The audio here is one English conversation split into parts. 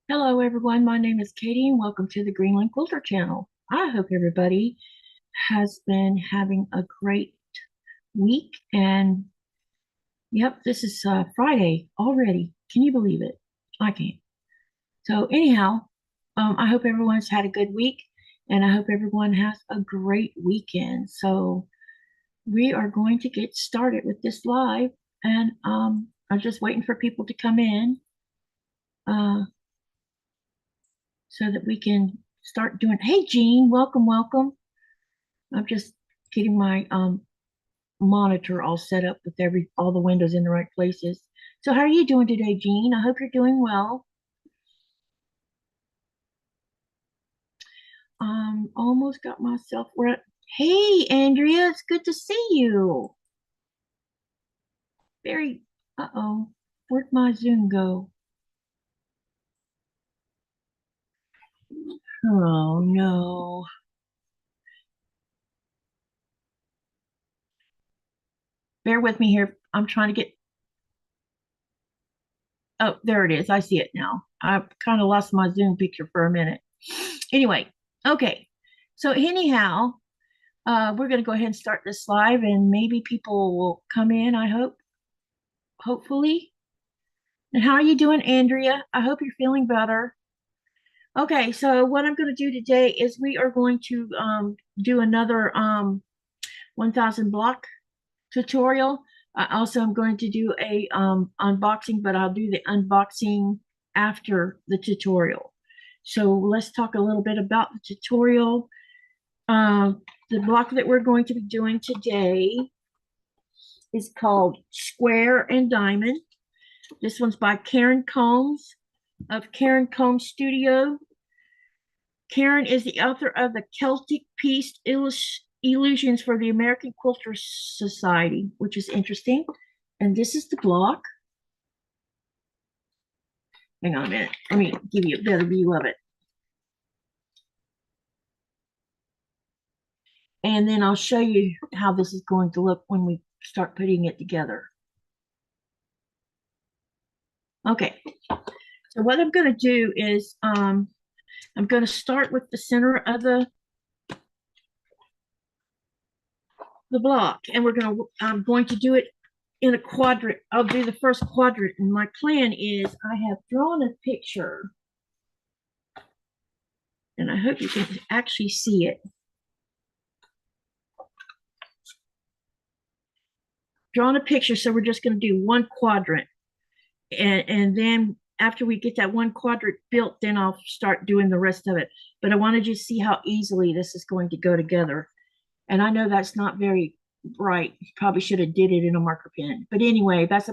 Hello everyone, my name is Katie and welcome to the Greenland Quilter channel. I hope everybody has been having a great week and yep, this is Friday already. Can you believe it? I can't. So anyhow, I hope everyone's had a good week and I hope everyone has a great weekend. So we are going to get started with this live and I'm just waiting for people to come in. So that we can start doing. Hey, Jean, welcome, welcome. I'm just getting my monitor all set up with all the windows in the right places. So how are you doing today, Jean? I hope you're doing well. Almost got myself right. Hey, Andrea, it's good to see you. Very, uh-oh, where'd my Zoom go? Oh no. Bear with me here. I'm trying to get, oh, there it is. I see it now. I kind of lost my Zoom picture for a minute. Anyway, okay. So anyhow, we're going to go ahead and start this live, and maybe people will come in. I hope, hopefully. And how are you doing, Andrea? I hope you're feeling better. Okay, so what I'm going to do today is we are going to do another 1000 block tutorial. I also am going to do a unboxing, but I'll do the unboxing after the tutorial. So let's talk a little bit about the tutorial. The block that we're going to be doing today is called Square and Diamond. This one's by Karen Combs of Karen Combs Studio. Karen is the author of the Celtic Piece Illusions for the American Quilter Society, which is interesting. And this is the block. Hang on a minute. Let me give you a better view of it. And then I'll show you how this is going to look when we start putting it together. Okay, so what I'm going to do is I'm going to start with the center of the block, and I'm going to do it in a quadrant. I'll do the first quadrant, and my plan is I have drawn a picture, and I hope you can actually see it. Drawn a picture, so we're just going to do one quadrant, and then after we get that one quadrant built, then I'll start doing the rest of it. But I wanted you to see how easily this is going to go together. And I know that's not very bright. Probably should have did it in a marker pen. But anyway, that's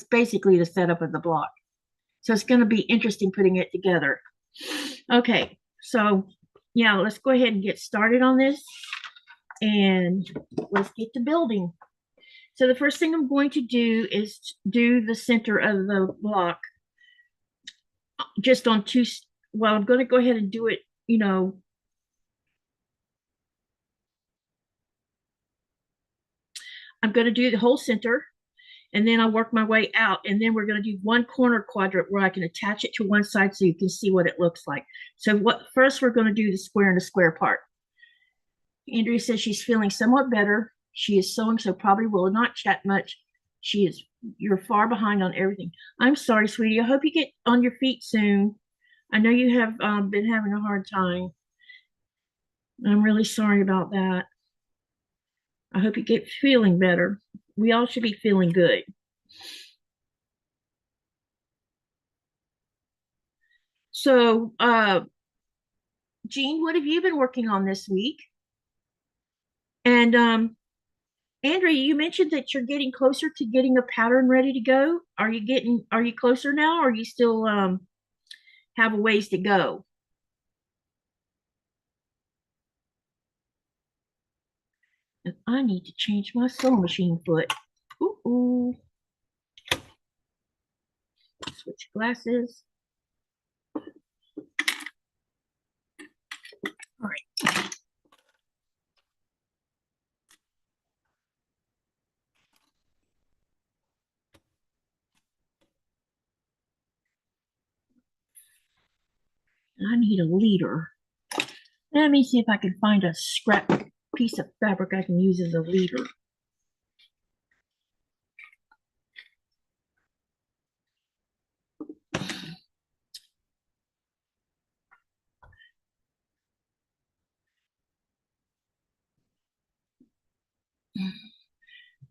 basically the setup of the block. So it's going to be interesting putting it together. Okay, so yeah, let's go ahead and get started on this. And let's get to building. So the first thing I'm going to do is do the center of the block just on two. Well, I'm going to go ahead and do it, I'm going to do the whole center and then I'll work my way out. And then we're going to do one corner quadrant where I can attach it to one side so you can see what it looks like. So first we're going to do the square and the square part. Andrea says she's feeling somewhat better. She is sewing, so probably will not chat much. You're far behind on everything. I'm sorry, sweetie. I hope you get on your feet soon. I know you have been having a hard time. I'm really sorry about that. I hope you get feeling better. We all should be feeling good. So, Jean, what have you been working on this week? And Andrea, you mentioned that you're getting closer to getting a pattern ready to go. Are you closer now, or you still have a ways to go? And I need to change my sewing machine foot. Ooh. Switch glasses. All right. I need a leader. Let me see if I can find a scrap piece of fabric I can use as a leader.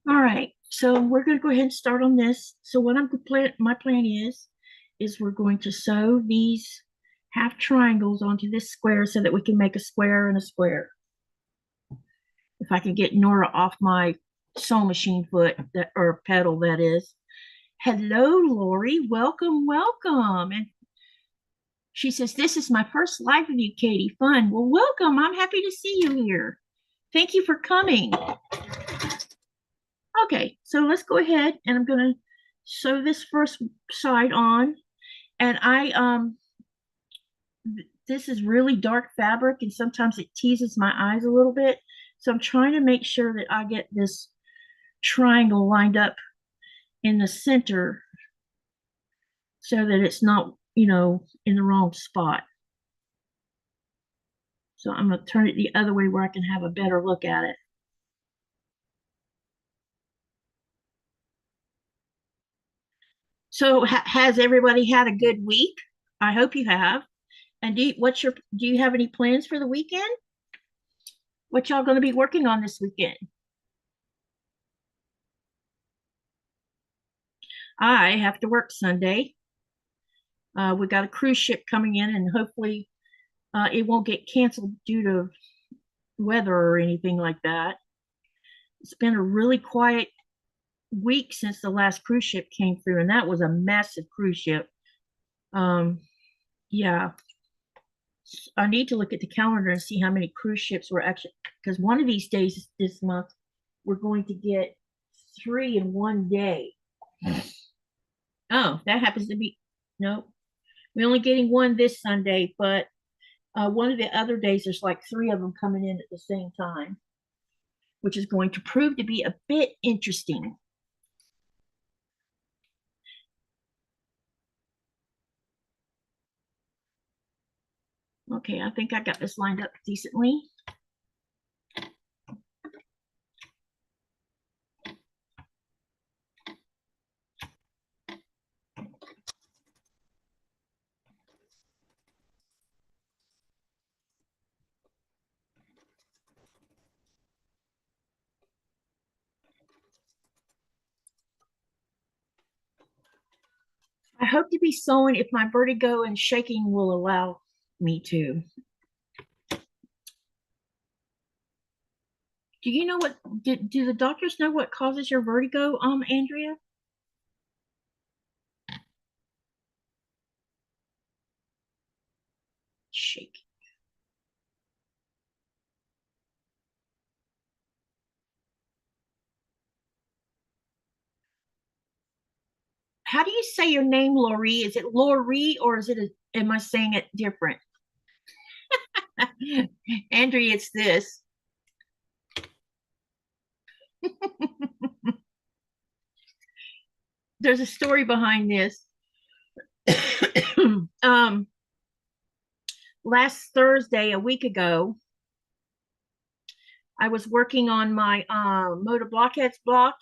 All right, so we're going to go ahead and start on this. So what my plan is we're going to sew these half triangles onto this square so that we can make a square and a square. If I can get Nora off my sewing machine foot, that, or pedal that is. Hello, Lori, welcome, welcome. And she says, this is my first live with you, Katie. Fun. Well, welcome. I'm happy to see you here. Thank you for coming. Okay, so let's go ahead and I'm going to sew this first side on. And this is really dark fabric and sometimes it teases my eyes a little bit. So I'm trying to make sure that I get this triangle lined up in the center so that it's not, you know, in the wrong spot. So I'm going to turn it the other way where I can have a better look at it. So has everybody had a good week? I hope you have. And do you have any plans for the weekend? What y'all going to be working on this weekend? I have to work Sunday. We got a cruise ship coming in, and hopefully it won't get canceled due to weather or anything like that. It's been a really quiet week since the last cruise ship came through, and that was a massive cruise ship. Yeah, I need to look at the calendar and see how many cruise ships were actually, because one of these days this month we're going to get 3 in one day. Oh, that happens to be, no, we're only getting one this Sunday, but one of the other days there's like 3 of them coming in at the same time, which is going to prove to be a bit interesting. Okay, I think I got this lined up decently. I hope to be sewing if my vertigo and shaking will allow me to. Do you know what, do the doctors know what causes your vertigo, Andrea? Shake. How do you say your name, Lori? Is it Lori or is it, am I saying it different? Andrea, it's this. There's a story behind this. Last Thursday, a week ago, I was working on my Moda Blockheads block,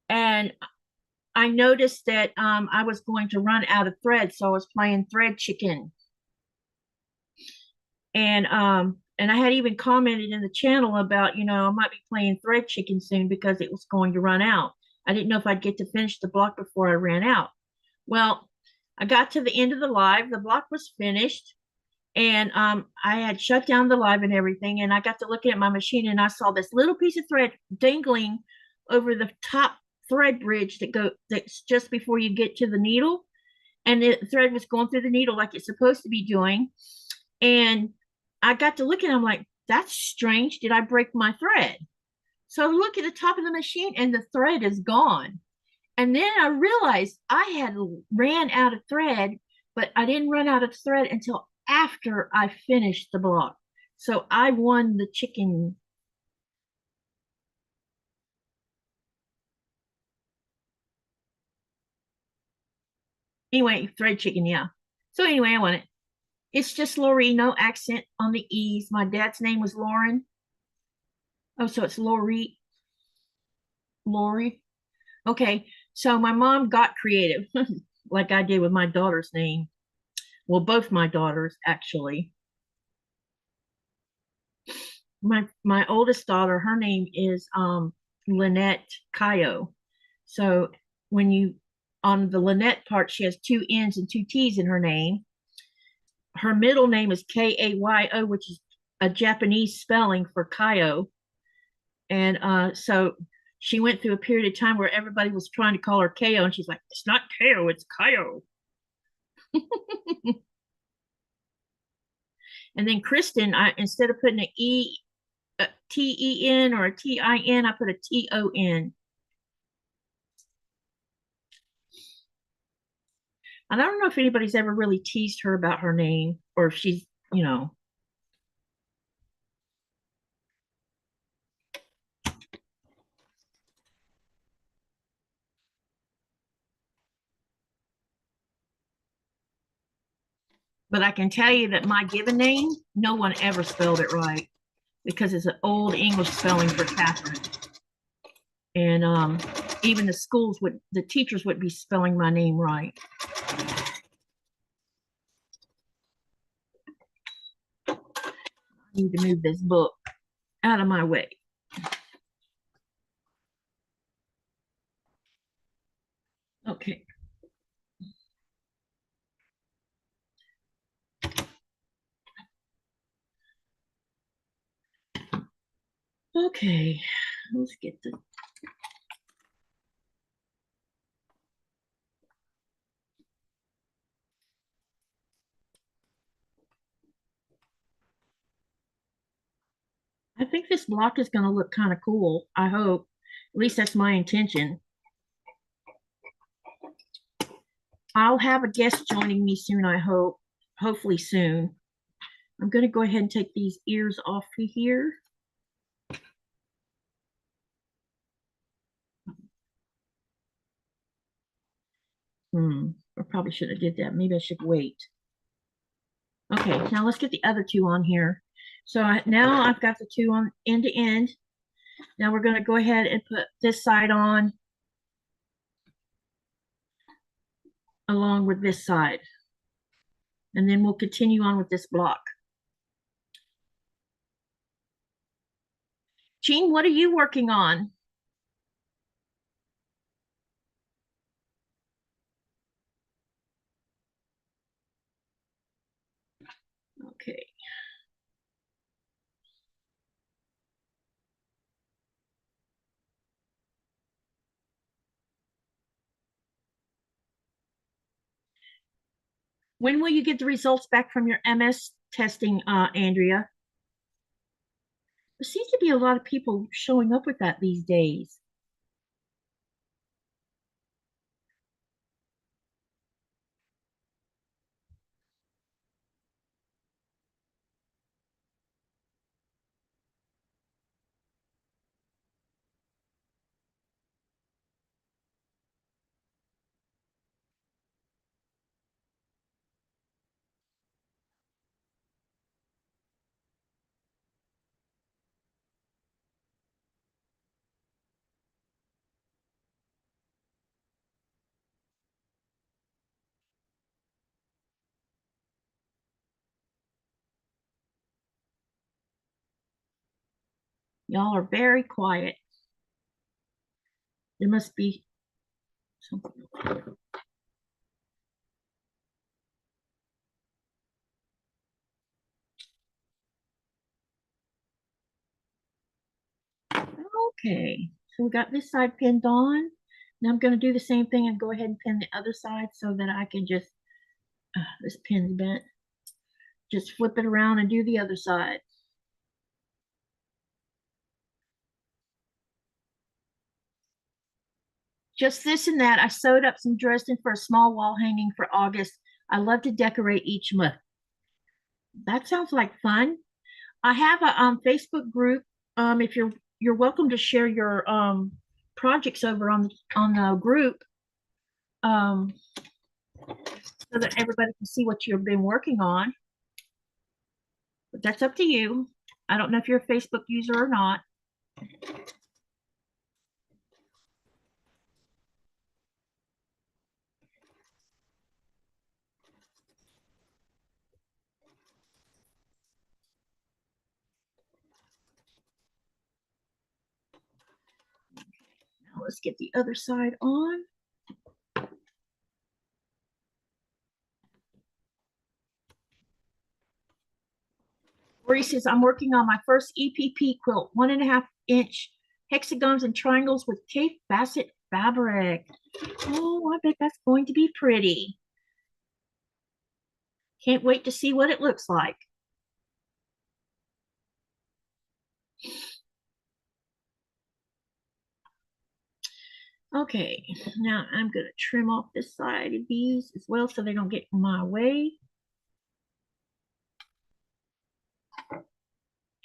and I noticed that I was going to run out of thread, so I was playing thread chicken. And I had even commented in the channel about, you know, I might be playing thread chicken soon because it was going to run out. I didn't know if I'd get to finish the block before I ran out. Well, I got to the end of the live, the block was finished, and I had shut down the live and everything, and I got to looking at my machine and I saw this little piece of thread dangling over the top thread bridge that's just before you get to the needle, and the thread was going through the needle like it's supposed to be doing. And I got to looking, I'm like, that's strange. Did I break my thread? So I look at the top of the machine and the thread is gone. And then I realized I had ran out of thread, but I didn't run out of thread until after I finished the block. So I won the chicken. Anyway, thread chicken, yeah. So anyway, I won it. It's just Lori, no accent on the E's. My dad's name was Lauren. Oh, so it's Lori. Lori. Okay, so my mom got creative, like I did with my daughter's name. Well, both my daughters actually. My oldest daughter, her name is Lynette Cayo. So when you on the Lynette part, she has two N's and two T's in her name. Her middle name is Kayo, which is a Japanese spelling for Kayo. And so she went through a period of time where everybody was trying to call her Ko, and she's like, it's not Ko, it's Kayo. And then Kristen, instead of putting a T-E-N or a T-I-N, I put a T-O-N. And I don't know if anybody's ever really teased her about her name, or if she's, you know. But I can tell you that my given name, no one ever spelled it right because it's an old English spelling for Catherine. And even the teachers would be spelling my name right. I need to move this book out of my way. Okay. Okay, let's get the I think this block is going to look kind of cool. I hope. At least that's my intention. I'll have a guest joining me soon, I hope. Hopefully soon. I'm going to go ahead and take these ears off here. I probably should have did that. Maybe I should wait. Okay, now let's get the other two on here. So now I've got the two on end to end. Now we're going to go ahead and put this side on along with this side. And then we'll continue on with this block. Jean, what are you working on? Okay. When will you get the results back from your MS testing, Andrea? There seems to be a lot of people showing up with that these days. Y'all are very quiet. There must be something. Okay, so we got this side pinned on. Now I'm going to do the same thing and go ahead and pin the other side so that I can just, this pin's bent. Just flip it around and do the other side. Just this and that. I sewed up some Dresden for a small wall hanging for August. I love to decorate each month. That sounds like fun. I have a Facebook group. If you're welcome to share your projects over on the group, so that everybody can see what you've been working on. but that's up to you. I don't know if you're a Facebook user or not. Now let's get the other side on. Lori says, I'm working on my first EPP quilt, 1.5-inch hexagons and triangles with Cape Basset fabric. Oh, I bet that's going to be pretty. Can't wait to see what it looks like. Okay, now I'm going to trim off this side of these as well so they don't get in my way.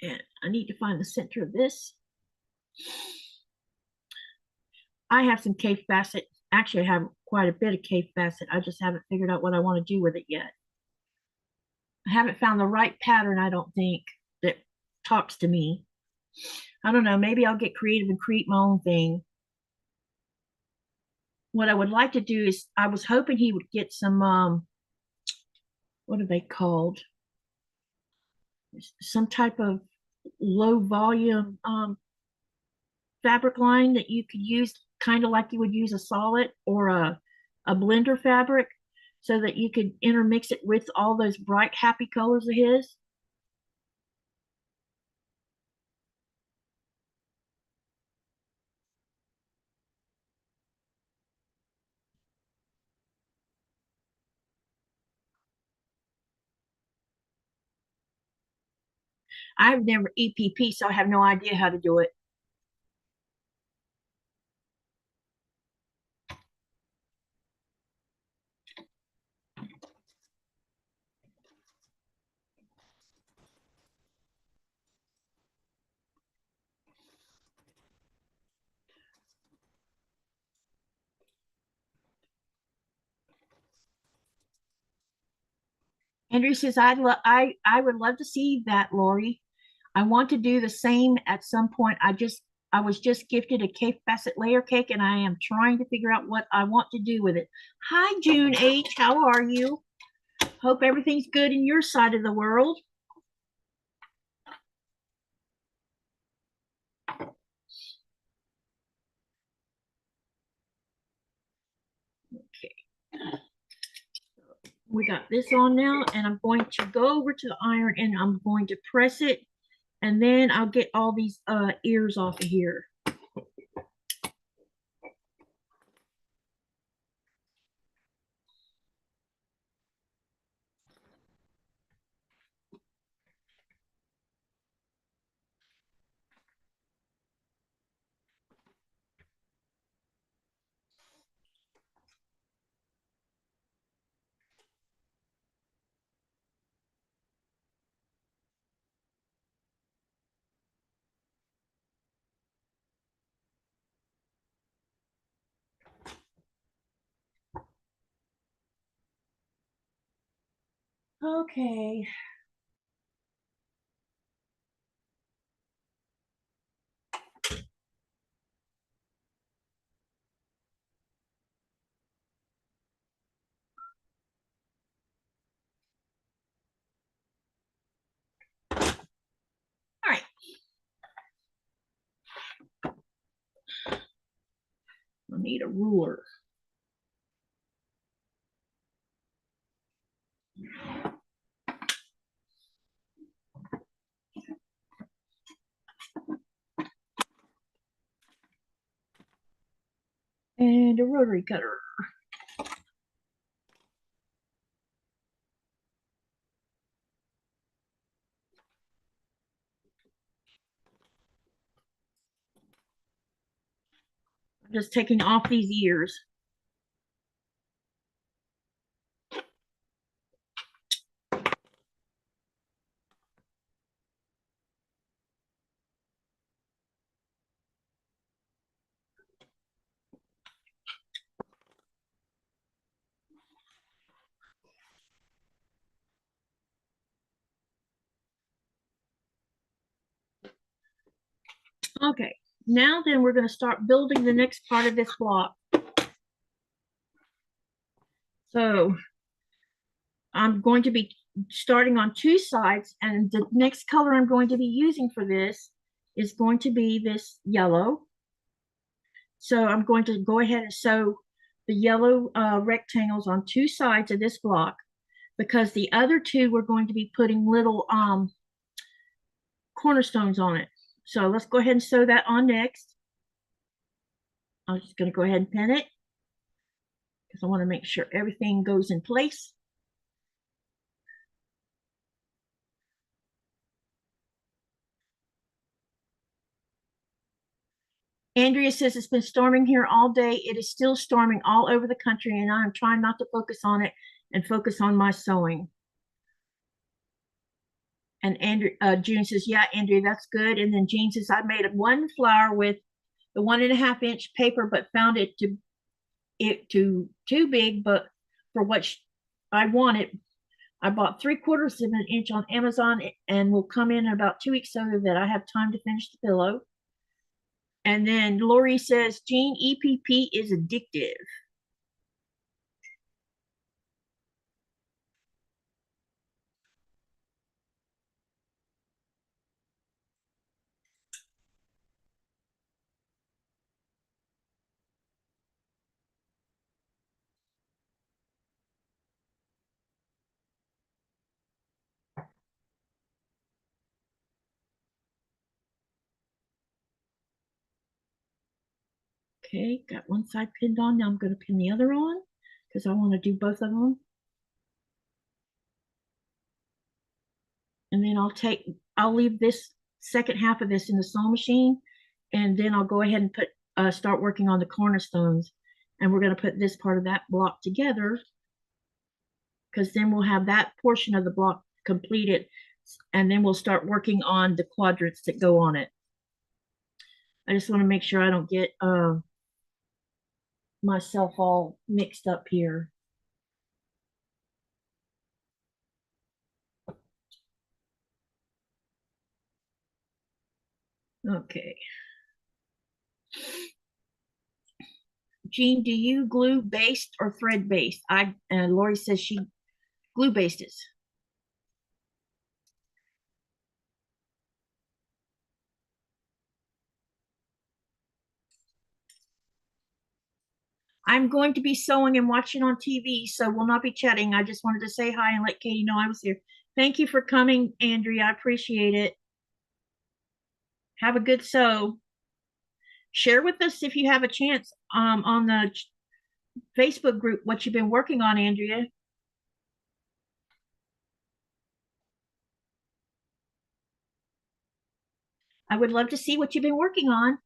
And I need to find the center of this. I have some Cape Basset. Actually, I have quite a bit of Cape Basset. I just haven't figured out what I want to do with it yet. I haven't found the right pattern, I don't think, that talks to me. I don't know. Maybe I'll get creative and create my own thing. What I would like to do is, I was hoping he would get some, what are they called? Some type of low volume fabric line that you could use, kind of like you would use a solid or a blender fabric, so that you could intermix it with all those bright, happy colors of his. I've never EPP, so I have no idea how to do it. Andrew says, I would love to see that, Lori. I want to do the same at some point. I was just gifted a Cape Basset layer cake, and I am trying to figure out what I want to do with it. Hi, June H. How are you? Hope everything's good in your side of the world. Okay. We got this on now, and I'm going to go over to the iron and I'm going to press it, and then I'll get all these ears off of here. Okay. All right. I need a ruler. And a rotary cutter. I'm just taking off these ears. Okay, now then we're going to start building the next part of this block. So I'm going to be starting on two sides, and the next color I'm going to be using for this is going to be this yellow. So I'm going to go ahead and sew the yellow rectangles on two sides of this block, because the other two we're going to be putting little cornerstones on it. So let's go ahead and sew that on next. I'm just going to go ahead and pin it because I want to make sure everything goes in place. Andrea says it's been storming here all day. It is still storming all over the country, and I'm trying not to focus on it and focus on my sewing. And Andrea, June says, yeah, Andrea, that's good. And then Jean says, I made one flower with the 1.5 inch paper, but found it too big, but for what I wanted. I bought 3/4 of an inch on Amazon, and will come in about 2 weeks so that I have time to finish the pillow. And then Lori says, Jean, EPP is addictive. Okay, got one side pinned on. Now I'm going to pin the other on because I want to do both of them. And then I'll leave this second half of this in the sewing machine, and then I'll go ahead and start working on the cornerstones. And we're going to put this part of that block together, because then we'll have that portion of the block completed, and then we'll start working on the quadrants that go on it. I just want to make sure I don't get myself all mixed up here. Okay. Jean, do you glue based or thread based? Lori says she glue based is. I'm going to be sewing and watching on TV, so we'll not be chatting. I just wanted to say hi and let Katie know I was here. Thank you for coming, Andrea. I appreciate it. Have a good sew. Share with us if you have a chance on the Facebook group what you've been working on, Andrea. I would love to see what you've been working on.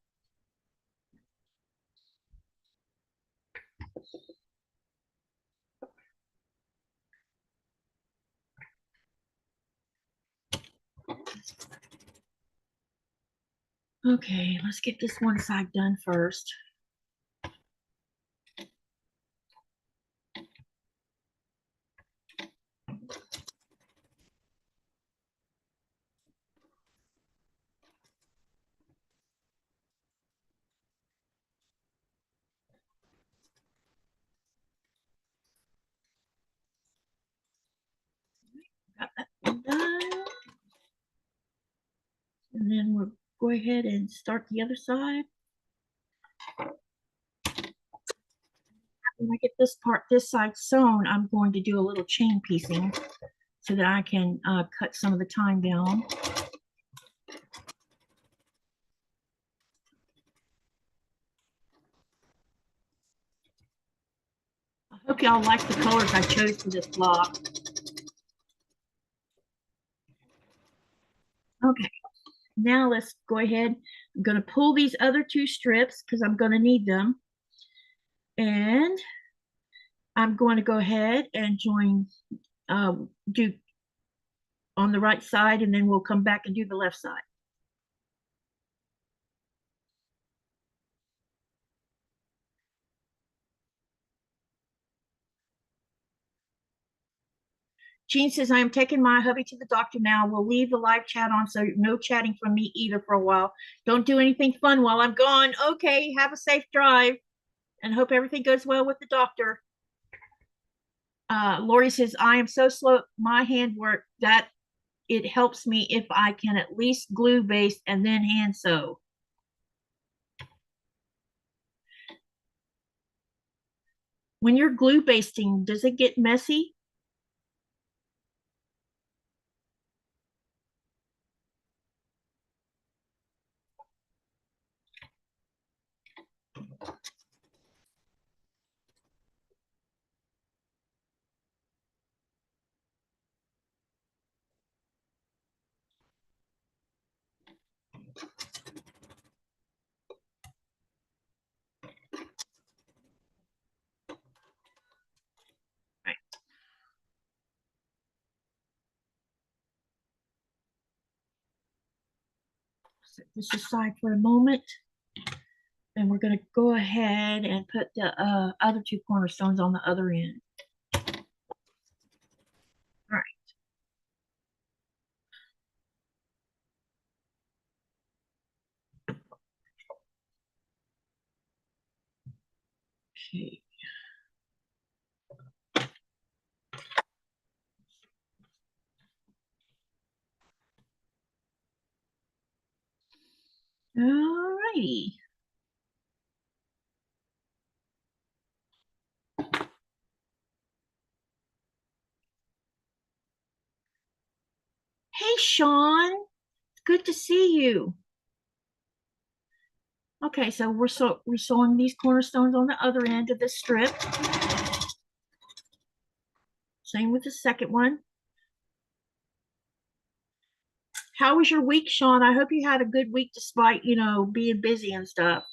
Okay, let's get this one side done first. Got that one done. And then we'll go ahead and start the other side. When I get this side sewn, I'm going to do a little chain piecing so that I can cut some of the time down. I hope y'all like the colors I chose for this block. Okay, now let's go ahead. I'm going to pull these other two strips because I'm going to need them. And I'm going to go ahead and do on the right side, and then we'll come back and do the left side. Jean says, I am taking my hubby to the doctor now. We'll leave the live chat on, so no chatting from me either for a while. Don't do anything fun while I'm gone. Okay, have a safe drive and hope everything goes well with the doctor. Lori says, I am so slow at my handwork that it helps me if I can at least glue base and then hand sew. When you're glue basting, does it get messy? Right. Set this aside for a moment. And we're going to go ahead and put the other two cornerstones on the other end. All right. Okay. All righty. Hey, Sean. Good to see you. Okay, so we're sewing these cornerstones on the other end of this strip. Same with the second one. How was your week, Sean? I hope you had a good week despite, being busy and stuff.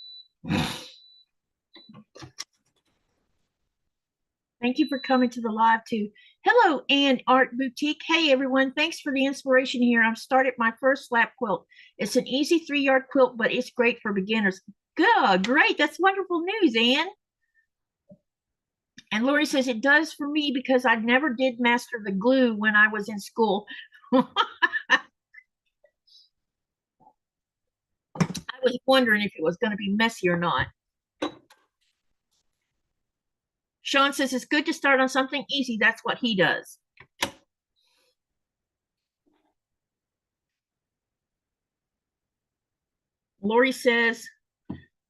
Thank you for coming to the live too. Hello, Ann Art Boutique. Hey, everyone. Thanks for the inspiration here. I've started my first lap quilt. It's an easy 3-yard quilt, but it's great for beginners. Good, great. That's wonderful news, Ann. And Lori says it does for me because I never did master the glue when I was in school. I was wondering if it was going to be messy or not. Sean says it's good to start on something easy. That's what he does. Lori says,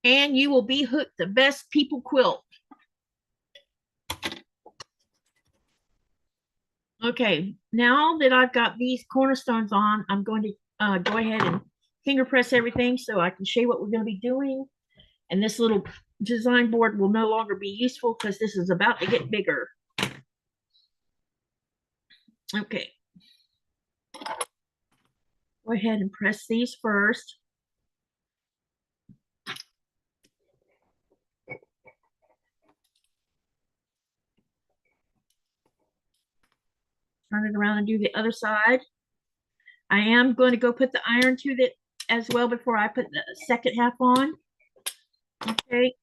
and you will be hooked. The best people quilt. Okay, now that I've got these cornerstones on, I'm going to go ahead and finger press everything so I can show you what we're going to be doing. And this little design board will no longer be useful because this is about to get bigger. Okay. Go ahead and press these first. Turn it around and do the other side. I am going to go put the iron to it as well before I put the second half on. Okay.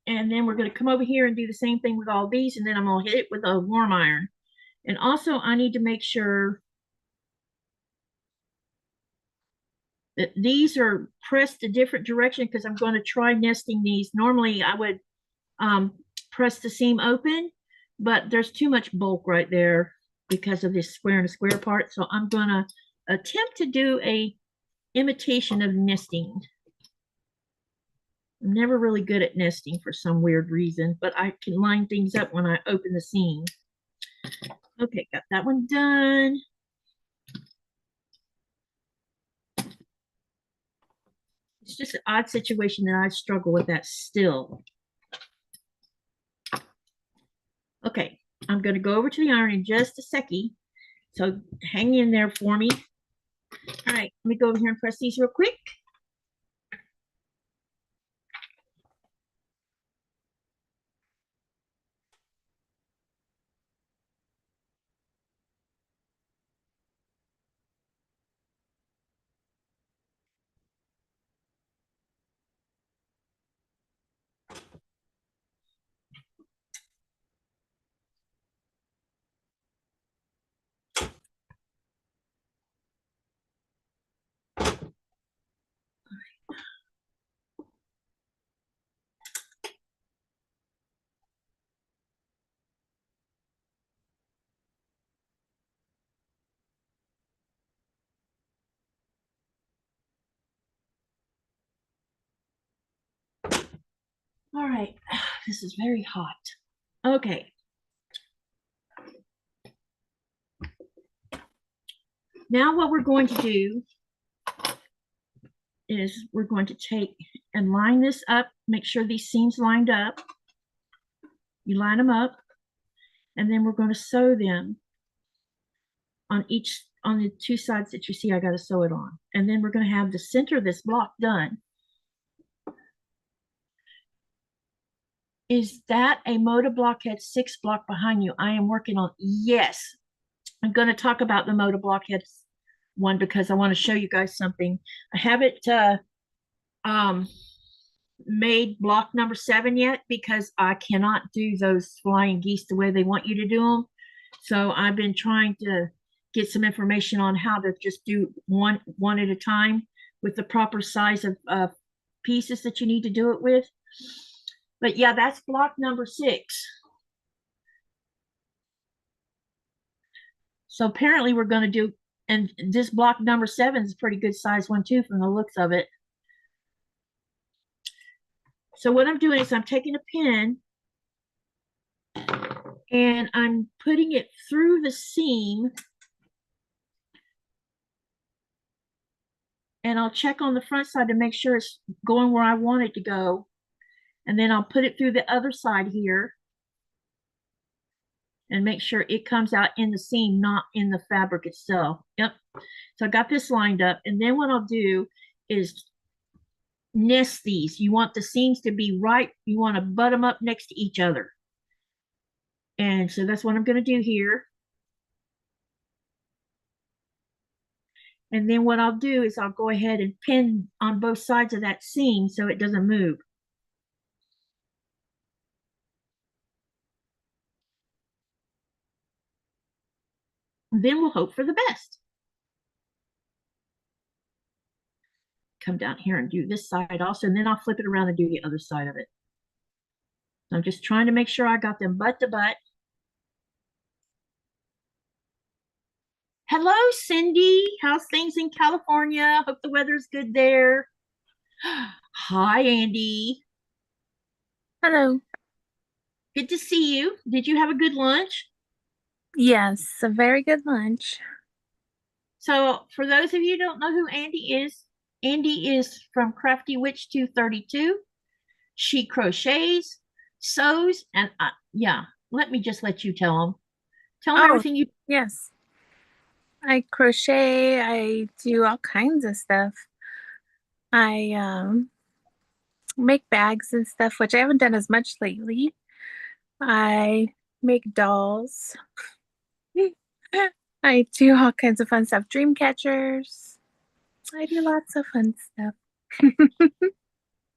And then we're going to come over here and do the same thing with all these, and then I'm going to hit it with a warm iron. And also I need to make sure that these are pressed a different direction because I'm going to try nesting these. Normally I would press the seam open, but there's too much bulk right there because of this square and a square part. So I'm going to attempt to do a imitation of nesting. I'm never really good at nesting for some weird reason, but I can line things up when I open the seam. Okay, got that one done. It's just an odd situation that I struggle with that still. Okay, I'm going to go over to the iron in just a second. So hang in there for me. All right, let me go over here and press these real quick. All right, this is very hot. Okay, now what we're going to do is we're going to take and line this up, make sure these seams lined up. You line them up, and then we're going to sew them on the two sides that you see I got to sew it on. And then we're going to have the center of this block done. Is that a Moda Blockhead 6 block behind you? I am working on, yes. I'm going to talk about the Moda Blockhead one because I want to show you guys something. I haven't made block number 7 yet because I cannot do those flying geese the way they want you to do them. So I've been trying to get some information on how to just do one at a time with the proper size of pieces that you need to do it with. But yeah, that's block number 6. So apparently we're going to do, and this block number 7 is a pretty good size one too from the looks of it. So what I'm doing is I'm taking a pin and I'm putting it through the seam, and I'll check on the front side to make sure it's going where I want it to go. And then I'll put it through the other side here and make sure it comes out in the seam, not in the fabric itself. Yep. So I got this lined up. And then what I'll do is nest these. You want the seams to be right. You want to butt them up next to each other. And so that's what I'm going to do here. And then what I'll do is I'll go ahead and pin on both sides of that seam so it doesn't move. And then we'll hope for the best. Come down here and do this side also, and then I'll flip it around and do the other side of it. I'm just trying to make sure I got them butt to butt. Hello, Cindy. How's things in California? Hope the weather's good there. Hi, Andy. Hello. Good to see you. Did you have a good lunch? Yes, a very good lunch. So, for those of you who don't know who Andy is from Crafty Witch 232. She crochets, sews, and yeah, let me just let you tell them. Tell them Oh, everything you. yes. I crochet, I do all kinds of stuff. I make bags and stuff, which I haven't done as much lately. I make dolls. I do all kinds of fun stuff. Dream catchers. I do lots of fun stuff.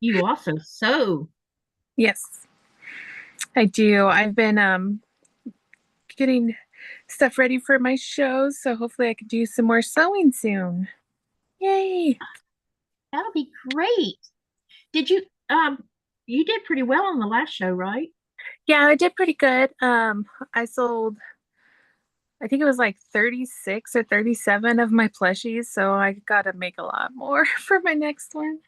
You also sew. Yes, I do. I've been getting stuff ready for my shows, so hopefully I can do some more sewing soon. Yay! That'll be great. Did you you did pretty well on the last show, right? Yeah, I did pretty good. I sold, I think it was like 36 or 37 of my plushies, so I gotta make a lot more for my next one.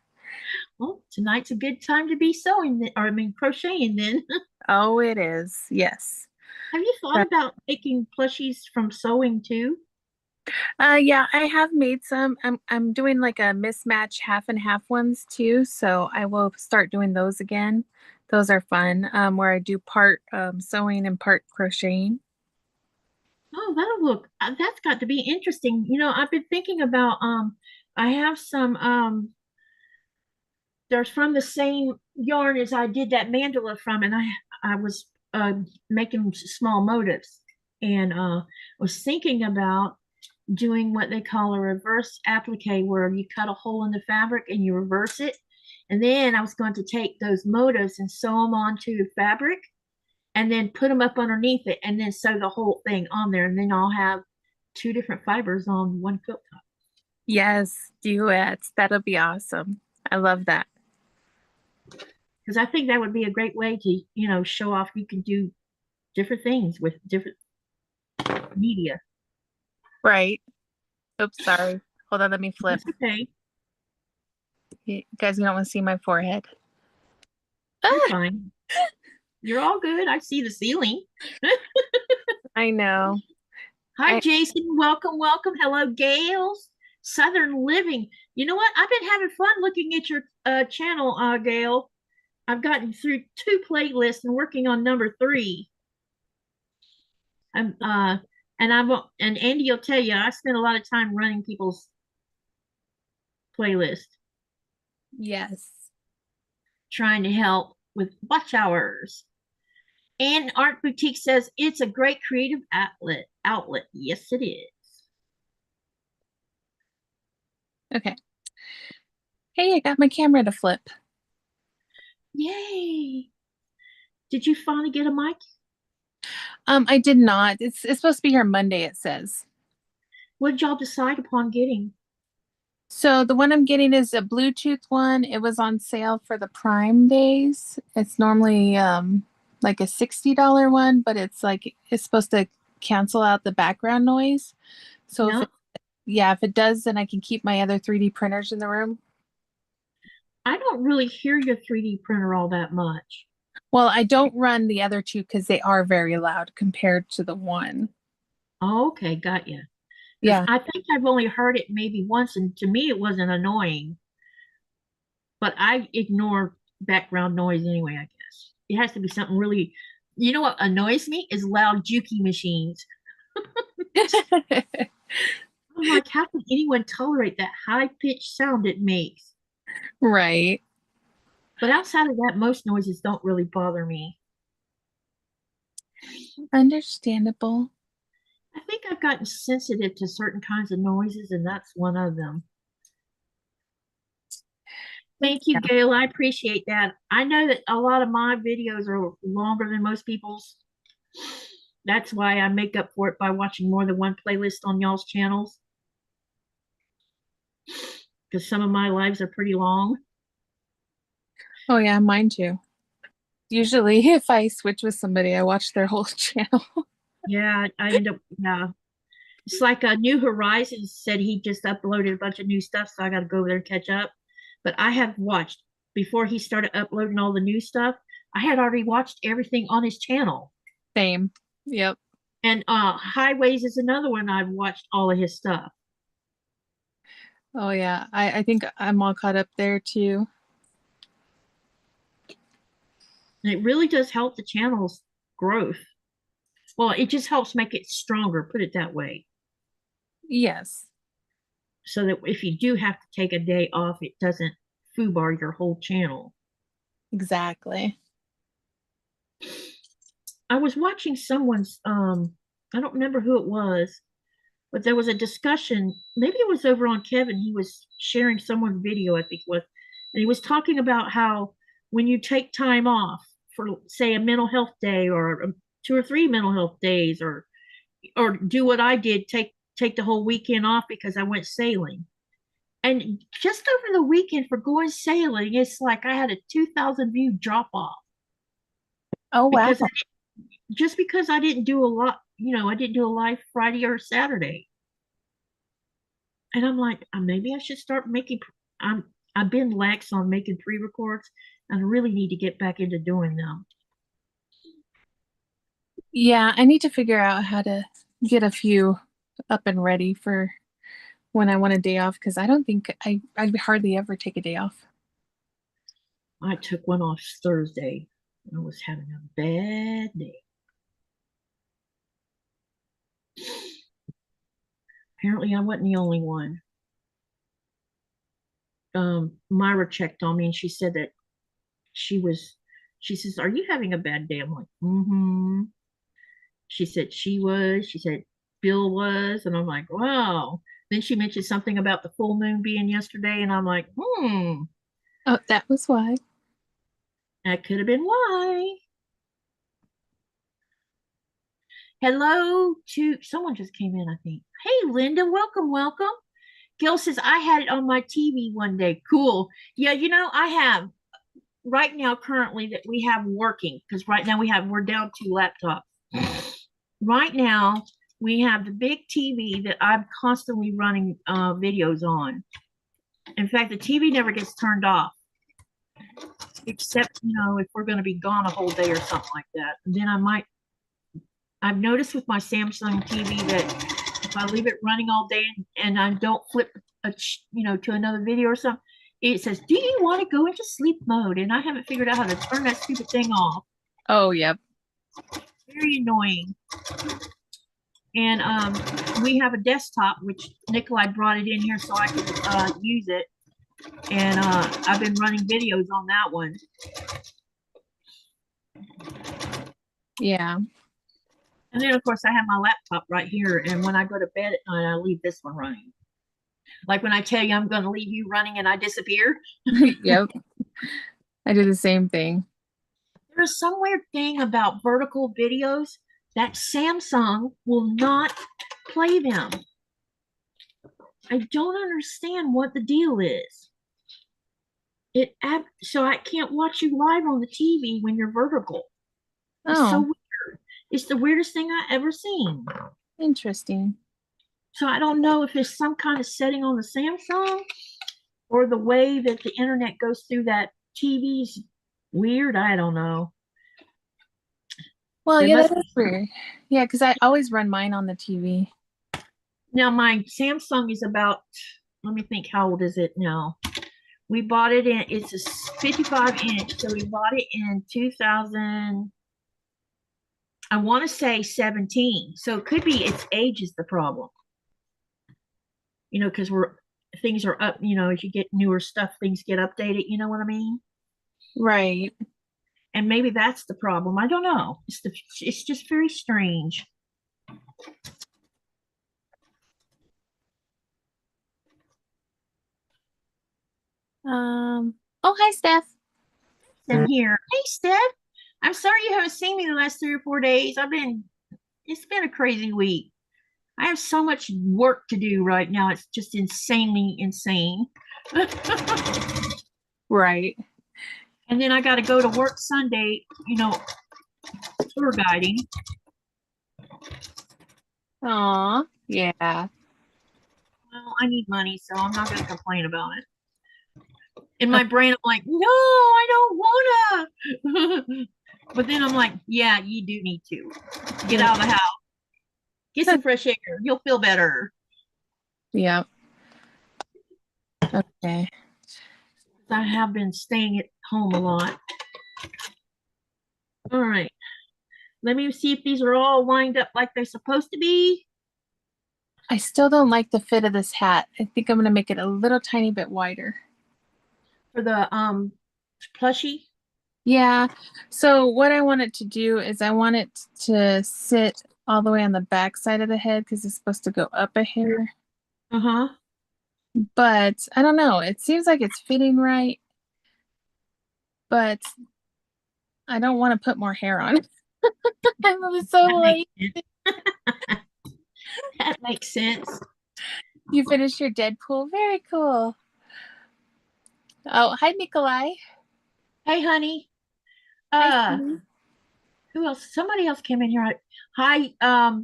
Well, tonight's a good time to be sewing, or I mean crocheting then. Oh, it is. Yes. Have you thought But, about making plushies from sewing too? yeah, I have made some. I'm doing like a mismatch half and half ones too, so I will start doing those again. Those are fun, where I do part sewing and part crocheting. Oh, that'll look, that's got to be interesting. You know, I've been thinking about, I have some, they're from the same yarn as I did that mandala from, and I was making small motifs, and was thinking about doing what they call a reverse applique, where you cut a hole in the fabric and you reverse it, and then I was going to take those motifs and sew them onto the fabric, and then put them up underneath it, and then sew the whole thing on there, and then I'll have two different fibers on one quilt top. Yes, duets. That'll be awesome. I love that. Because I think that would be a great way to, show off you can do different things with different media. Right. Oops, sorry. Hold on, let me flip. That's okay. You guys don't want to see my forehead. You're Ah, fine. You're all good. I see the ceiling. I know. Hi, I Jason. Welcome, welcome. Hello, Gales. Southern Living. You know what? I've been having fun looking at your channel, Gail. I've gotten through 2 playlists and working on number 3. I'm and and Andy will tell you I spend a lot of time running people's playlist, yes. trying to help with watch hours. And Art Boutique says it's a great creative outlet. Yes, it is. Okay. Hey, I got my camera to flip. Yay. Did you finally get a mic? I did not. It's supposed to be here Monday, it says. What did y'all decide upon getting? So the one I'm getting is a Bluetooth one. It was on sale for the Prime days. It's normally like a $60 one, but it's supposed to cancel out the background noise. So Yeah. if it does, then I can keep my other 3D printers in the room. I don't really hear your 3D printer all that much. Well, I don't run the other two because they are very loud compared to the one. Oh, okay, got you. Because Yeah. I think I've only heard it maybe once, and to me it wasn't annoying. But I ignore background noise anyway, I guess. It has to be something really, you know what annoys me is loud juki machines. I'm like, how can anyone tolerate that high pitched sound it makes? Right. But outside of that, most noises don't really bother me. Understandable. I think I've gotten sensitive to certain kinds of noises, and that's one of them. Thank you, Yeah. Gail. I appreciate that. I know that a lot of my videos are longer than most people's. That's why I make up for it by watching more than one playlist on y'all's channels. Because some of my lives are pretty long. Oh yeah, mine too. Usually if I switch with somebody, I watch their whole channel. Yeah, I end up, yeah. It's like New Horizons said he just uploaded a bunch of new stuff, so I got to go over there and catch up. But I have watched, before he started uploading all the new stuff, I had already watched everything on his channel. Same. Yep. And Highways is another one I've watched all of his stuff. Oh yeah. I think I'm all caught up there too. And it really does help the channel's growth. Well, it just helps make it stronger, put it that way. Yes. So that if you do have to take a day off, it doesn't foobar your whole channel. Exactly. I was watching someone's, I don't remember who it was, but there was a discussion. Maybe it was over on Kevin. He was sharing someone's video, I think it was, and he was talking about how when you take time off for, say, a mental health day or 2 or 3 mental health days, or do what I did, take the whole weekend off because I went sailing. And just over the weekend for going sailing, it's like I had a 2,000 view drop off Oh wow. because just because I didn't do a lot, I didn't do a live Friday or Saturday. And I'm like, maybe I should start making. I've been lax on making pre-records, and I really need to get back into doing them. Yeah, I need to figure out how to get a few up and ready for when I want a day off because I don't think I hardly ever take a day off. I took one off Thursday. I was having a bad day. Apparently, I wasn't the only one. Myra checked on me and she said that she says, "Are you having a bad day?" I'm like, mm-hmm. She said she was. She said Bill was. And I'm like, wow. Then she mentioned something about the full moon being yesterday. And I'm like, Oh, that was why. that could have been why. Hello to someone just came in, I think. Hey, Linda, welcome, welcome. Gil says, I had it on my TV one day. Cool. Yeah, I have right now currently that we have working because right now we're down 2 laptops. Right now we have the big TV that I'm constantly running videos on. In fact, the TV never gets turned off. except, you know, if we're going to be gone a whole day or something like that. And then I might, I've noticed with my Samsung TV that if I leave it running all day and I don't flip you know, to another video or something, it says, do you want to go into sleep mode? And I haven't figured out how to turn that stupid thing off. Oh, yep. Very annoying. And we have a desktop, which Nikolai brought it in here so I could use it. And I've been running videos on that one. Yeah. And then, of course, I have my laptop right here. And when I go to bed at night, I leave this one running. Like when I tell you I'm going to leave you running and I disappear. Yep. I do the same thing. There's some weird thing about vertical videos that Samsung will not play them. I don't understand what the deal is. So I can't watch you live on the TV when you're vertical. It's so weird. It's the weirdest thing I ever seen. Interesting. So I don't know if there's some kind of setting on the Samsung or the way that the internet goes through that TV's weird. I don't know. Well, yeah, that is weird. Yeah, because I always run mine on the TV. Now my Samsung is about, let me think, how old is it now? We bought it in, it's a 55 inch. So we bought it in 2000, I want to say 17. So it could be its age is the problem. You know, because things are up, you know, as you get newer stuff, things get updated. You know what I mean? Right. And maybe that's the problem. I don't know. It's just very strange. Oh, hi, Steph. I'm here. Hey, Steph. I'm sorry you haven't seen me the last 3 or 4 days. It's been a crazy week. I have so much work to do right now. It's just insanely insane. Right. And then I got to go to work Sunday, you know, tour guiding. Aw, yeah. Well, I need money, so I'm not going to complain about it. In my brain, I'm like, no, I don't want to. But then I'm like, yeah, you do need to. Get out of the house. Get some fresh air. You'll feel better. Yeah. Okay. I have been staying at home a lot. All right. Let me see if these are all lined up like they're supposed to be. I still don't like the fit of this hat. I think I'm going to make it a little tiny bit wider. For the plushie? Yeah. So what I want it to do is I want it to sit all the way on the back side of the head because it's supposed to go up a hair. Uh-huh. But I don't know. It seems like it's fitting right. But I don't want to put more hair on. I'm so late. That makes sense. You finished your Deadpool. Very cool. Oh, hi, Nikolai. Hey, honey. Who else? Somebody else came in here. Hi,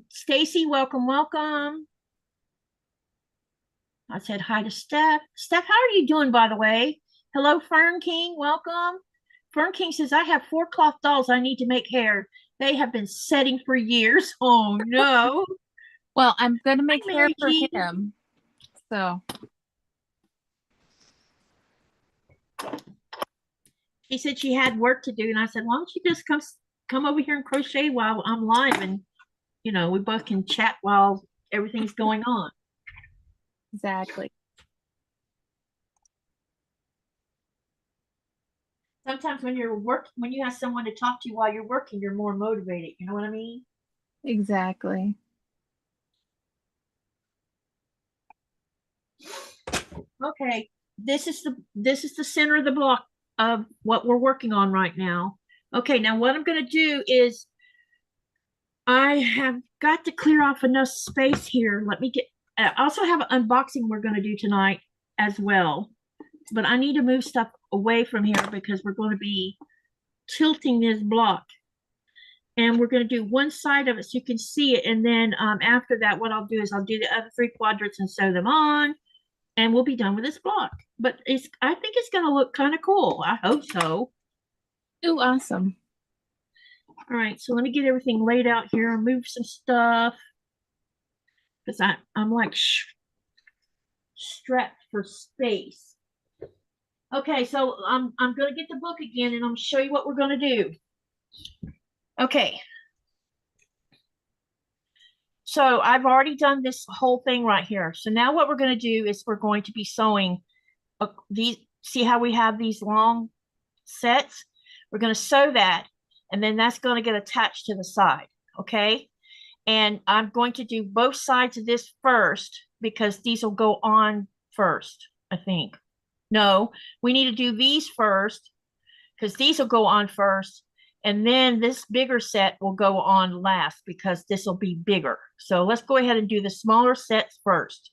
Stacy. Welcome, welcome. I said hi to Steph. Steph, how are you doing, by the way? Hello, Fern King. Welcome. Fern King says, I have 4 cloth dolls I need to make hair. They have been setting for years. Oh, no. Well, I'm going to make hair for him. So. She said she had work to do. And I said, why don't you just come over here and crochet while I'm live? And, you know, we both can chat while everything's going on. Exactly. Sometimes when you have someone to talk to while you're working, you're more motivated. You know what I mean? Exactly. Okay, this is the center of the block of what we're working on right now. Okay, now what I'm going to do is I have got to clear off enough space here. Let me get, I also have an unboxing we're going to do tonight as well, but I need to move stuff away from here because we're going to be tilting this block. And we're going to do one side of it so you can see it. And then after that, what I'll do is I'll do the other 3 quadrants and sew them on. and we'll be done with this block. But I think it's going to look kind of cool. I hope so. Oh, awesome. All right, so let me get everything laid out here and move some stuff because I'm like strapped for space. Okay, so I'm going to get the book again and I'm going to show you what we're going to do. Okay. So I've already done this whole thing right here. So now what we're going to do is we're going to be sewing these. See how we have these long sets? We're going to sew that, and then that's going to get attached to the side. Okay. And I'm going to do both sides of this first because these will go on first, I think. No, we need to do these first because these will go on first. And then this bigger set will go on last because this will be bigger. So let's go ahead and do the smaller sets first.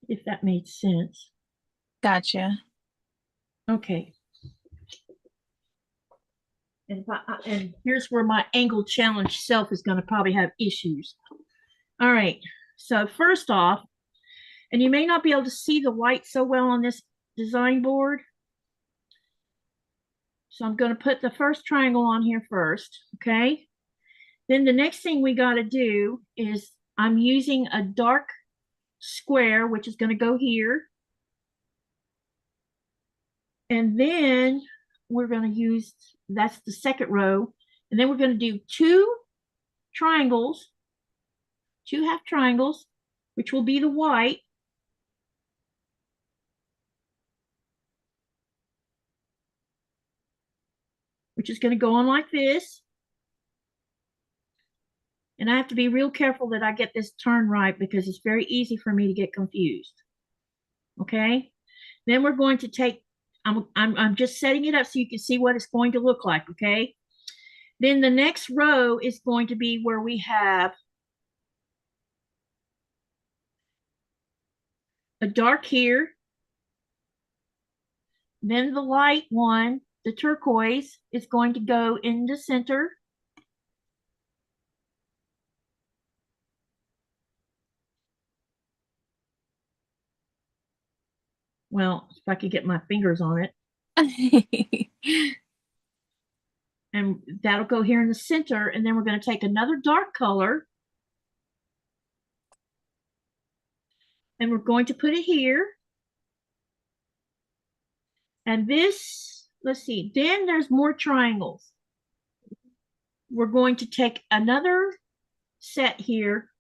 If that made sense. Gotcha. Okay. And here's where my angle challenge self is going to probably have issues. All right. So first off, and you may not be able to see the white so well on this design board. So I'm going to put the first triangle on here first, okay? Then the next thing we got to do is I'm using a dark square, which is going to go here. And then we're going to use, that's the second row. And then we're going to do two triangles, two half triangles, which will be the white. Which is going to go on like this. And I have to be real careful that I get this turned right because it's very easy for me to get confused. Okay. Then we're going to take, I'm just setting it up so you can see what it's going to look like. Okay. Then the next row is going to be where we have a dark here. Then the light one, the turquoise, is going to go in the center. Well, if I could get my fingers on it. And that'll go here in the center. And then we're going to take another dark color. And we're going to put it here. And this, let's see, then there's more triangles. We're going to take another set here.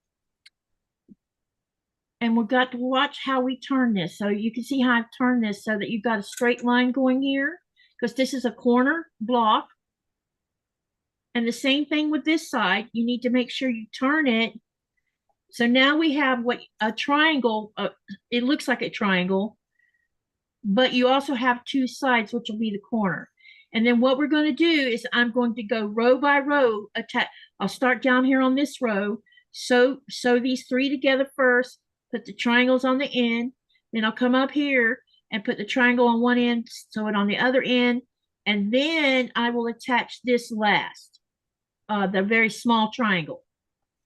And we've got to watch how we turn this. So you can see how I've turned this so that you've got a straight line going here, because this is a corner block. And the same thing with this side. You need to make sure you turn it. So now we have what a triangle, it looks like a triangle, but you also have two sides, which will be the corner. And then what we're going to do is I'm going to go row by row. I'll start down here on this row. Sew these three together first, put the triangles on the end. Then I'll come up here and put the triangle on one end, sew it on the other end. And then I will attach this last, the very small triangle.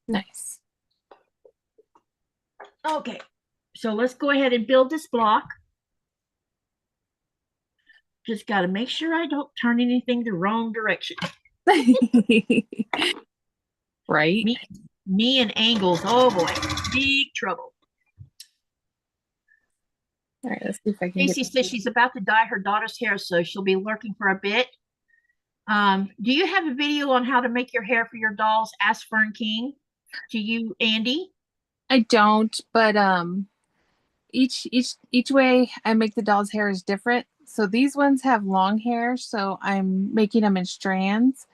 Nice. Okay, so let's go ahead and build this block. Just got to make sure I don't turn anything the wrong direction. Right? Me and angles, oh boy, big trouble. All right, let's see if I can. Casey says she's about to dye her daughter's hair, so she'll be lurking for a bit. Do you have a video on how to make your hair for your dolls? Ask Fern King. To you, Andy. I don't, but each way I make the doll's hair is different. So these ones have long hair, so I'm making them in strands.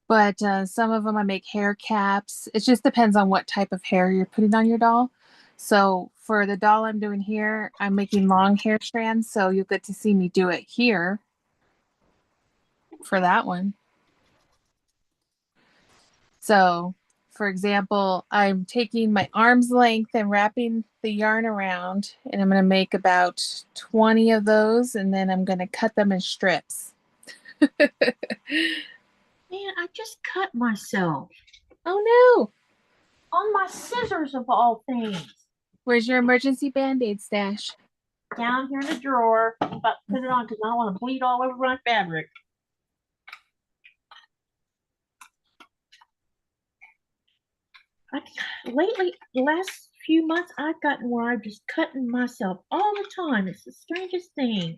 But some of them I make hair caps. It just depends on what type of hair you're putting on your doll. So for the doll I'm doing here, I'm making long hair strands, so you'll get to see me do it here for that one. So for example, I'm taking my arm's length and wrapping the yarn around, and I'm going to make about 20 of those, and then I'm going to cut them in strips. Man, I just cut myself. Oh no. On my scissors of all things. Where's your emergency Band-Aid stash? Down here in the drawer. I'm about to put it on because I don't want to bleed all over my fabric. Lately, the last few months, I've gotten where I'm just cutting myself all the time. It's the strangest thing.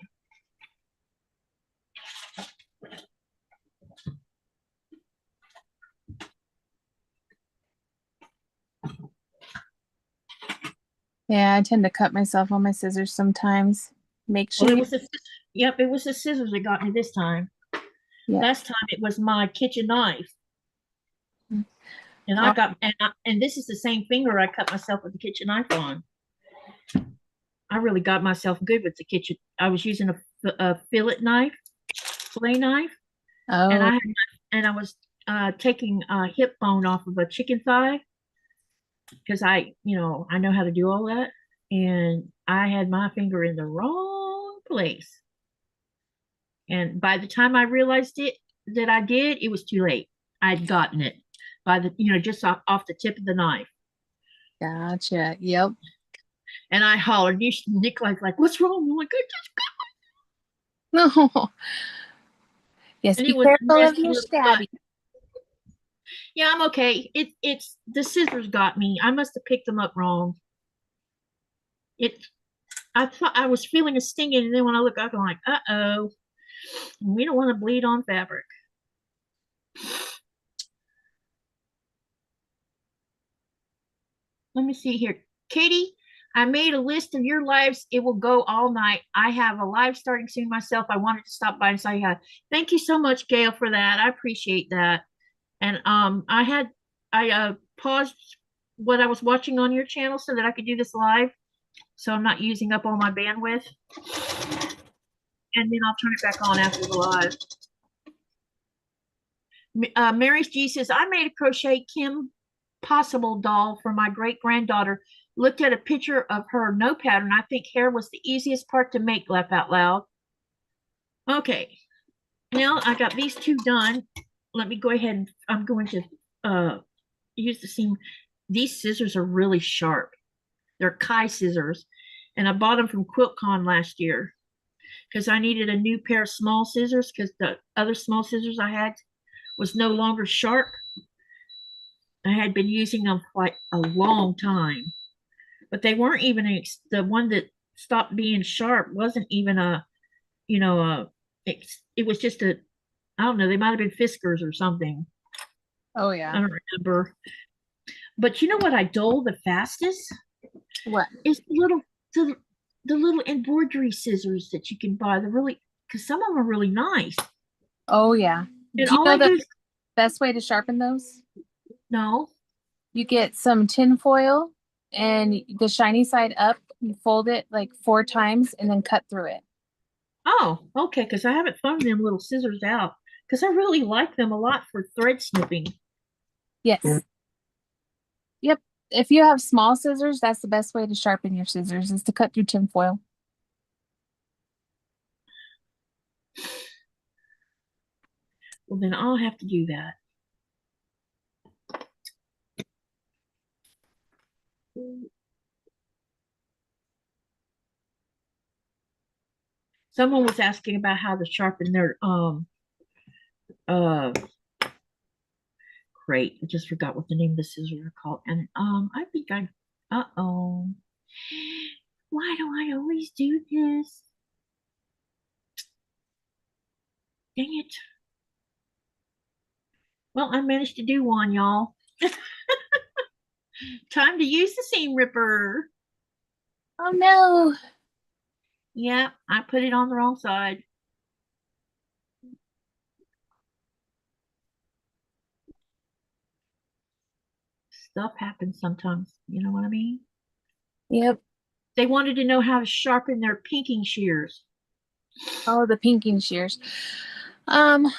Yeah, I tend to cut myself on my scissors sometimes. Make sure. Well, it was the scissors that got me this time. Yeah. Last time it was my kitchen knife. Mm. And and this is the same finger I cut myself with the kitchen knife on. I really got myself good with the kitchen. I was using a fillet knife, fillet knife, and Oh, I was taking a hip bone off of a chicken thigh because I know how to do all that, and I had my finger in the wrong place. And by the time I realized that I did, it was too late. I'd gotten it by just off the tip of the knife. gotcha. Yep. And I hollered. Nikolai's like, "What's wrong?" I'm like, No. Yes, and be it was a careful of nasty your little cut. stabby. Yeah, I'm okay. It's the scissors got me. I must have picked them up wrong. I thought I was feeling a stinging, and then when I look up, I'm like, "Uh-oh, we don't want to bleed on fabric." Let me see here. Katie, I made a list of your lives. It will go all night. I have a live starting soon myself. I wanted to stop by and say hi. Thank you so much, Gail, for that. I appreciate that. And I paused what I was watching on your channel so that I could do this live. So I'm not using up all my bandwidth. And then I'll turn it back on after the live. Mary's G says, I made a crochet Kim Possible doll for my great granddaughter. Looked at a picture of her no pattern. I think hair was the easiest part to make, laugh out loud. Okay, now I got these two done. Let me go ahead and I'm going to use the seam. These scissors are really sharp. They're Kai scissors, and I bought them from QuiltCon last year because I needed a new pair of small scissors because the other small scissors I had was no longer sharp. I had been using them quite a long time, but they weren't even the one that stopped being sharp wasn't even it was just I don't know, they might have been Fiskars or something. Oh I yeah. don't remember. But you know what I dull the fastest? What? Is the little embroidery scissors that you can buy. They're really, because some of them are really nice. Oh yeah. And Do you all know I the do is best way to sharpen those? no. You get some tin foil and the shiny side up, you fold it like 4 times and then cut through it. Oh, okay, because I haven't thrown them little scissors out because I really like them a lot for thread snipping. Yes. Yep. If you have small scissors, that's the best way to sharpen your scissors is to cut through tin foil. Well, then I'll have to do that. Someone was asking about how to sharpen their uh crate. I just forgot what the name of the scissors are called. And I think I uh-oh. Why do I always do this? Dang it. Well, I managed to do one, y'all. Time to use the seam ripper. Oh no. Yeah, I put it on the wrong side. Stuff happens sometimes. You know what I mean? Yep. They wanted to know how to sharpen their pinking shears. Oh, the pinking shears. Um,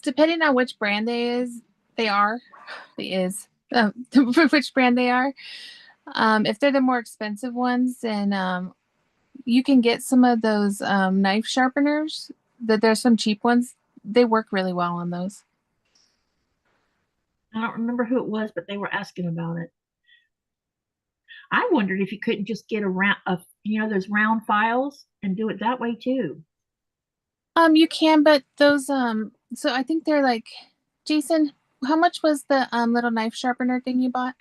Depending on which brand they are, which brand they are. If they're the more expensive ones, then you can get some of those knife sharpeners. That there's some cheap ones. They work really well on those. I don't remember who it was, but they were asking about it. I wondered if you couldn't just get a round of, those round files and do it that way too. You can, but those so I think they're like, Jason, how much was the little knife sharpener thing you bought?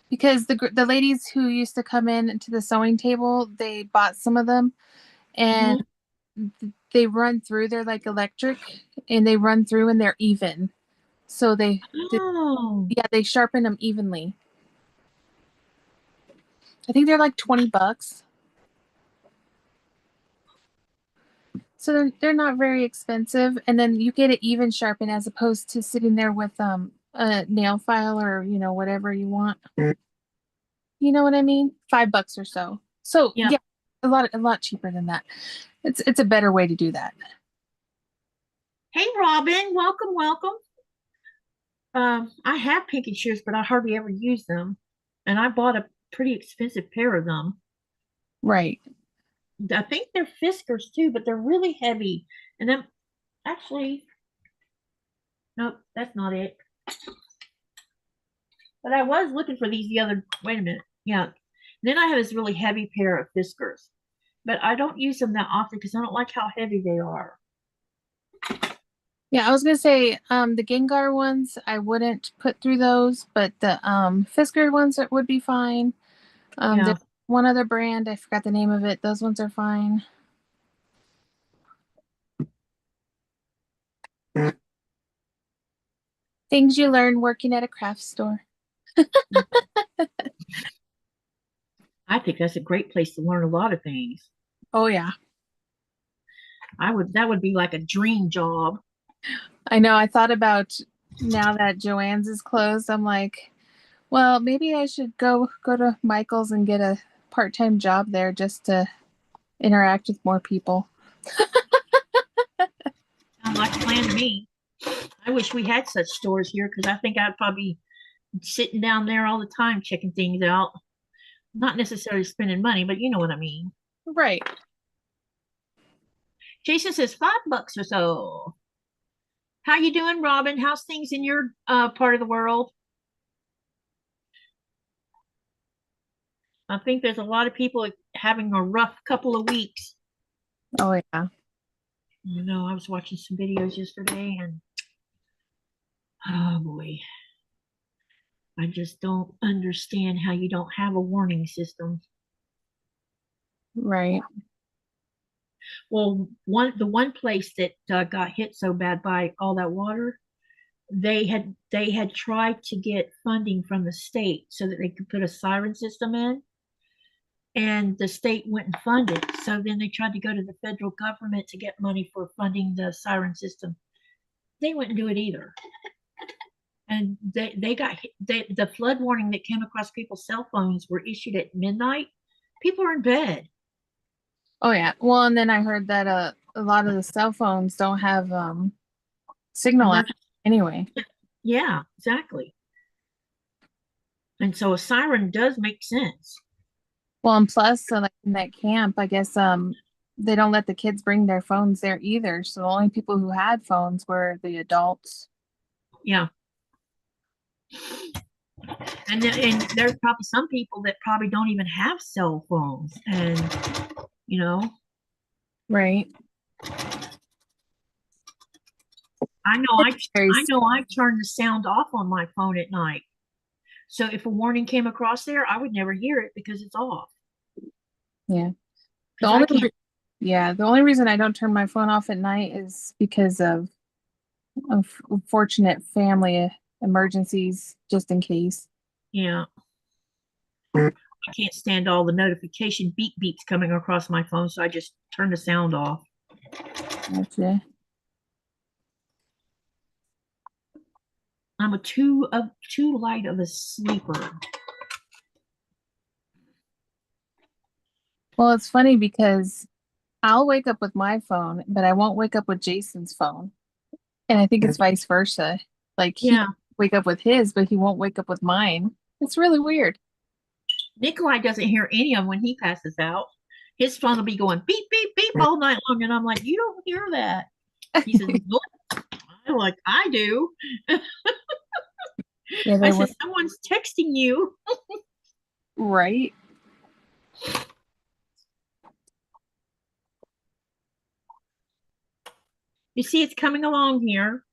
Because the ladies who used to come in to the sewing table, they bought some of them, and they run through. They're like electric, and they run through, and they're even. So Oh, yeah, they sharpen them evenly. I think they're like $20. So they're not very expensive, and then you get it even sharpened as opposed to sitting there with a nail file or whatever you want. You know what I mean? $5 or so. So yeah. yeah, a lot cheaper than that. It's a better way to do that. Hey, Robin, welcome, welcome. I have pinky shears, but I hardly ever use them, and I bought a pretty expensive pair of them. Right. I think they're Fiskars too, but they're really heavy. And then actually, nope, that's not it. But I was looking for these the other. Wait a minute. Yeah. And then I have this really heavy pair of Fiskars, but I don't use them that often because I don't like how heavy they are. Yeah, I was gonna say the Gengar ones I wouldn't put through those, but the Fisker ones that would be fine. Yeah. There's one other brand, I forgot the name of it. Those ones are fine. Things you learn working at a craft store. I think that's a great place to learn a lot of things. Oh yeah. That would be like a dream job. I know. I thought about now that Joann's is closed, I'm like, well, maybe I should go to Michael's and get a part-time job there just to interact with more people. Sounds like a plan to me. I wish we had such stores here because I think I'd probably be sitting down there all the time checking things out. Not necessarily spending money, but you know what I mean. Right. Jason says $5 or so. How you doing, Robin? How's things in your part of the world? I think there's a lot of people having a rough couple of weeks. Oh yeah. I was watching some videos yesterday and oh boy, I just don't understand how you don't have a warning system. Right. Well, the one place that got hit so bad by all that water, they had tried to get funding from the state so that they could put a siren system in, and the state wouldn't fund it. So then they tried to go to the federal government to get money for funding the siren system. They wouldn't do it either. And the flood warning that came across people's cell phones were issued at midnight. People are in bed. Oh yeah. Well, and then I heard that a lot of the cell phones don't have signal anyway. Yeah, exactly. And so a siren does make sense. Well, and plus, so like in that camp, I guess they don't let the kids bring their phones there either. So the only people who had phones were the adults. Yeah. And there's probably some people that probably don't even have cell phones, and you know Right. I turn the sound off on my phone at night, so if a warning came across there I would never hear it because it's off. Yeah. The Because I only can't. yeah, the only reason I don't turn my phone off at night is because of unfortunate family emergencies, just in case. Yeah, I can't stand all the notification beep beeps coming across my phone, so I just turn the sound off. Gotcha. I'm too light of a sleeper. Well, it's funny because I'll wake up with my phone, but I won't wake up with Jason's phone. And I think it's vice versa. Like he Yeah, wake up with his, but he won't wake up with mine. It's really weird. Nikolai doesn't hear any of them when he passes out. His phone will be going beep beep beep all night long, and I'm like, you don't hear that. He says, nope, I sounded like I do. Yeah, I said, someone's texting you. right. You see, it's coming along here.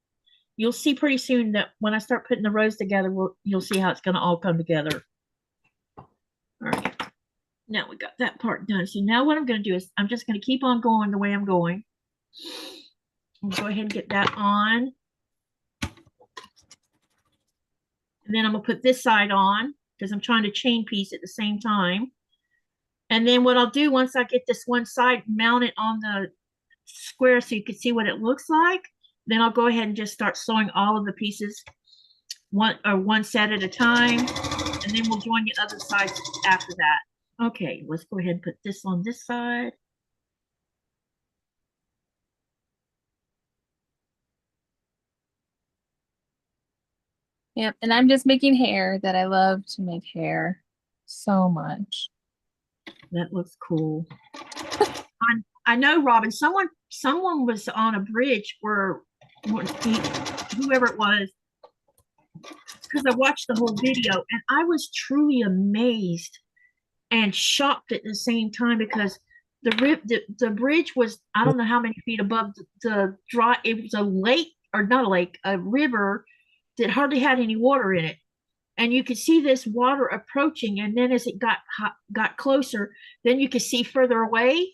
You'll see pretty soon that when I start putting the rows together, you'll see how it's going to all come together. All right. Now we got that part done. So now what I'm going to do is I'm just going to keep on going the way I'm going. I'll go ahead and get that on. And then I'm going to put this side on because I'm trying to chain piece at the same time. And then what I'll do once I get this one side mounted on the square so you can see what it looks like, then I'll go ahead and just start sewing all of the pieces one set at a time, and then we'll join the other sides after that. Okay, let's go ahead and put this on this side. Yep, and I'm just making hair that I love to make hair so much. That looks cool. I know, Robin, someone was on a bridge where whoever it was, because I watched the whole video and I was truly amazed and shocked at the same time because the bridge was, I don't know how many feet above the dry. It was a lake, or not a lake, a river that hardly had any water in it, and you could see this water approaching, and then as it got closer, then you could see further away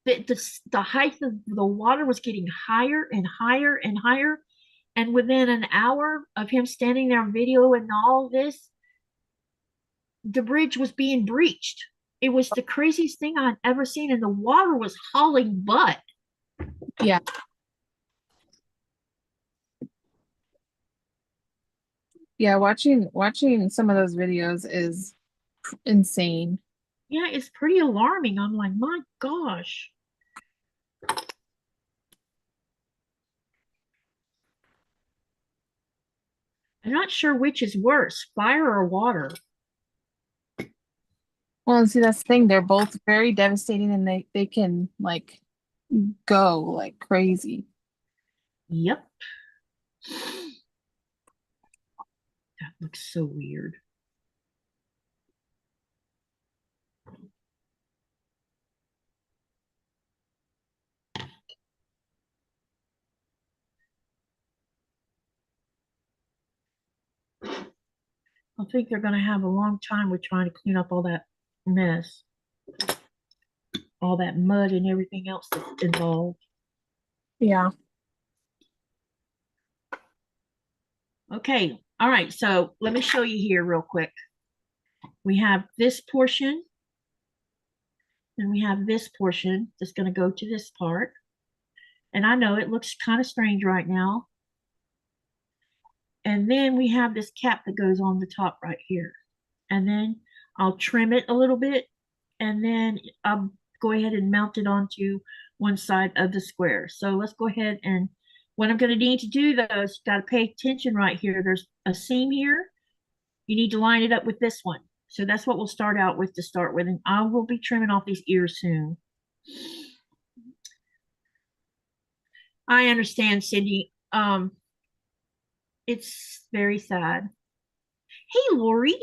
that the height of the water was getting higher and higher and higher. And within an hour of him standing there videoing all this, the bridge was being breached. It was the craziest thing I'd ever seen, and the water was hauling butt. Yeah. Yeah, watching some of those videos is insane. Yeah, it's pretty alarming. I'm like, my gosh. I'm not sure which is worse, fire or water. Well, see, that's the thing. They're both very devastating, and they can like go like crazy. Yep. That looks so weird. I think they're going to have a long time with trying to clean up all that mess, all that mud and everything else that's involved. Yeah. Okay. All right. So let me show you here real quick. We have this portion, and we have this portion that's going to go to this part. And I know it looks kind of strange right now. And then we have this cap that goes on the top right here. And then I'll trim it a little bit, and then I'll go ahead and mount it onto one side of the square. So let's go ahead, and what I'm going to need to do though is got to pay attention right here. There's a seam here. You need to line it up with this one. So that's what we'll start out with to start with. And I will be trimming off these ears soon. I understand, Cindy. It's very sad. Hey, Lori.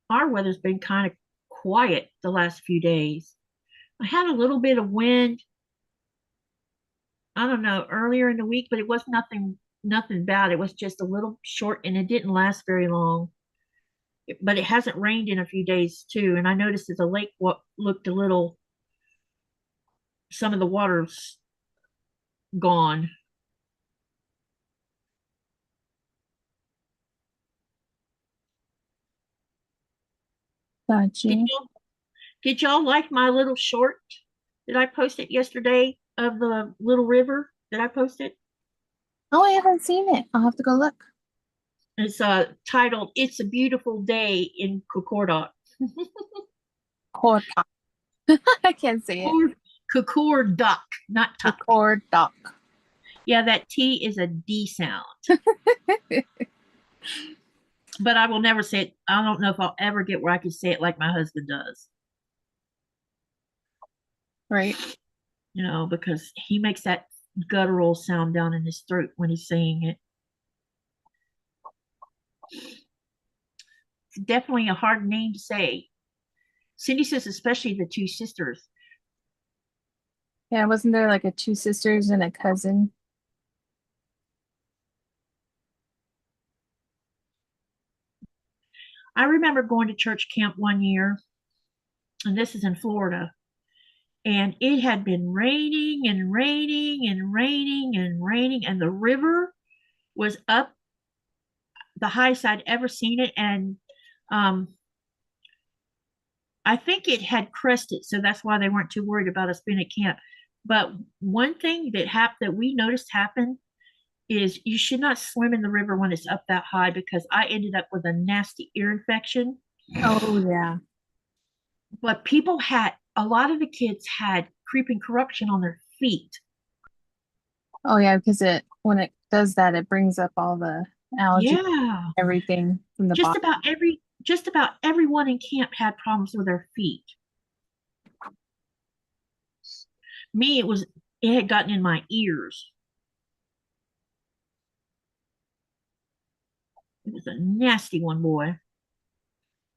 Our weather's been kind of quiet the last few days. I had a little bit of wind, I don't know, earlier in the week, but it was nothing bad. It was just a little short and it didn't last very long. But it hasn't rained in a few days too. And I noticed that the lake looked a little, some of the water's gone. Gotcha. Did y'all like my little short that I posted yesterday of the little river that I posted? Oh, I haven't seen it. I'll have to go look. It's titled "It's a Beautiful Day in Concordat." Concordat. I can't say it. Concordat, not tuck. Concordat. Yeah, that T is a D sound. But I will never say it. I don't know if I'll ever get where I can say it like my husband does. Right. You know, because he makes that guttural sound down in his throat when he's saying it. It's definitely a hard name to say. Cindy says, especially the two sisters. Yeah, wasn't there like a two sisters and a cousin? I remember going to church camp one year, and this is in Florida, and it had been raining and raining and raining and raining, and the river was up the highest I'd ever seen it, and um, I think it had crested, so that's why they weren't too worried about us being at camp. But one thing that we noticed happen is you should not swim in the river when it's up that high, because I ended up with a nasty ear infection. Oh yeah. But a lot of the kids had creeping corruption on their feet. Oh yeah, because when it does that, it brings up all the algae, Yeah. everything from the bottom. Just about everyone in camp had problems with their feet. Me, it had gotten in my ears. It was a nasty one, boy. I'm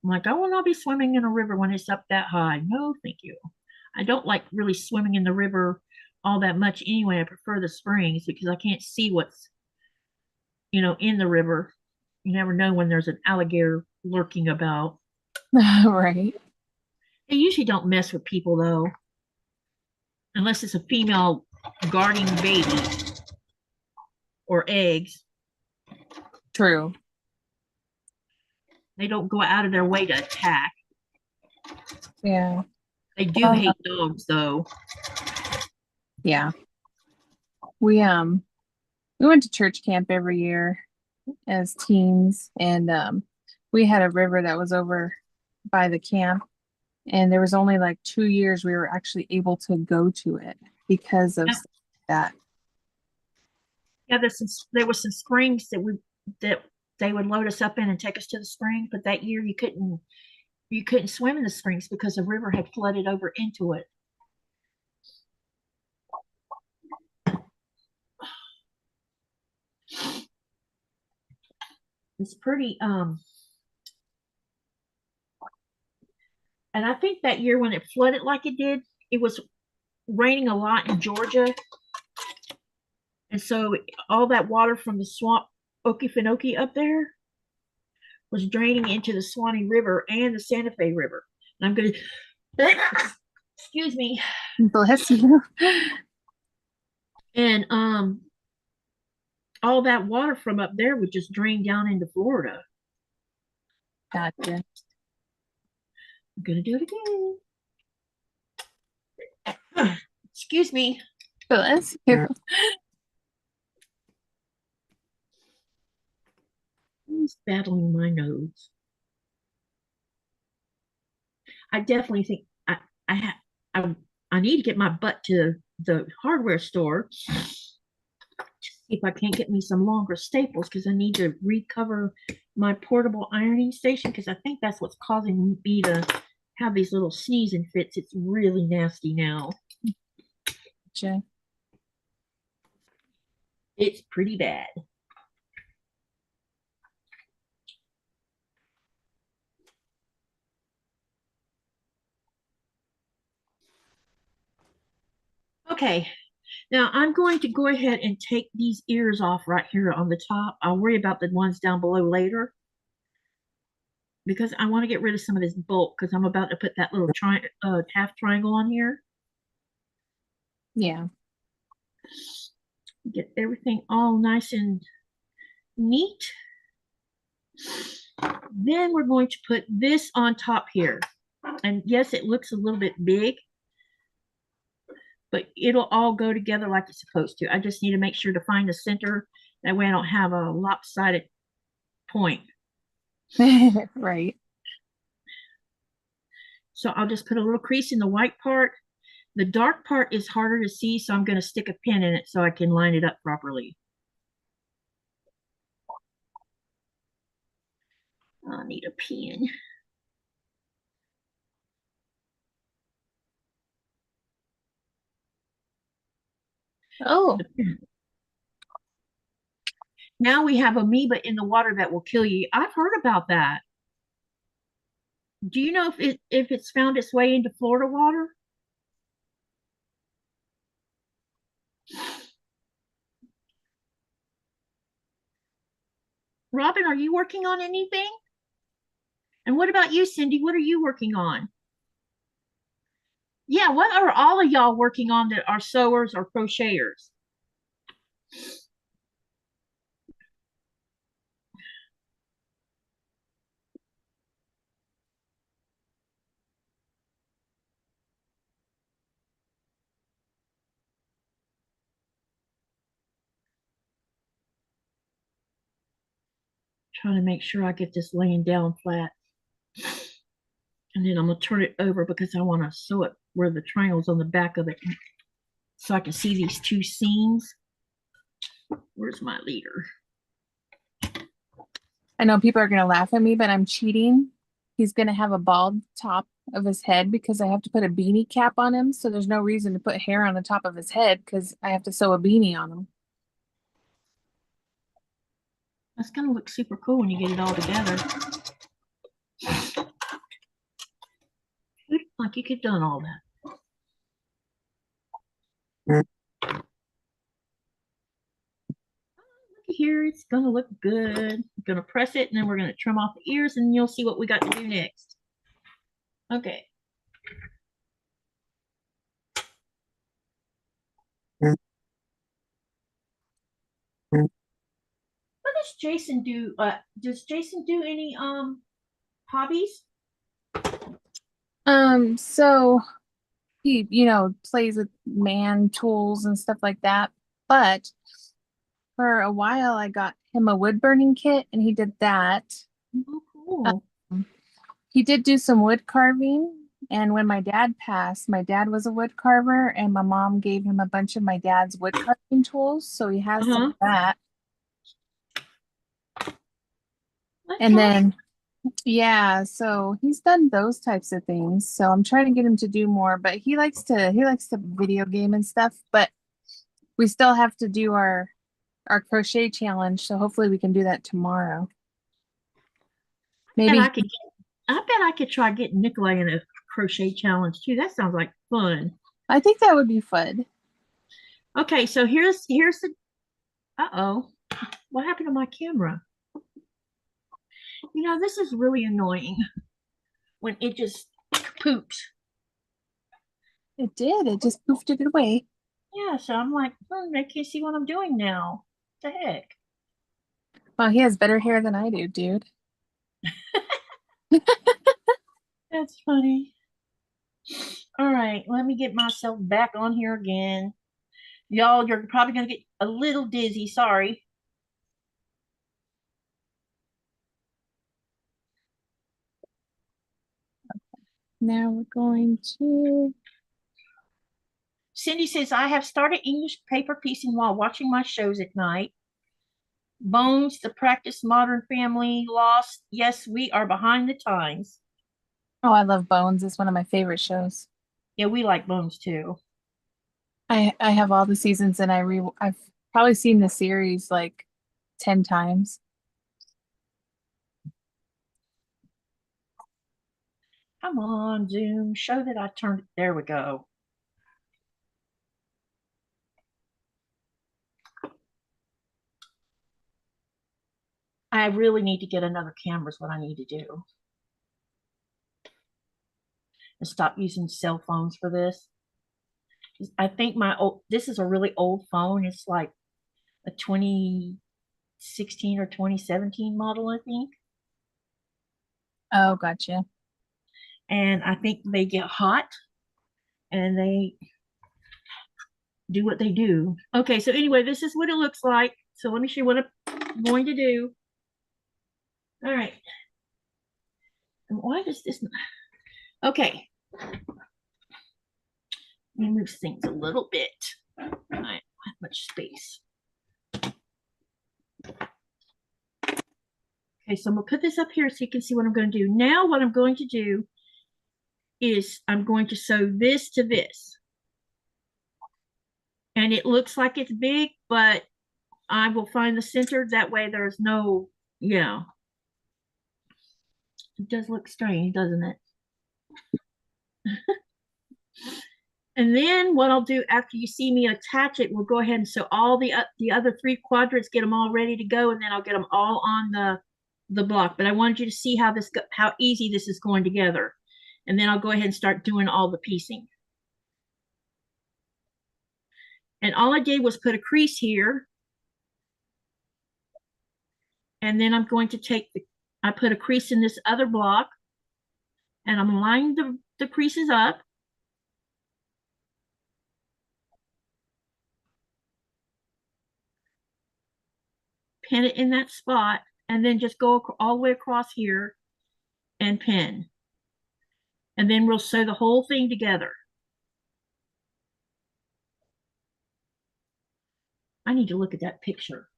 like, I will not be swimming in a river when it's up that high. No, thank you. I don't like really swimming in the river all that much anyway. I prefer the springs because I can't see what's, in the river. You never know when there's an alligator lurking about. Right. They usually don't mess with people though, unless it's a female guarding baby or eggs. True. They don't go out of their way to attack. Yeah. They do hate dogs though. Yeah. We went to church camp every year as teens, and we had a river that was over by the camp, and there was only like 2 years we were actually able to go to it because of that. Yeah, there was some springs that they would load us up in and take us to the spring, but that year you couldn't swim in the springs because the river had flooded over into it. It's pretty and I think that year when it flooded like it did, it was raining a lot in Georgia. And so all that water from the swamp Okefenokee up there was draining into the Swanee River and the Santa Fe River. And I'm going to, excuse me. Bless you. And all that water from up there would just drain down into Florida. Gotcha. I'm going to do it again. Excuse me. Bless you. He's battling my nose. I definitely think I need to get my butt to the hardware store. See if I can't get me some longer staples, because I need to recover my portable ironing station, because I think that's what's causing me to have these little sneezing fits. It's really nasty now. Gotcha. It's pretty bad. Okay, now I'm going to go ahead and take these ears off right here on the top. I'll worry about the ones down below later, because I want to get rid of some of this bulk, because I'm about to put that little half triangle on here. Yeah. Get everything all nice and neat. Then we're going to put this on top here. And yes, it looks a little bit big, but it'll all go together like it's supposed to. I just need to make sure to find the center. That way I don't have a lopsided point. Right. So I'll just put a little crease in the white part. The dark part is harder to see, so I'm going to stick a pin in it so I can line it up properly. I need a pen. Oh, now we have amoeba in the water that will kill you. I've heard about that. Do you know if it's found its way into Florida water? Robin, are you working on anything? And what about you, Cindy? What are you working on? Yeah, what are all of y'all working on that are sewers or crocheters? Trying to make sure I get this laying down flat. And then I'm going to turn it over because I want to sew it where the triangle's on the back of it so I can see these two seams. Where's my leader? I know people are going to laugh at me, but I'm cheating. He's going to have a bald top of his head because I have to put a beanie cap on him. So there's no reason to put hair on the top of his head because I have to sew a beanie on him. That's going to look super cool when you get it all together. Like you could have done all that. Look here, it's gonna look good. I'm gonna press it and then we're gonna trim off the ears and you'll see what we got to do next. Okay. What does Jason do? Does Jason do any hobbies? So he, plays with man tools and stuff like that. But for a while, I got him a wood burning kit and he did that. Oh, cool. He did do some wood carving. And when my dad passed, my dad was a wood carver, and my mom gave him a bunch of my dad's wood carving tools. So he has some of that. And then, yeah, so he's done those types of things. So I'm trying to get him to do more, but he likes to video game and stuff. But we still have to do our crochet challenge. So hopefully we can do that tomorrow. Maybe I bet I could try getting Nikolai in a crochet challenge too. That sounds like fun. I think that would be fun. Okay, so here's the uh-oh. What happened to my camera? This is really annoying when it just poops. It did. It just poofed it away. Yeah, so I'm like, I can't see what I'm doing now. What the heck? Well, he has better hair than I do, dude. That's funny. All right, let me get myself back on here again. Y'all, you're probably going to get a little dizzy. Sorry. Now we're going to... Cindy says, I have started English paper piecing while watching my shows at night. Bones, the practice Modern Family, Lost. Yes, we are behind the times. Oh, I love Bones. It's one of my favorite shows. Yeah, we like Bones too. I have all the seasons and I've probably seen the series like 10 times. Come on, Zoom. Show that I turned it. There we go. I really need to get another camera is what I need to do. And stop using cell phones for this. I think this is a really old phone. It's like a 2016 or 2017 model, I think. Oh, gotcha. And I think they get hot and they do what they do. Okay, so anyway, this is what it looks like. So let me show you what I'm going to do. All right. And why does this not... Okay. Let me move things a little bit. I don't have much space. Okay, Okay, so I'm gonna put this up here so you can see what I'm going to do. Now what I'm going to do is I'm going to sew this to this. And it looks like it's big, but I will find the center. That way there's no, yeah. It does look strange, doesn't it? And then what I'll do after you see me attach it, we'll go ahead and sew all the other 3 quadrants, get them all ready to go, and then I'll get them all on the block. But I wanted you to see how easy this is going together. And then I'll go ahead and start doing all the piecing. And all I did was put a crease here. And then I'm going to take I put a crease in this other block, and I'm lining the creases up. Pin it in that spot, and then just go all the way across here and pin. And then we'll sew the whole thing together. I need to look at that picture.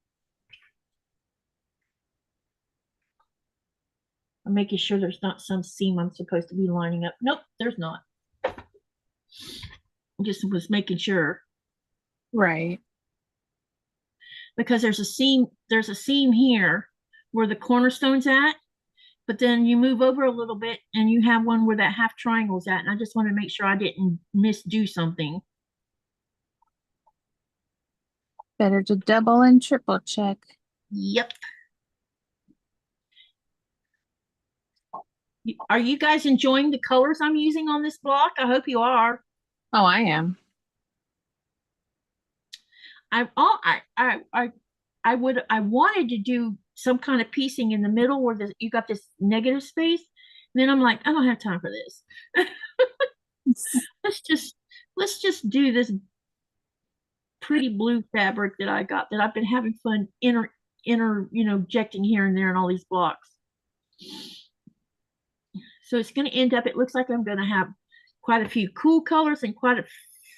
I'm making sure there's not some seam I'm supposed to be lining up. Nope, there's not. I just was making sure. Right. Because there's a seam here where the cornerstone's at, but then you move over a little bit and you have one where that half triangle's at. And I just want to make sure I didn't misdo something. Better to double and triple check. Yep. Are you guys enjoying the colors I'm using on this block? I hope you are. Oh, I am. I wanted to do some kind of piecing in the middle where you got this negative space. And then I'm like, I don't have time for this. let's just do this pretty blue fabric that I got that I've been having fun injecting here and there in all these blocks. So it's going to end up, it looks like I'm going to have quite a few cool colors and quite a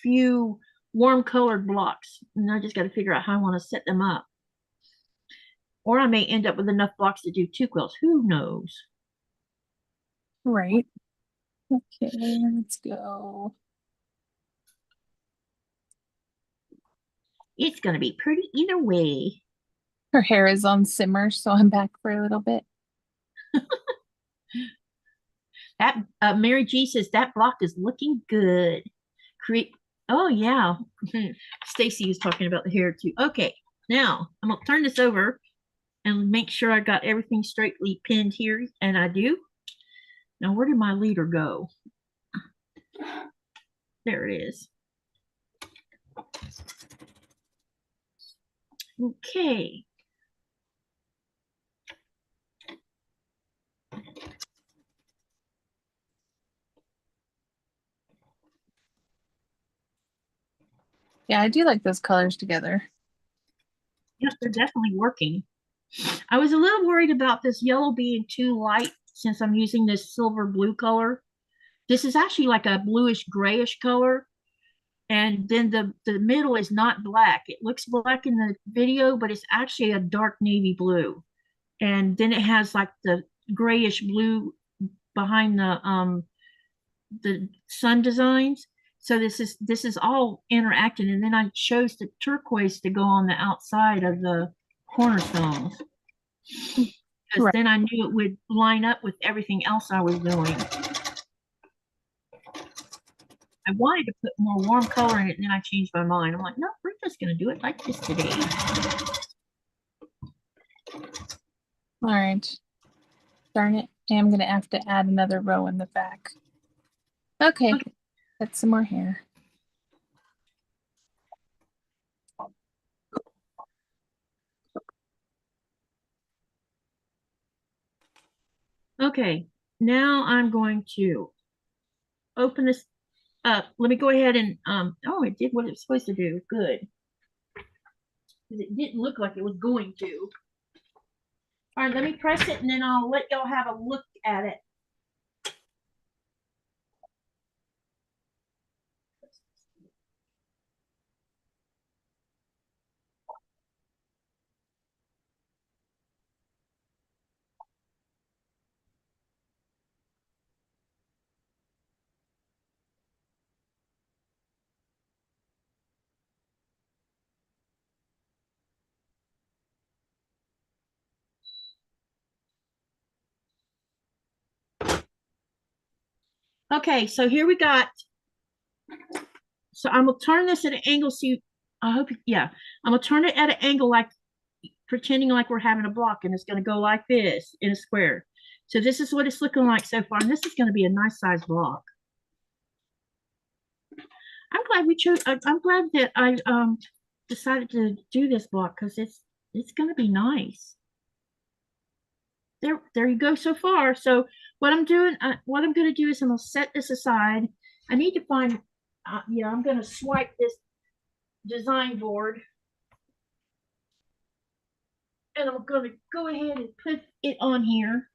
few warm colored blocks. And I just got to figure out how I want to set them up. Or I may end up with enough blocks to do 2 quilts. Who knows? Right. Okay, let's go. It's going to be pretty either way. Her hair is on simmer, so I'm back for a little bit. That Mary G says that block is looking good. Oh yeah, Stacy was talking about the hair too. Okay, now I'm gonna turn this over and make sure I got everything straightly pinned here, and I do. Now where did my leader go? There it is. Okay. Yeah, I do like those colors together. Yep, they're definitely working. I was a little worried about this yellow being too light since I'm using this silver blue color. This is actually like a bluish grayish color. And then the middle is not black. It looks black in the video, but it's actually a dark navy blue. And then it has like the grayish blue behind the sun designs. So this is all interacting. And then I chose the turquoise to go on the outside of the cornerstones. Because Right. then I knew it would line up with everything else I was doing. I wanted to put more warm color in it, and then I changed my mind. I'm like, no, we're just going to do it like this today. All right. Darn it. I'm going to have to add another row in the back. Okay. That's some more hair. Okay, now I'm going to open this up. Let me go ahead and, oh, it did what it was supposed to do. Good. Because it didn't look like it was going to. All right, let me press it and then I'll let y'all have a look at it. Okay, so here we got, so I'm gonna turn this at an angle. So I hope, yeah, I'm gonna turn it at an angle, like pretending like we're having a block, and it's gonna go like this in a square. So this is what it's looking like so far, and this is gonna be a nice size block. I'm glad we chose, I'm glad that I decided to do this block, because it's gonna be nice. There you go so far. So what I'm doing, what I'm going to do is I'm going to set this aside. I need to find, yeah, I'm going to swipe this design board, and I'm going to go ahead and put it on here.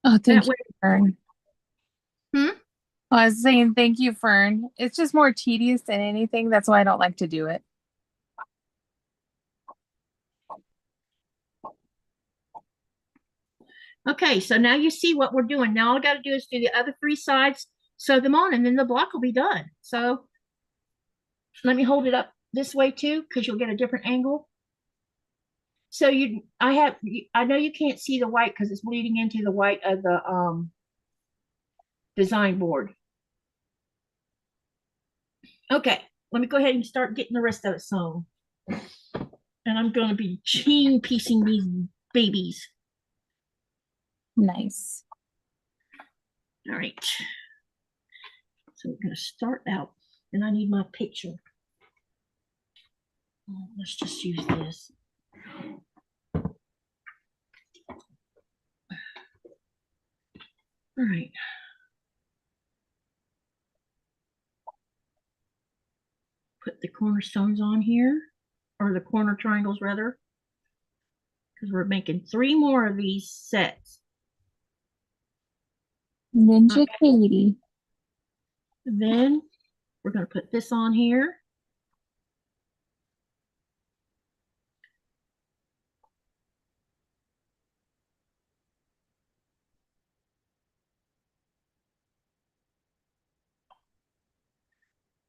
Oh, thank That you, way. Fern. Hmm? I was saying thank you, Fern. It's just more tedious than anything. That's why I don't like to do it. Okay, so now you see what we're doing. Now all I got to do is do the other three sides, sew them on, and then the block will be done. So let me hold it up this way too, because you'll get a different angle. So I know you can't see the white because it's bleeding into the white of the design board. Okay, let me go ahead and start getting the rest of it sewn. And I'm going to be chain piecing these babies. Nice. All right. So we're going to start out, and I need my picture. Let's just use this. All right. Put the cornerstones on here, or the corner triangles rather, because we're making 3 more of these sets. Ninja Katie. Then we're going to put this on here.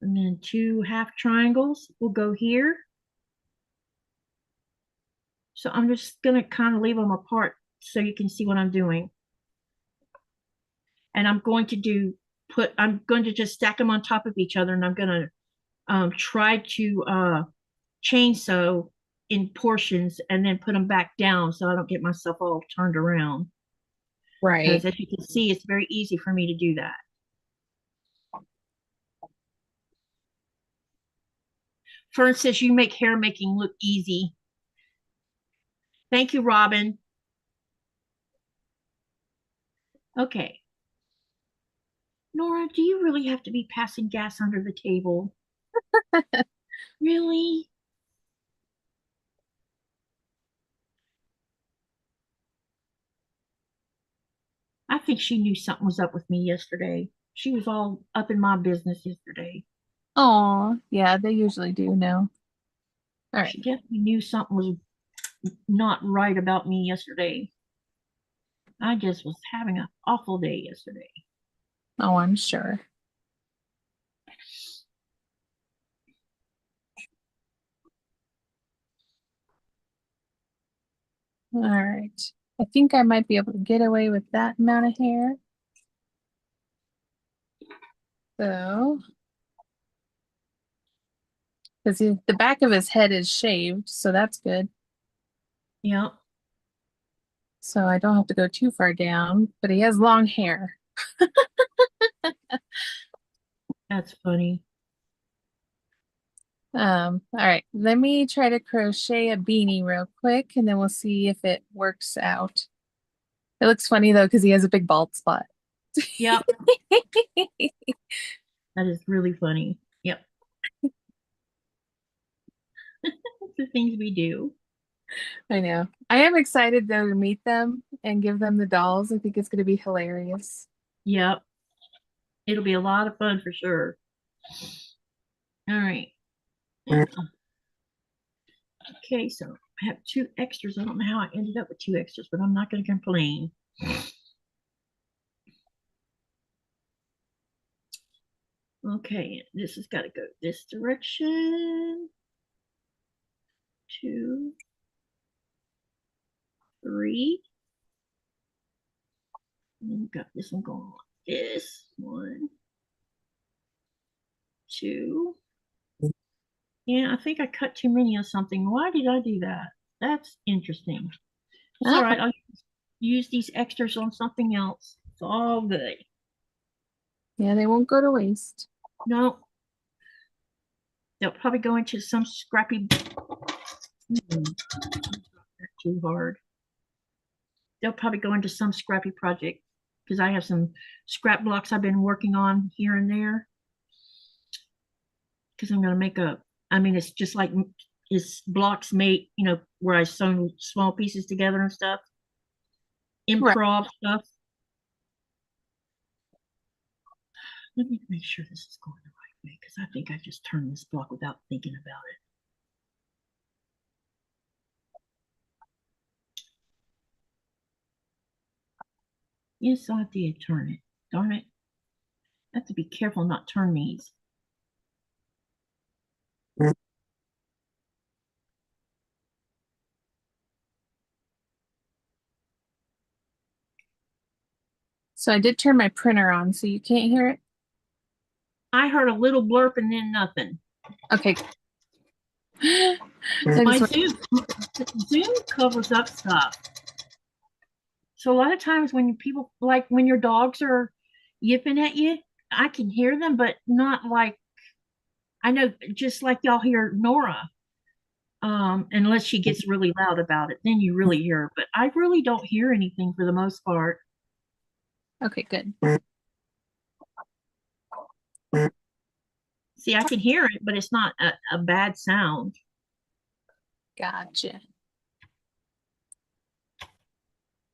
And then 2 half triangles will go here. So I'm just going to kind of leave them apart so you can see what I'm doing. And I'm going to I'm going to just stack them on top of each other, and I'm going to try to chain sew in portions and then put them back down so I don't get myself all turned around. Right. Because as you can see, it's very easy for me to do that. Fern says you make hair making look easy. Thank you, Robin. Okay. Nora, do you really have to be passing gas under the table? Really? I think she knew something was up with me yesterday. She was all up in my business yesterday. Oh, yeah, they usually do know. All right. She definitely knew something was not right about me yesterday. I just was having an awful day yesterday. Oh, I'm sure. All right. I think I might be able to get away with that amount of hair. So, because the back of his head is shaved, so that's good. Yeah, So I don't have to go too far down, but he has long hair. that's funny. All right, let me try to crochet a beanie real quick, and then we'll see if it works out. It looks funny though, because he has a big bald spot. Yep, that is really funny. Yep. The things we do. I know. I am excited though to meet them and give them the dolls. I think it's going to be hilarious. Yep. It'll be a lot of fun for sure. All right. Okay, so I have 2 extras. I don't know how I ended up with 2 extras, but I'm not going to complain. Okay, this has got to go this direction. 2. 3. And then we've got this one going like this. 1, 2. Yeah, I think I cut too many of something. Why did I do that? That's interesting. It's all right. I'll use these extras on something else. It's all good. Yeah, they won't go to waste. No. They'll probably go into some scrappy. Too hard. They'll probably go into some scrappy project because I have some scrap blocks I've been working on here and there. Because I'm going to make it's just like it's blocks made, where I sew small pieces together and stuff. Improv stuff. Let me make sure this is going the right way because I think I just turned this block without thinking about it. Yes, I did turn it. Darn it. I have to be careful not to turn these. So I did turn my printer on, so you can't hear it? I heard a little blurp and then nothing. Okay. My Zoom covers up stuff. So a lot of times when people, like when your dogs are yipping at you, I can hear them, but not like, I know just like y'all hear Nora, unless she gets really loud about it, then you really hear her. But I really don't hear anything for the most part. Okay, good. See, I can hear it, but it's not a bad sound. Gotcha.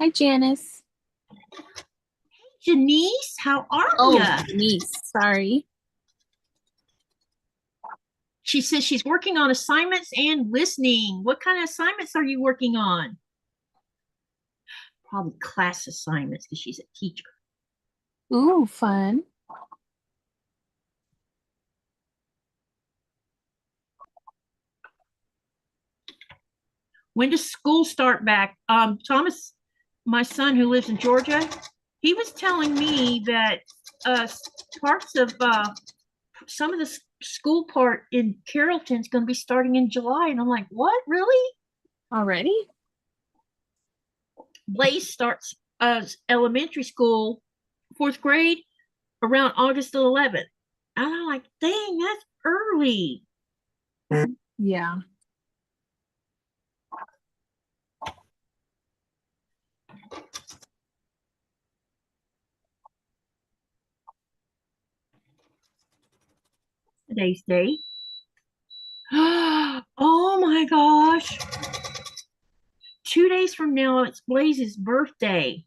Hi, Janice. Janice, how are you? ya? Janice, sorry. She says she's working on assignments and listening. What kind of assignments are you working on? Probably class assignments because she's a teacher. Ooh, fun. When does school start back? Thomas, my son who lives in Georgia, he was telling me that parts of some of the school part in Carrollton is going to be starting in July. And I'm like, what, really? Already? Blaze starts elementary school, 4th grade, around August 11th. And I'm like, dang, that's early. Yeah. Today's date. Oh my gosh. 2 days from now, it's Blaze's birthday.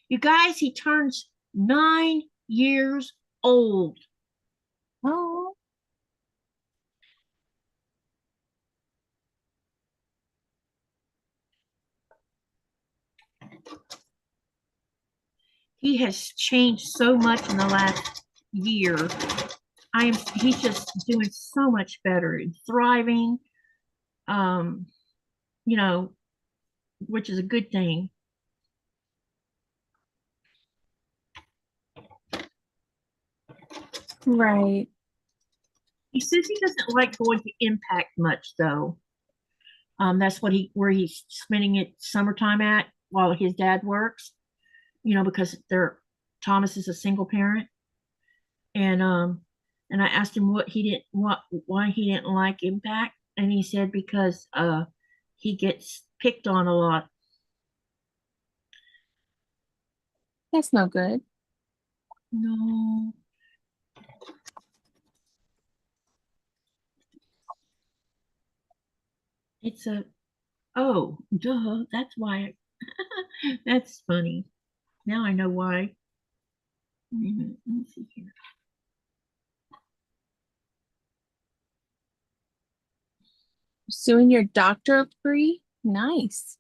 You guys, he turns 9 years old. Oh. He has changed so much in the last year. He's just doing so much better and thriving, which is a good thing. Right. He says he doesn't like going to Impact much though. That's where he's spending it summertime at while his dad works, because Thomas is a single parent. And I asked him why he didn't like Impact, and he said because he gets picked on a lot. That's no good. No. It's oh, duh, that's why. That's funny. Now I know why. Let me see here. Pursuing your doctorate degree? Nice.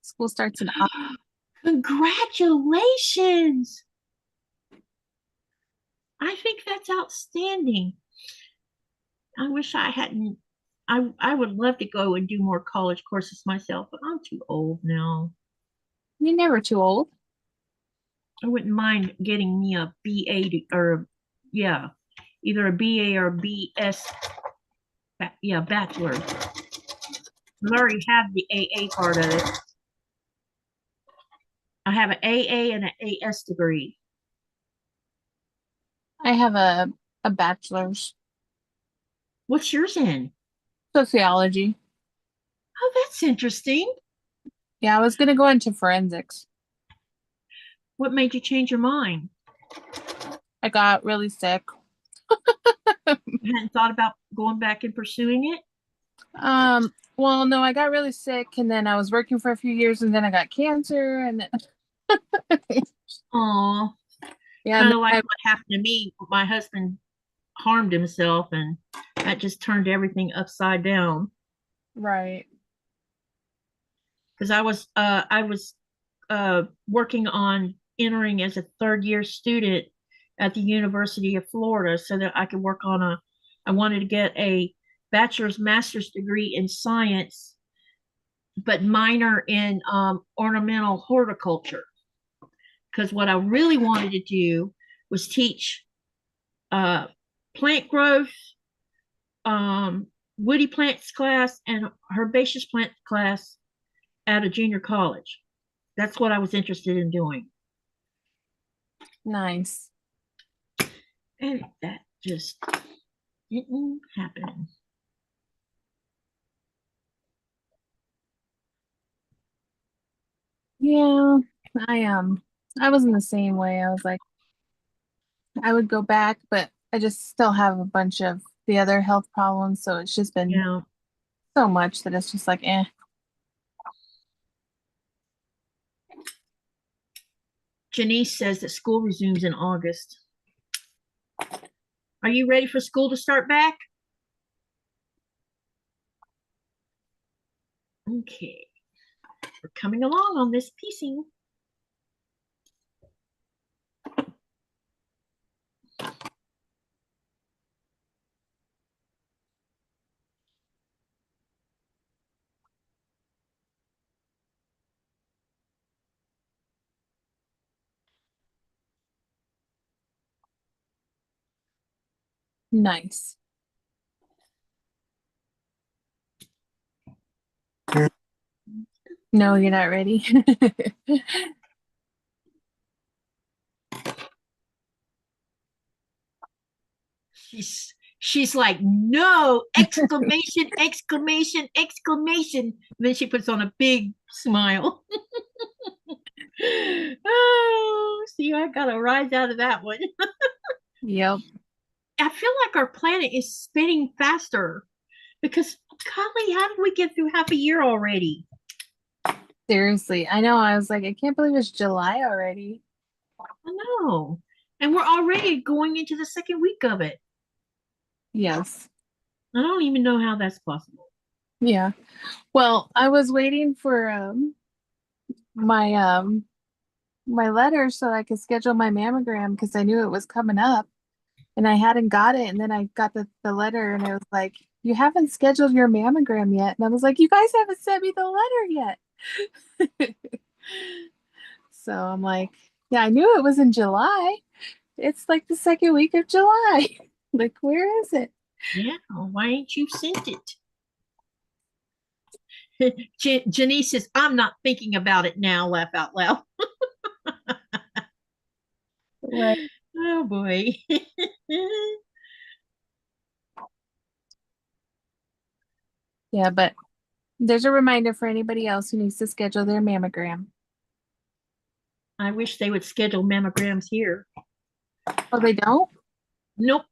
School starts in August. Congratulations. I think that's outstanding. I wish I hadn't. I would love to go and do more college courses myself, but I'm too old now. You're never too old. I wouldn't mind getting me a BA or yeah, either a BA or BS, yeah, bachelor. I already have the AA part of it. I have an AA and an AS degree. I have a bachelor's What's yours in? sociology. Oh, that's interesting. Yeah, I was gonna go into forensics. What made you change your mind? I got really sick. You hadn't thought about going back and pursuing it? Well, no, I got really sick and then I was working for a few years and then I got cancer and then Oh, yeah, kind and of then like what happened to me. My husband harmed himself, and that just turned everything upside down. right. Because I was working on entering as a third year student at the University of Florida, so that I could work on a. I wanted to get a master's degree in science, but minor in ornamental horticulture. Because what I really wanted to do was teach uh, plant growth, um, woody plants class, and herbaceous plant class at a junior college. That's what I was interested in doing. Nice. And that just didn't happen. Yeah, I was in the same way. I was like, I would go back, but I just still have a bunch of the other health problems, so it's just been Yeah. so much that it's just like, eh. Janice says that school resumes in August. Are you ready for school to start back? Okay. We're coming along on this piecing. Nice. No, you're not ready. She's like, no, exclamation, exclamation, exclamation. And then she puts on a big smile. Oh, see, I got a rise out of that one. Yep. I feel like our planet is spinning faster because, golly, how did we get through half a year already? Seriously. I know. I was like, I can't believe it's July already. I know. And we're already going into the second week of it. Yes. I don't even know how that's possible. Yeah. Well, I was waiting for my my letter so I could schedule my mammogram because I knew it was coming up and I hadn't got it. And then I got the letter and it was like, you haven't scheduled your mammogram yet. And I was like, you guys haven't sent me the letter yet. So I'm like, yeah, I knew it was in July. It's like the second week of July. Like, where is it? Yeah, why ain't you sent it? Janice says, I'm not thinking about it now, laugh out loud. Right. Oh boy. Yeah, but there's a reminder for anybody else who needs to schedule their mammogram. I wish they would schedule mammograms here. Oh, they don't? Nope.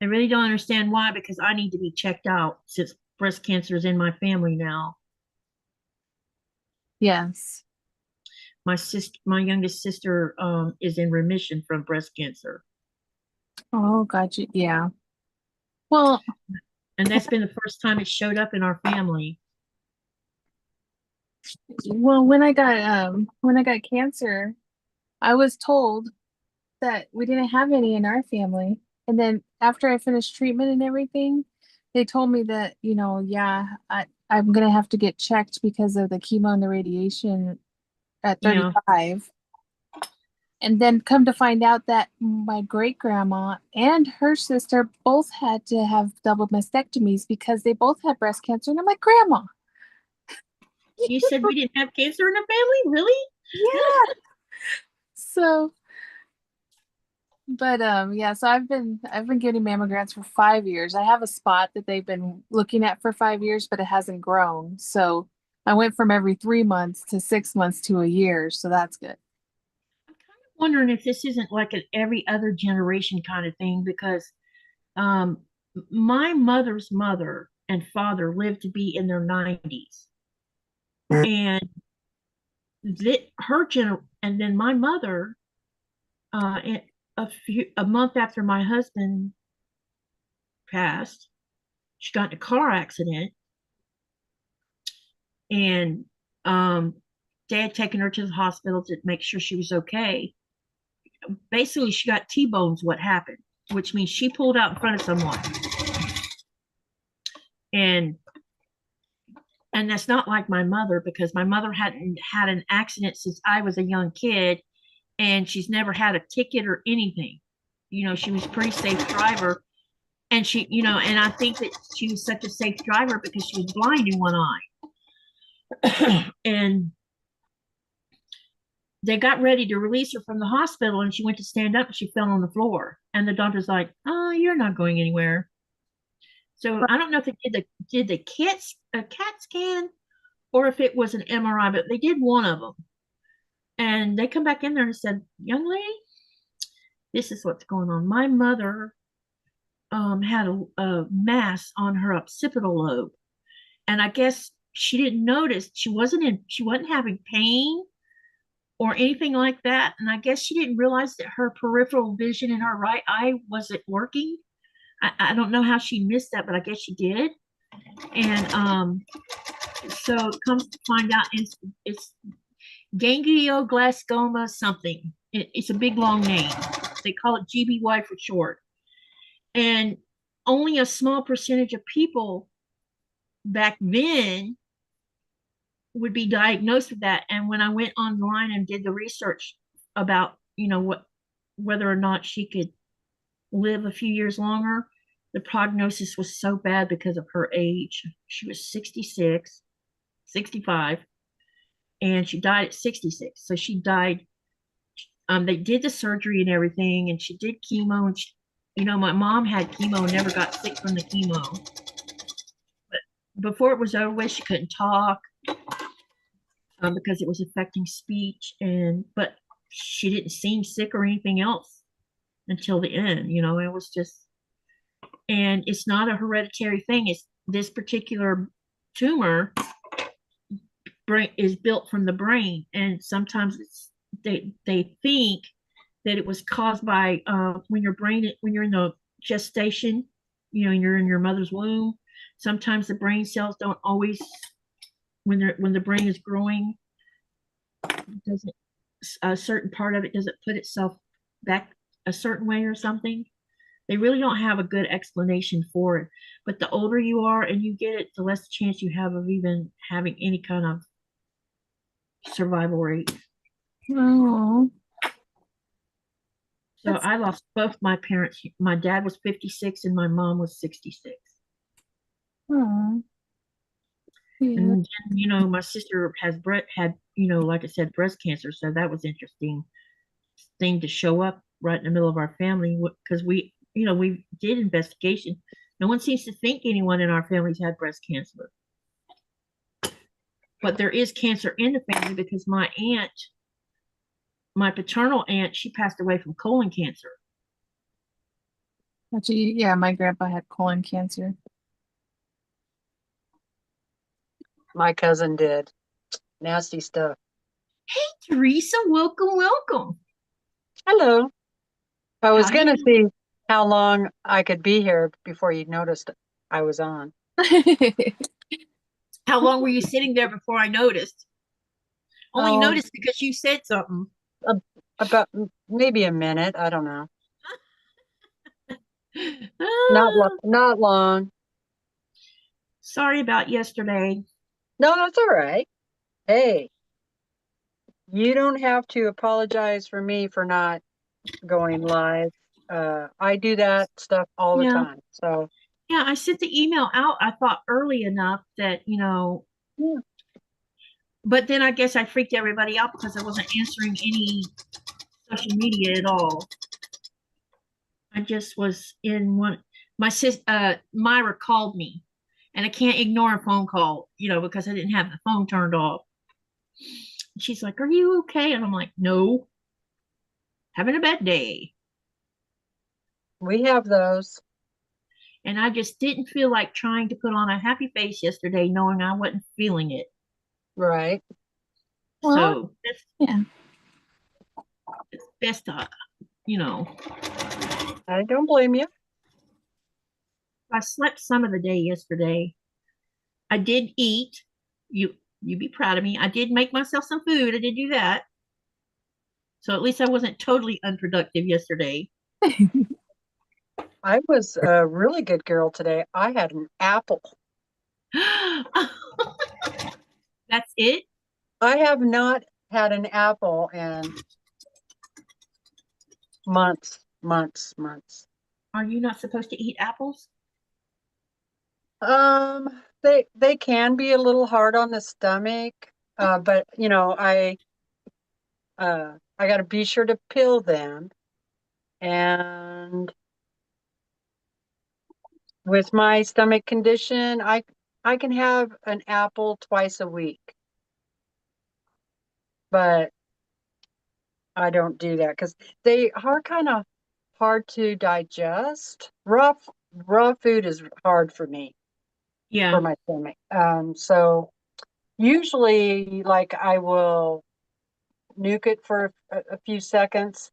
I really don't understand why, because I need to be checked out since breast cancer is in my family now. Yes. My youngest sister is in remission from breast cancer. Oh, gotcha. Yeah. Well, And that's been the first time it showed up in our family. when I got cancer, I was told that we didn't have any in our family. And then after I finished treatment and everything, they told me that, yeah, I'm gonna have to get checked because of the chemo and the radiation at Yeah. 35. And then come to find out that my great grandma and her sister both had to have double mastectomies because they both had breast cancer. And I'm like, Grandma, You said we didn't have cancer in the family? Really? yeah. So, but yeah, so I've been getting mammograms for 5 years. I have a spot that they've been looking at for 5 years, but it hasn't grown. So I went from every 3 months to 6 months to a year. So that's good. Wondering if this isn't like an every other generation kind of thing because um, my mother's mother and father lived to be in their 90s. And and then my mother, uh, a month after my husband passed, she got in a car accident, and they had taken her to the hospital to make sure she was okay. Basically, she got T-bones. What happened, which means she pulled out in front of someone, and that's not like my mother because my mother hadn't had an accident since I was a young kid, and she's never had a ticket or anything. She was a pretty safe driver, and and I think that she was such a safe driver because she was blind in one eye. And they got ready to release her from the hospital, and she went to stand up and she fell on the floor, and the doctor's like, "Oh, you're not going anywhere." So I don't know if they did the CAT scan or if it was an MRI, but they did one of them. And they come back in there and said, "Young lady, this is what's going on. My mother had a mass on her occipital lobe, and I guess she didn't notice she wasn't having pain or anything like that, and I guess she didn't realize that her peripheral vision in her right eye wasn't working. I don't know how she missed that, but I guess she did. And so it comes to find out it's ganglioblastoma something. It's a big long name. They call it GBY for short. And only a small percentage of people back then would be diagnosed with that. And when I went online and did the research about, whether or not she could live a few years longer, the prognosis was so bad because of her age. She was 66, 65, and she died at 66. So she died. They did the surgery and everything, and she did chemo. And my mom had chemo and never got sick from the chemo. But before it was over with, she couldn't talk because it was affecting speech. But she didn't seem sick or anything else until the end. It was just, and it's not a hereditary thing. It's this particular tumor is built from the brain, and sometimes they think that it was caused by when you're in the gestation, you're in your mother's womb. Sometimes the brain cells don't always, when the brain is growing, doesn't a certain part of it doesn't put itself back a certain way or something. They really don't have a good explanation for it. But the older you are and you get it, the less chance you have of even having any kind of survival rate. Oh, So I lost both my parents. My dad was 56 and my mom was 66. oh, yeah. And my sister had, like I said, breast cancer. So that was interesting thing to show up right in the middle of our family because we did investigation. No one seems to think anyone in our families had breast cancer. But there is cancer in the family because my paternal aunt, she passed away from colon cancer. Actually, yeah, my grandpa had colon cancer. My cousin did. Nasty stuff. Hey, Teresa, welcome. Hello. I was going to you see how long I could be here before you noticed I was on. How long were you sitting there before I noticed? Only noticed because you said something. About maybe a minute. I don't know. Ah, Not long. Sorry about yesterday. No, that's all right. Hey, you don't have to apologize for me for not going live. I do that stuff all the Yeah. time. So, Yeah, I sent the email out, I thought early enough that, yeah. but then I guess I freaked everybody out because I wasn't answering any social media at all. I just was in one. My sis, Myra called me, and I can't ignore a phone call, because I didn't have the phone turned off. She's like, "Are you okay?" And I'm like, "No, having a bad day." We have those. And I just didn't feel like trying to put on a happy face yesterday, knowing I wasn't feeling it. Right. So yeah. it's best to, you know, I don't blame you. I slept some of the day yesterday. I did eat. You be proud of me. I did make myself some food. I did do that. So at least I wasn't totally unproductive yesterday. I was a really good girl today. I had an apple. That's it? I have not had an apple in months. Are you not supposed to eat apples? They can be a little hard on the stomach, but I got to be sure to peel them. And with my stomach condition, I can have an apple twice a week, but I don't do that because they are kind of hard to digest. Raw food is hard for me, Yeah. for my stomach. So usually, like, I will nuke it for a few seconds.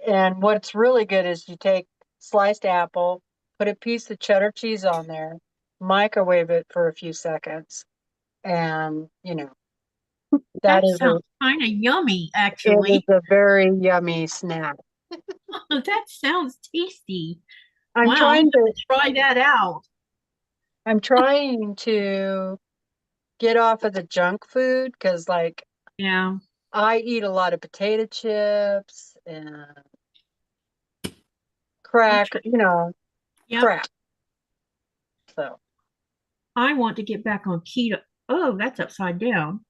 And what's really good is you take sliced apple, put a piece of cheddar cheese on there, microwave it for a few seconds, and that That is sounds kind of yummy, it actually. is a very yummy snack. That sounds tasty. I'm Wow, I'm trying gonna to try that out. I'm trying to get off of the junk food because, like, Yeah. I eat a lot of potato chips and crack, Yep. crap. So I want to get back on keto. Oh, that's upside down.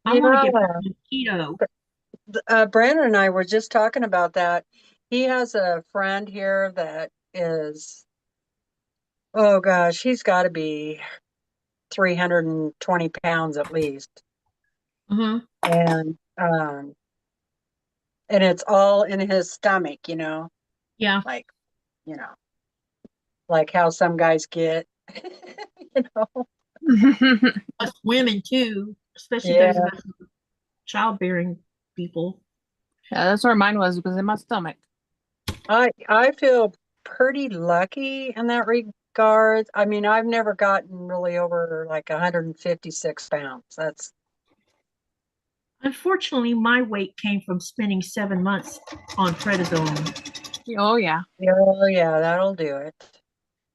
I want to yeah, get back on keto. Brandon and I were just talking about that. He has a friend here that is, oh gosh, he's got to be 320 pounds at least. Uh-huh. And it's all in his stomach, Yeah. like, you know, like how some guys get, you know. Us women too, especially Yeah, those of us childbearing people. Yeah, that's where mine was. It was in my stomach. I feel pretty lucky in that regard. I mean, I've never gotten really over like 156 pounds. That's Unfortunately, my weight came from spending 7 months on prednisone. Oh yeah. oh yeah, that'll do it.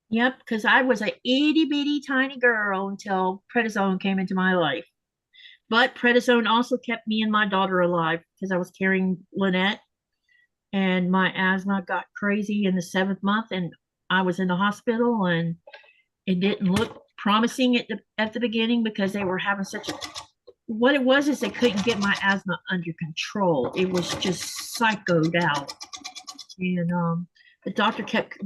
Yep, because I was a itty bitty tiny girl until prednisone came into my life. But prednisone also kept me and my daughter alive because I was carrying Lynette, and my asthma got crazy in the 7th month, and I was in the hospital, and it didn't look promising at the beginning because they were having such a what it was is they couldn't get my asthma under control. It was just psychoed out. And the doctor kept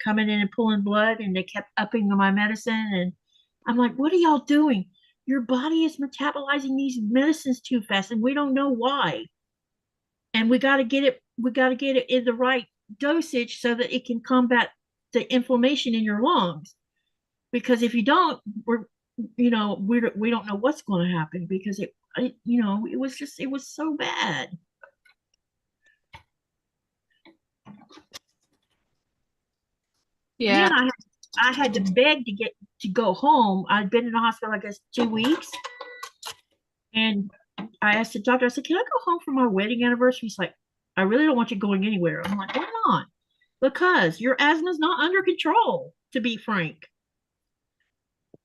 coming in and pulling blood, and they kept upping my medicine. And I'm like, what are y'all doing? Your body is metabolizing these medicines too fast, and we don't know why. And we got to get it in the right dosage so that it can combat the inflammation in your lungs. Because if you don't, we don't know what's going to happen because it was so bad. Yeah. Then I had to beg to go home. I'd been in the hospital, I guess, 2 weeks, and I asked the doctor. I said, "Can I go home for my wedding anniversary?" He's like, "I really don't want you going anywhere." I'm like, "Why not?" Because your asthma's not under control. To be frank,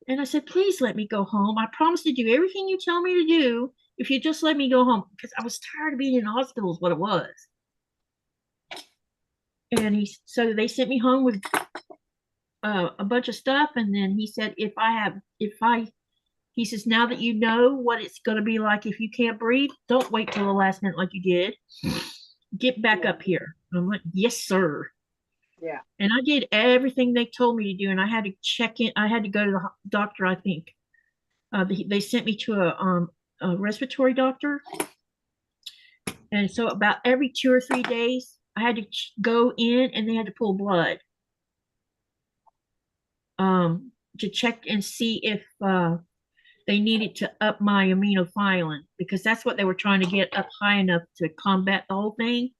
And I said, please let me go home. I promise to do everything you tell me to do if you just let me go home, because I was tired of being in the hospital is what it was. And so they sent me home with a bunch of stuff. And then he said, he says, now that you know what it's going to be like if you can't breathe, don't wait till the last minute like you did. Get back up here. I'm like, yes, sir. Yeah. And I did everything they told me to do. And I had to check in. I had to go to the doctor, I think. They sent me to a respiratory doctor. And so about every 2 or 3 days, I had to go in and they had to pull blood to check and see if they needed to up my aminophylline, because that's what they were trying to get up high enough to combat the whole thing.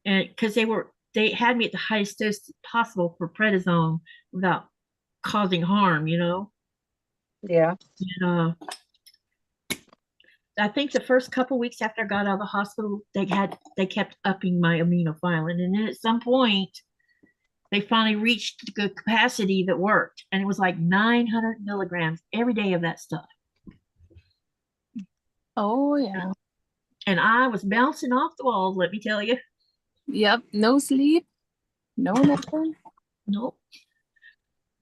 And because they had me at the highest dose possible for prednisone without causing harm, you know. Yeah. And I think the first couple weeks after I got out of the hospital, they kept upping my aminophylline, and then at some point, they finally reached the capacity that worked, and it was like 900 milligrams every day of that stuff. Oh, yeah. And I was bouncing off the walls, let me tell you. Yep. No sleep. No nothing. Nope.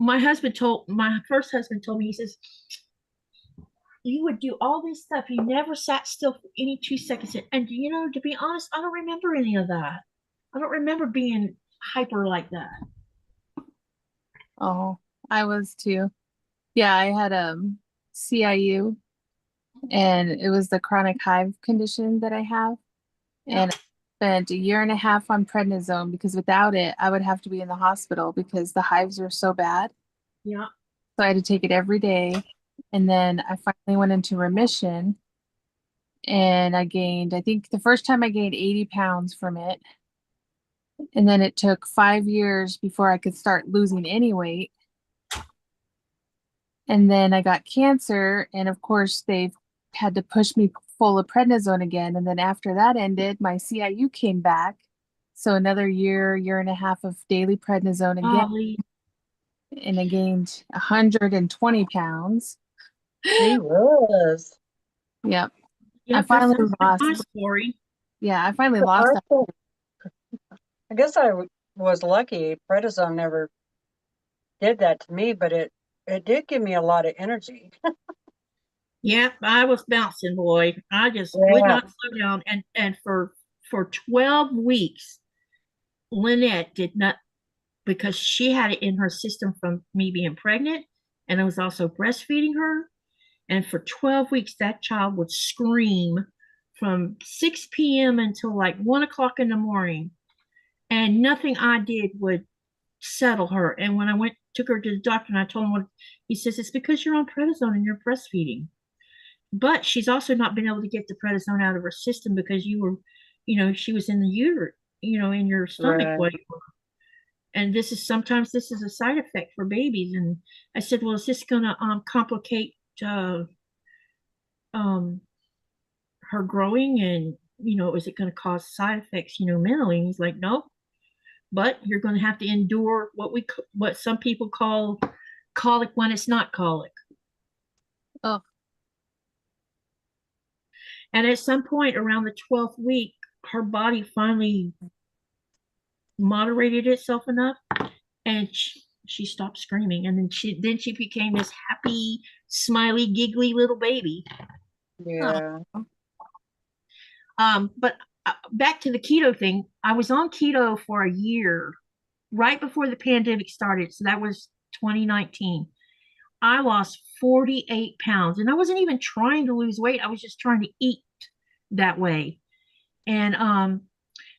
My first husband told me, he says, you would do all this stuff. You never sat still for any 2 seconds. And, you know, to be honest, I don't remember any of that. I don't remember being hyper like that. Oh, I was too. Yeah, I had CIU, and it was the chronic hive condition that I have. Yeah. And I spent 1.5 years on prednisone, because without it, I would have to be in the hospital because the hives were so bad. Yeah. So I had to take it every day. And then I finally went into remission, and I think the first time I gained 80 pounds from it. And then it took 5 years before I could start losing any weight. And then I got cancer, and of course they've had to push me full of prednisone again. And then after that ended, my CIU came back. So another 1.5 years of daily prednisone again. Golly. And I gained 120 pounds. Gee whiz. Yep. Yeah, I finally lost. my story. Yeah, I finally lost that. I guess I was lucky. Prednisone never did that to me, but it did give me a lot of energy. Yep, I was bouncing, boy. I just would not slow down. And for 12 weeks, Lynette did not, because she had it in her system from me being pregnant, and I was also breastfeeding her. And for 12 weeks, that child would scream from 6 p.m. until like 1 o'clock in the morning. And nothing I did would settle her. And when I took her to the doctor, and I told him he says, it's because you're on prednisone and you're breastfeeding. But she's also not been able to get the prednisone out of her system because she was in the uterus, in your stomach. Right. And sometimes this is a side effect for babies. And I said, well, is this going to complicate her growing? And, is it going to cause side effects, mentally? And he's like, nope. But you're going to have to endure what some people call colic when it's not colic. Oh. And at some point around the 12th week, her body finally moderated itself enough, and she stopped screaming. And then she became this happy, smiley, giggly little baby. Yeah. But back to the keto thing. I was on keto for a year, right before the pandemic started. So that was 2019. I lost 48 pounds, and I wasn't even trying to lose weight. I was just trying to eat that way. And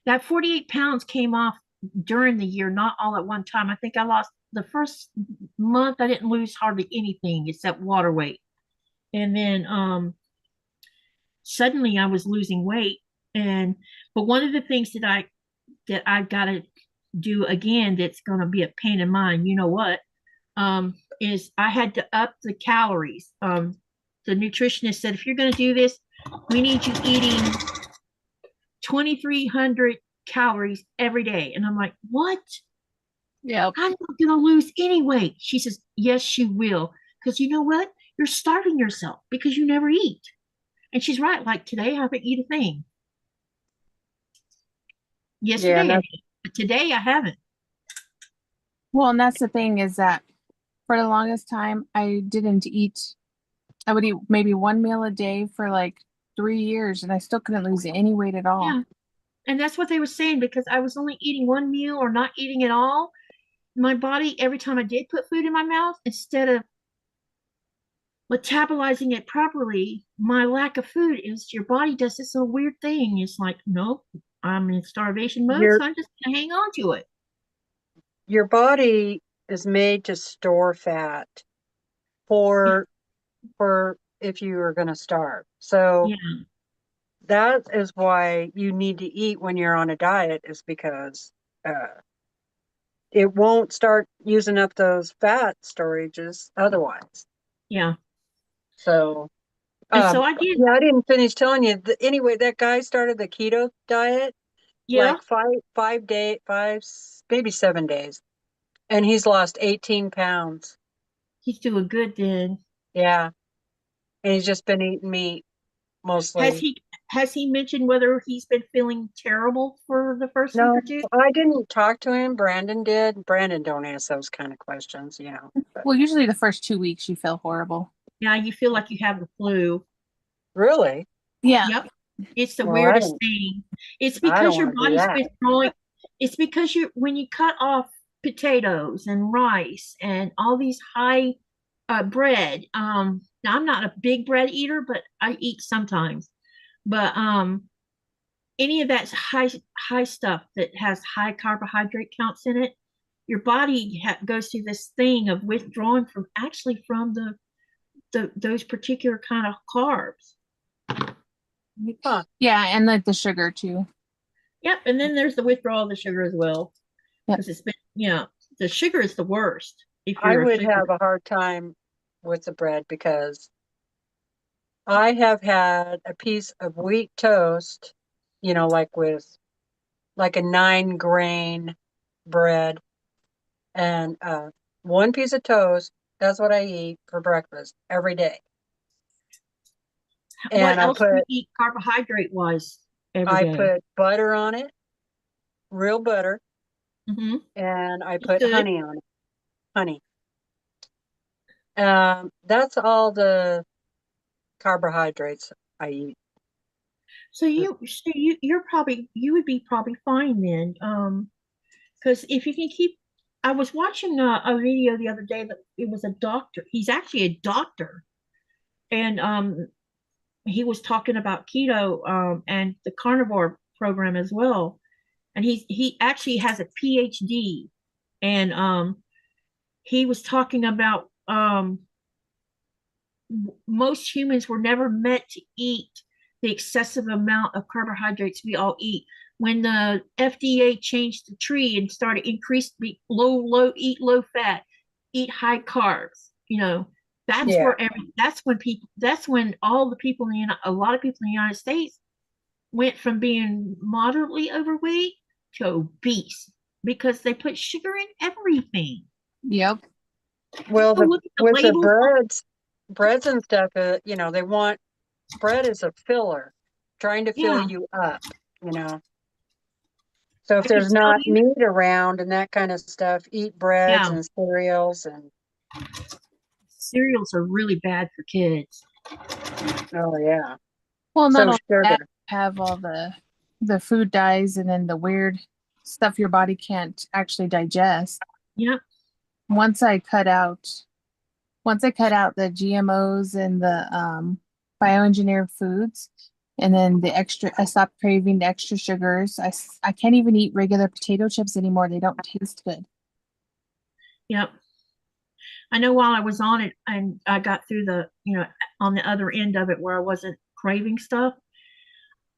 that 48 pounds came off during the year, not all at one time. I think I lost the first month. I didn't lose hardly anything except water weight. And then suddenly I was losing weight. But one of the things that I've got to do again, that's going to be a pain in mine, you know what, is I had to up the calories. The nutritionist said, if you're going to do this, we need you eating 2,300 calories every day. And I'm like, what? Yeah. I'm not going to lose any weight. She says, yes, you will. because you know what? You're starving yourself because you never eat. And she's right. Like today, I haven't eaten a thing. Yeah, Yesterday I did, but today I haven't. Well, and that's the thing is that for the longest time, I didn't eat. I would eat maybe one meal a day for like 3 years, and I still couldn't lose any weight at all. Yeah. And that's what they were saying because I was only eating one meal or not eating at all. My body, every time I did put food in my mouth, instead of metabolizing it properly, my lack of food is your body does this little weird thing. It's like, nope, I'm in starvation mode, your so I'm just gonna hang on to it. your body is made to store fat for if you are going to starve. So Yeah, that is why you need to eat when you're on a diet, is because it won't start using up those fat storages otherwise. yeah. So, And so I did, yeah, I didn't finish telling you. Anyway, that guy started the keto diet yeah, like maybe 7 days, and he's lost 18 pounds. he's doing good then. Yeah, and he's just been eating meat Has mostly. he mentioned whether he's been feeling terrible for the first week or No, two? I didn't talk to him. Brandon did. Brandon don't ask those kind of questions, you know. But Well, usually the first 2 weeks you feel horrible. Yeah, you feel like you have the flu. really, Yeah. Yep. It's the well, weirdest thing. It's I don't because your want to do body's that. withdrawing. It's because when you cut off potatoes and rice and all these high bread. Now I'm not a big bread eater, but I eat sometimes. But any of that high stuff that has high carbohydrate counts in it, your body goes through this thing of withdrawing from those particular kind of carbs. Huh. Yeah, and like the sugar too. Yep, and then there's the withdrawal of the sugar as well, Yep. because it's been, the sugar is the worst if I you're a would sugar. have a hard time with the bread because I have had a piece of wheat toast, like with like a 9 grain bread, and one piece of toast. That's what I eat for breakfast every day. What And else do you eat carbohydrate wise every I day? put butter on it, real butter, Mm-hmm. and I That's put good. honey on it. Honey. That's all the carbohydrates I eat. So you would be probably fine then. Because if you can keep, I was watching a video the other day that it was a doctor. He's actually a doctor, and he was talking about keto and the carnivore program as well. And he actually has a PhD, and he was talking about most humans were never meant to eat the excessive amount of carbohydrates we all eat. When the FDA changed the tree and started increased eat low fat, eat high carbs, Yeah. that's when all the people a lot of people in the United States went from being moderately overweight to obese because they put sugar in everything. Yep. Well, So look at the with the labels. breads and stuff, they want bread as a filler, trying to fill Yeah, you up, So if I can there's tell not you. meat around and that kind of stuff, eat breads Yeah, and cereals and cereals are really bad for kids. oh yeah. Well, not So only that, sugar. have all the food dyes and then the weird stuff your body can't actually digest. Yep. Once I cut out the GMOs and the bioengineered foods, and then I stopped craving the extra sugars. I can't even eat regular potato chips anymore. They don't taste good. Yep. I know while I was on it and I got through on the other end of it where I wasn't craving stuff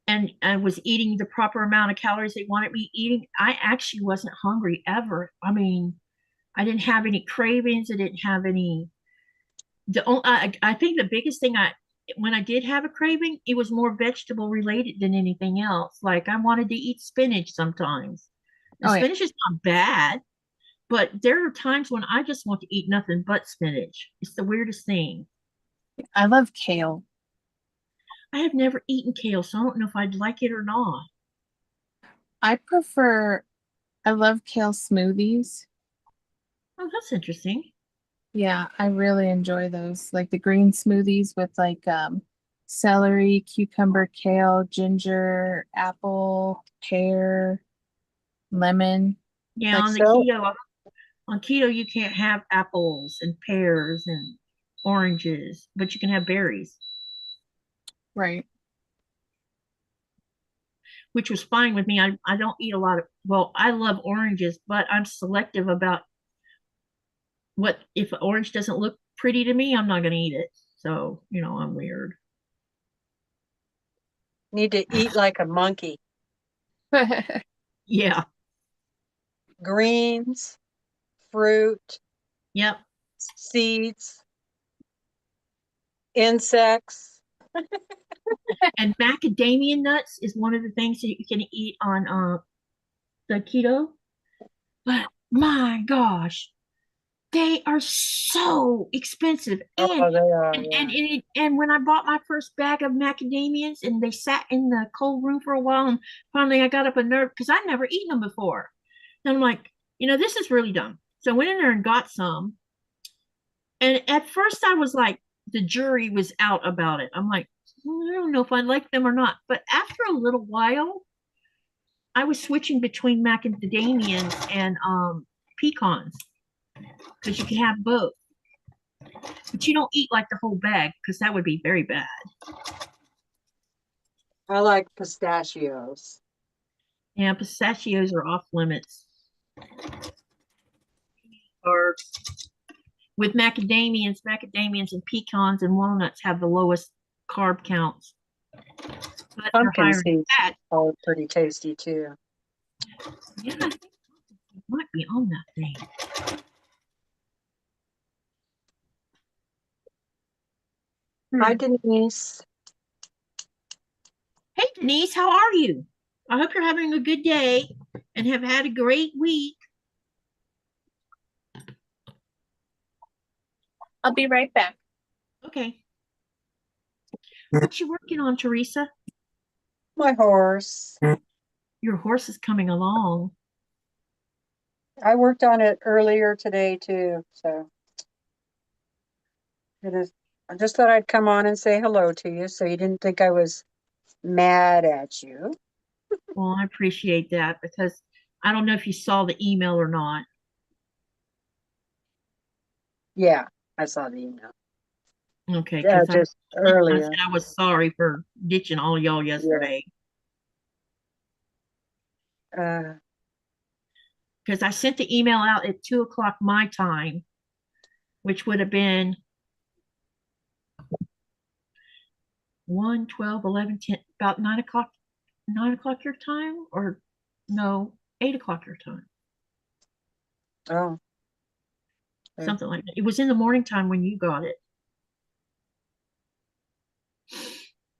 and I was eating the proper amount of calories they wanted me eating, I actually wasn't hungry ever. I mean, I didn't have any cravings. I didn't have any. I think the biggest thing when I did have a craving, it was more vegetable related than anything else. Like I wanted to eat spinach sometimes. And Oh yeah. spinach is not bad, But there are times when I just want to eat nothing but spinach. It's the weirdest thing. I love kale. I have never eaten kale, so I don't know if I'd like it or not. I love kale smoothies. Oh, that's interesting. Yeah, I really enjoy those. Like the green smoothies with like celery, cucumber, kale, ginger, apple, pear, lemon. Yeah, Like on the So, keto you can't have apples and pears and oranges, but you can have berries, right. which was fine with me. I don't eat a lot of, well, I love oranges, but I'm selective about what, if an orange doesn't look pretty to me, I'm not going to eat it. So, I'm weird. need to eat like a monkey. Yeah. Greens, fruit, Yep. seeds, insects. And macadamia nuts is one of the things that you can eat on the keto. But my gosh, they are so expensive. Oh, they are. And when I bought my first bag of macadamias and they sat in the cold room for a while, and finally I got up a nerve because I'd never eaten them before. And I'm like, this is really dumb. So I went in there and got some. And at first I was like, the jury was out about it. I'm like, I don't know if I like them or not. But after a little while, I was switching between macadamians and pecans because you can have both. But you don't eat like the whole bag because that would be very bad. I like pistachios. Yeah, pistachios are off limits. Or with macadamians and pecans and walnuts have the lowest carb counts. But they're Pumpkin higher in seeds fat. are pretty tasty too. Yeah, I think it might be on that thing. Hi, Denise. Hey, Denise, how are you? I hope you're having a good day and have had a great week. I'll be right back. Okay. What you working on, Teresa? My horse. Your horse is coming along. I worked on it earlier today too, so it is. I just thought I'd come on and say hello to you so you didn't think I was mad at you. Well, I appreciate that because I don't know if you saw the email or not. Yeah, I saw the email. Okay, Yeah, because just I earlier. said I was sorry for ditching all y'all yesterday. Uh, Because I sent the email out at 2 o'clock my time, which would have been 1, 12, 11, 10, about 9 o'clock your time, or no, 8 o'clock your time. oh, okay. Something like that. It was in the morning time when you got it.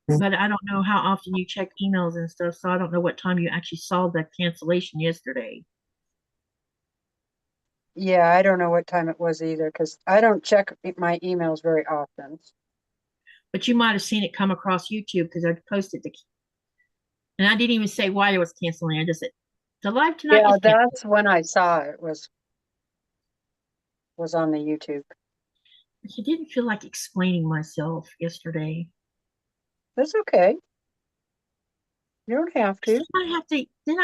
But I don't know how often you check emails and stuff, so I don't know what time you actually saw the cancellation yesterday. Yeah, I don't know what time it was either because I don't check my emails very often. But you might have seen it come across YouTube because I posted and I didn't even say why it was canceling. I just said the live tonight Yeah, is canceled. that's when I saw it was on the YouTube. I didn't feel like explaining myself yesterday. That's okay. You don't have to. I have to. Then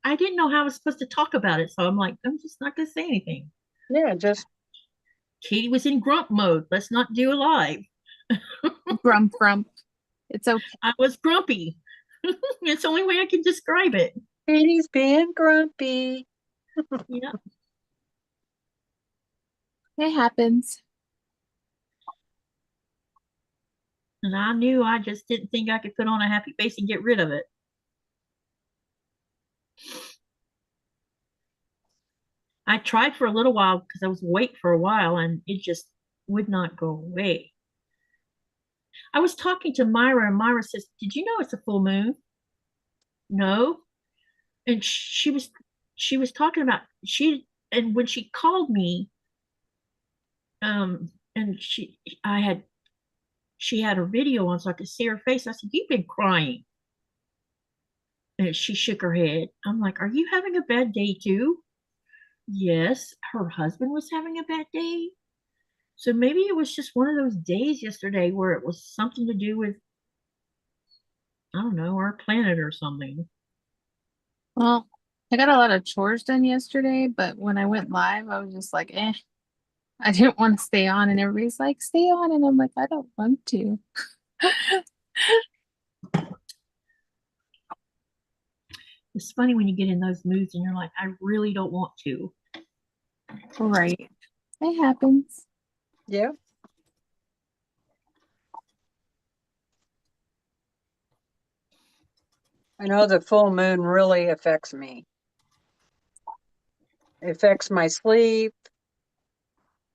I didn't know how I was supposed to talk about it, so I'm like, I'm just not going to say anything. Yeah, just Katie was in grump mode. Let's not do a live. Grump. It's okay. I was grumpy. It's the only way I can describe it. Katie's being grumpy. Yeah. It happens. And I knew I just didn't think I could put on a happy face and get rid of it. I tried for a little while because I was awake for a while and it just would not go away. I was talking to Myra and Myra says, "Did you know it's a full moon?" No. And she was talking about and when she called me, and she had her video on so I could see her face. I said, "You've been crying." And she shook her head. I'm like, "Are you having a bad day too?" Yes, her husband was having a bad day. So maybe it was just one of those days yesterday where it was something to do with, I don't know, our planet or something. Well, I got a lot of chores done yesterday, but when I went live, I was just like, eh. I didn't want to stay on, and everybody's like, stay on. And I'm like, I don't want to. It's funny when you get in those moods and you're like, I really don't want to. Right. It happens. Yeah. I know the full moon really affects me. It affects my sleep,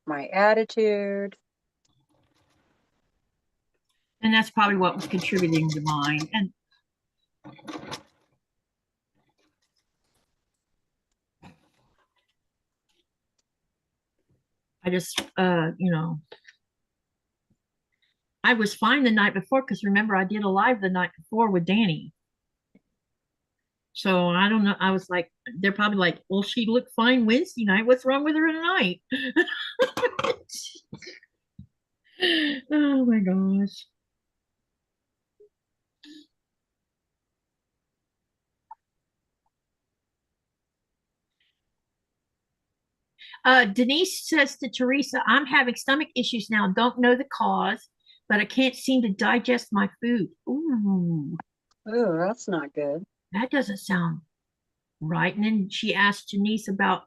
my attitude. And that's probably what was contributing to mine. And I just, I was fine the night before because remember, I did a live the night before with Danny. So I don't know. I was like, they're probably like, well, she looked fine Wednesday night. What's wrong with her tonight? Oh my gosh. Denise says to Teresa, I'm having stomach issues now. Don't know the cause, but I can't seem to digest my food. Ooh, Oh, that's not good. that doesn't sound right. And then she asked Janice about,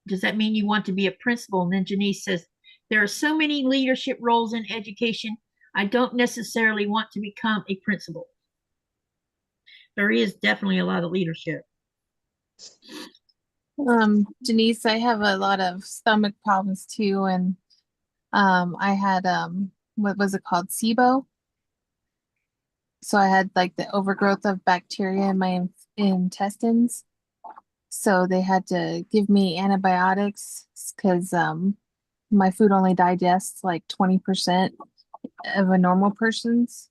does that mean you want to be a principal? And then Janice says, there are so many leadership roles in education. I don't necessarily want to become a principal. There is definitely a lot of leadership. Denise, I have a lot of stomach problems too, and I had what was it called? SIBO. So I had like the overgrowth of bacteria in my intestines. So they had to give me antibiotics because my food only digests like 20% of a normal person's.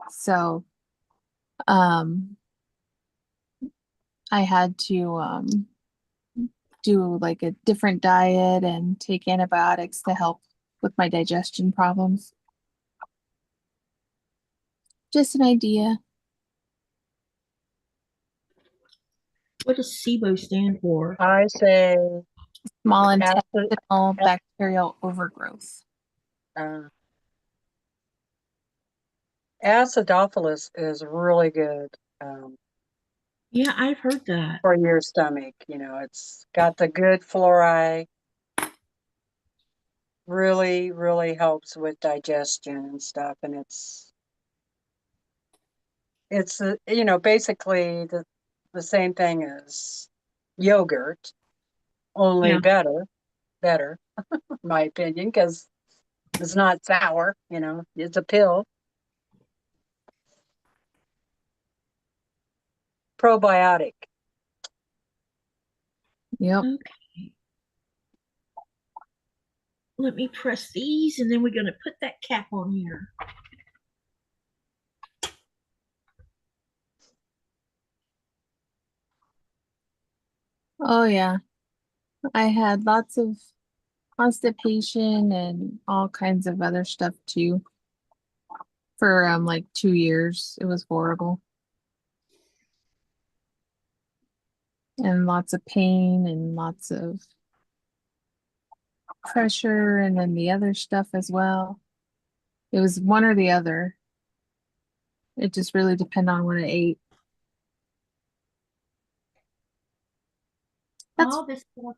So um I had to do like a different diet and take antibiotics to help with my digestion problems. Just an idea. What does SIBO stand for? I say Small acid, intestinal bacterial overgrowth. acidophilus is really good Yeah, I've heard that. for your stomach. You know, it's got the good fluoride. Really, really helps with digestion and stuff. And it's you know, basically the same thing as yogurt, only Yeah. better, in my opinion, because it's not sour, you know, it's a pill. Probiotic. Yep. Okay. Let me press these and then we're going to put that cap on here. Oh yeah. I had lots of constipation and all kinds of other stuff too for like 2 years. It was horrible. And lots of pain and lots of pressure and then the other stuff as well. It was one or the other. It just really depended on what I ate. That's Oh, this block.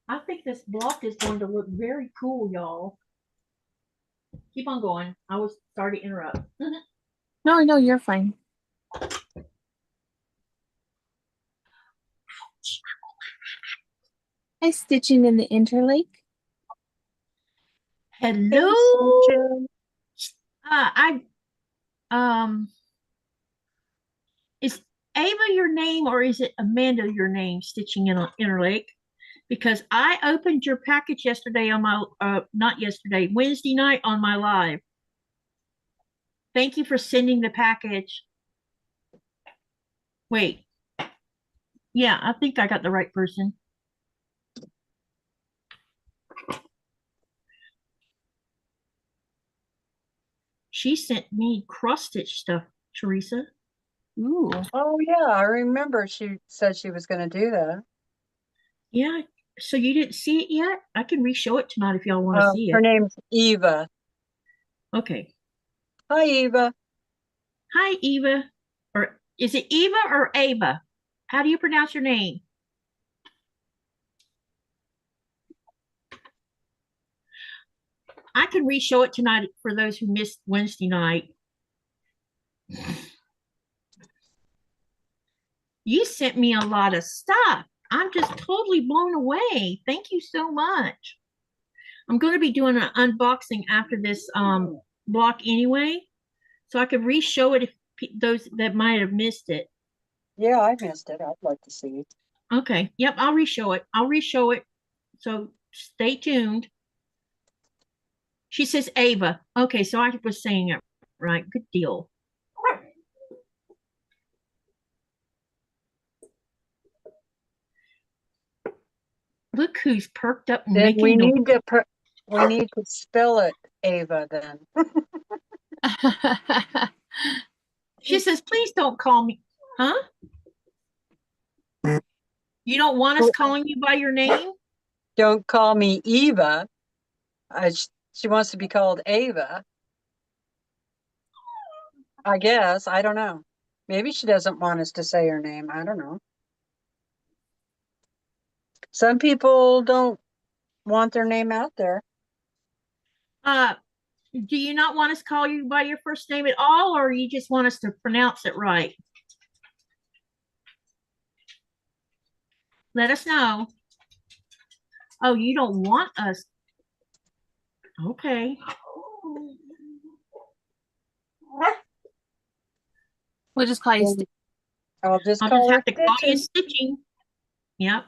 I think this block is going to look very cool, y'all. Keep on going. I was sorry to interrupt. no, you're fine. I stitching in the interlake. Hello. I is Ava your name or is it Amanda your name stitching in on Interlake? Because I opened your package yesterday on my, not yesterday, Wednesday night on my live. Thank you for sending the package. Wait. Yeah, I think I got the right person. She sent me cross stitch stuff, Teresa. Ooh. Oh yeah, I remember she said she was going to do that. Yeah, so you didn't see it yet? I can re-show it tonight if y'all want to see Her it. name's Eva. Okay. Hi, Eva. Hi, Eva. Or is it Eva or Ava? How do you pronounce your name? I can re-show it tonight for those who missed Wednesday night. You sent me a lot of stuff. I'm just totally blown away. Thank you so much. I'm going to be doing an unboxing after this block anyway, so I could re-show it if those that might have missed it. Yeah, I missed it. I'd like to see it. Okay. Yep, I'll re-show it. I'll re-show it. So stay tuned. She says Ava. Okay, so I was saying it right. Good deal. Look who's perked up and Then making we the need to spell it Ava then. She says, please don't call me. Huh? You don't want us calling you by your name? Don't call me Eva. She wants to be called Ava. I guess. I don't know. Maybe she doesn't want us to say her name. I don't know. Some people don't want their name out there. Do you not want us to call you by your first name at all, or you just want us to pronounce it right? Let us know. Oh, you don't want us. Okay. We'll just call you Stitch. I'll just I'll call just her have to call you Stitching. Stitching. Yep.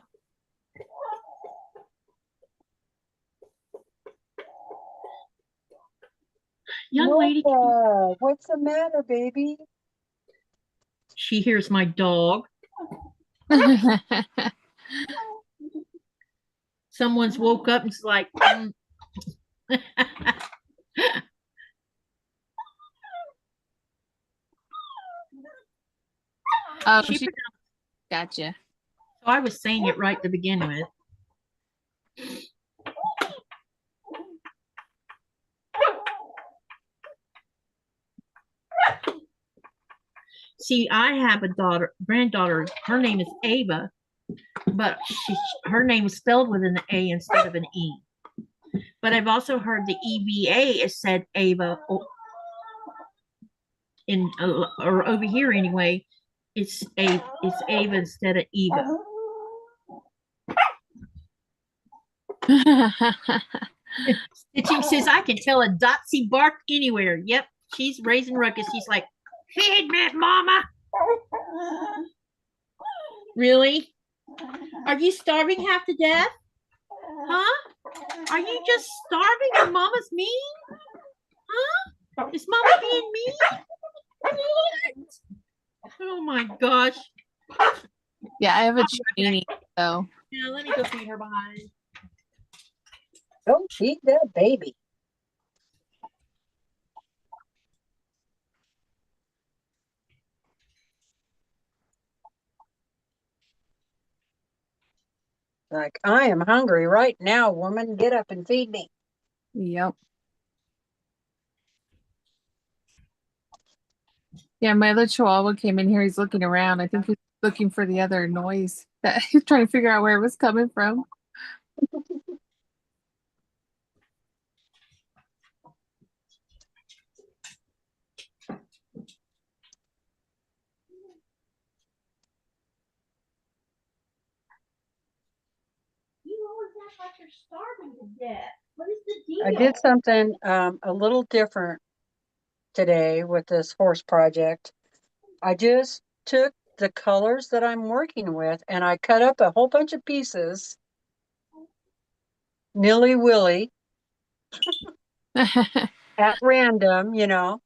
Young lady. Moda, what's the matter, baby? She hears my dog. Someone's woke up and it's like, Oh, she she gotcha. So I was saying it right to begin with. See, I have a granddaughter. Her name is Ava, but her name is spelled with an A instead of an E. But I've also heard the EVA is said Ava or over here anyway. It's Ava instead of Eva. Stitching says I can tell a Dotsy bark anywhere. Yep, she's raising ruckus. She's like, feed me, mama. Really? Are you starving half to death? Huh? Are you just starving and mama's mean? Huh? Is mama being mean? Oh my gosh. Yeah, I have a training, so. Yeah, let me go feed her behind. Don't feed that baby. Like, I am hungry right now, woman. Get up and feed me. Yep. Yeah, my other chihuahua came in here. He's looking around. I think he's looking for the other noise. That he's trying to figure out where it was coming from. You always act like you're starving to death. What is the deal? I did something a little different today with this horse project. I just took the colors that I'm working with, and I cut up a whole bunch of pieces, nilly-willy, at random, you know,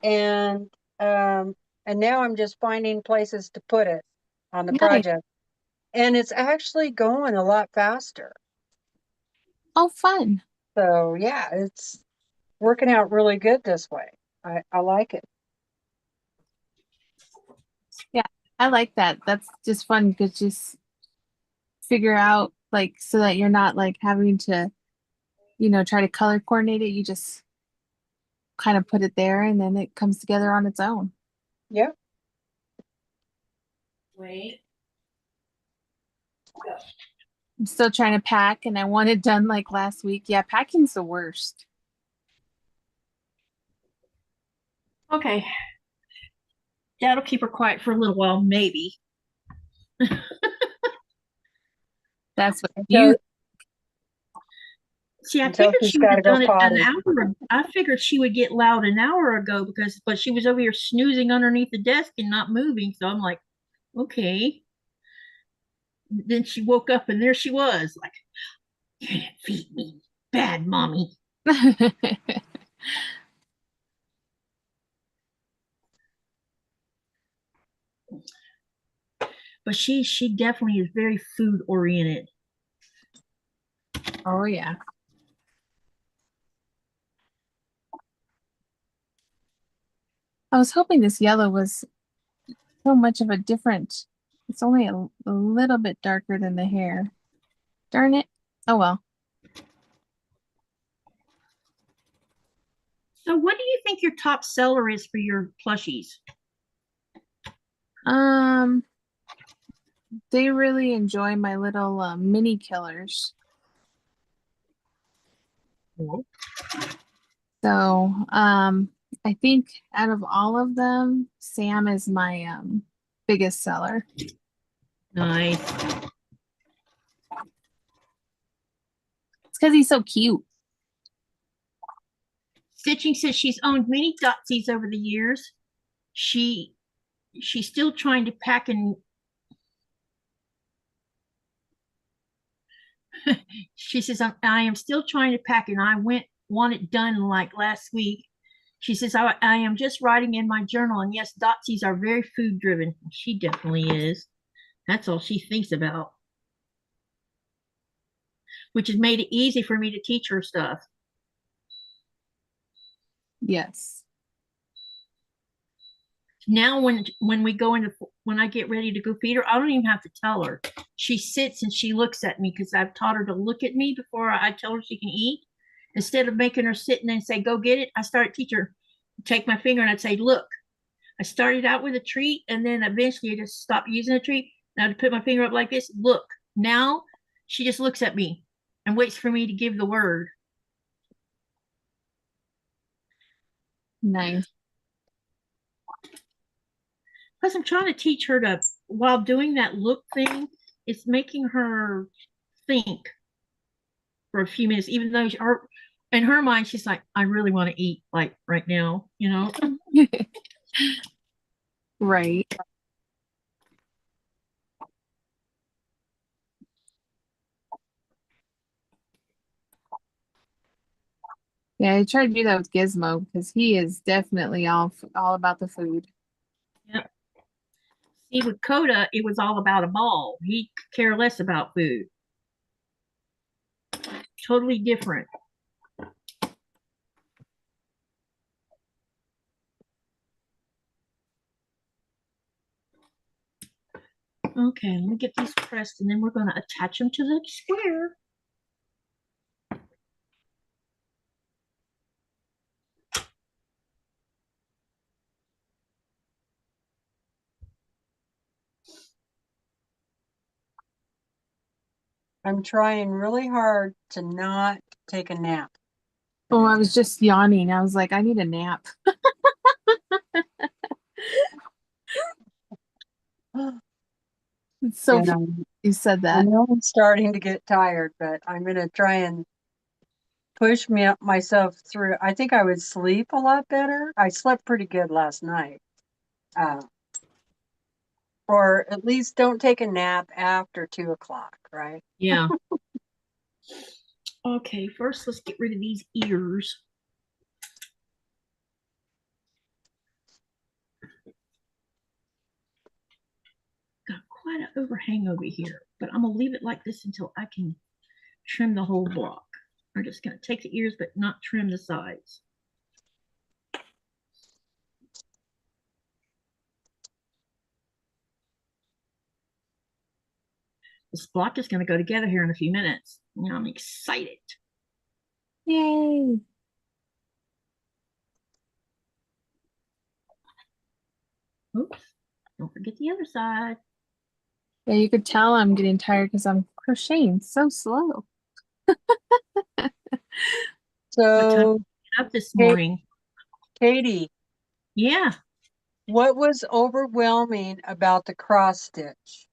and now I'm just finding places to put it on the Nice. project. And it's actually going a lot faster. Oh, fun. So yeah, it's working out really good this way. I like it. Yeah, I like that. That's just fun because just figure out like so that you're not like having to, you know, try to color coordinate it. You just kind of put it there and then it comes together on its own. Yeah. Wait. I'm still trying to pack and I want it done like last week. Yeah, packing's the worst. Okay. That'll keep her quiet for a little while, maybe. That's what Until, you See, I until figured she's she would got to have go done it an potty. hour. I figured she would get loud an hour ago but she was over here snoozing underneath the desk and not moving. So I'm like, okay. Then she woke up and there she was, like, you didn't feed me, bad mommy. But she definitely is very food oriented. Oh yeah. I was hoping this yellow was so much of a different. It's only a little bit darker than the hair. Darn it. Oh well. So what do you think your top seller is for your plushies? They really enjoy my little mini killers. Cool. So, I think out of all of them, Sam is my biggest seller. Nice. It's because he's so cute. Stitching says she's owned many Dotsies over the years. She's still trying to pack and she says, I am still trying to pack and I want it done like last week. She says, I am just writing in my journal. And yes, Dotsies are very food driven. She definitely is. That's all she thinks about, which has made it easy for me to teach her stuff. Yes. Now when we go into when I get ready to go feed her, I don't even have to tell her. She sits and she looks at me because I've taught her to look at me before I tell her she can eat. Instead of making her sit and then say, go get it, I started teach her, take my finger and I'd say, look. I started out with a treat and then eventually I just stopped using a treat. Now to put my finger up like this, look. Now she just looks at me and waits for me to give the word. Nice. Plus, I'm trying to teach her to, while doing that look thing, it's making her think for a few minutes, even though in her mind, she's like, I really want to eat like right now, you know? Right. Yeah, I tried to do that with Gizmo because he is definitely all about the food. Yep. See, with Coda, it was all about a ball. He could care less about food. Totally different. Okay, let me get these pressed and then we're going to attach them to the square. I'm trying really hard to not take a nap. Oh, I was just yawning. I was like, I need a nap. It's so funny you said I that. know I'm starting to get tired, but I'm going to try and push myself through. I think I would sleep a lot better. I slept pretty good last night. Or at least don't take a nap after 2 o'clock, right? Yeah. Okay, first let's get rid of these ears. Got quite an overhang over here, but I'm gonna leave it like this until I can trim the whole block. I'm just gonna take the ears but not trim the sides. This block is gonna go together here in a few minutes. I'm excited. Yay. Oops, don't forget the other side. Yeah, you could tell I'm getting tired because I'm crocheting so slow. So, Up this morning. Katie, Yeah. what was overwhelming about the cross stitch?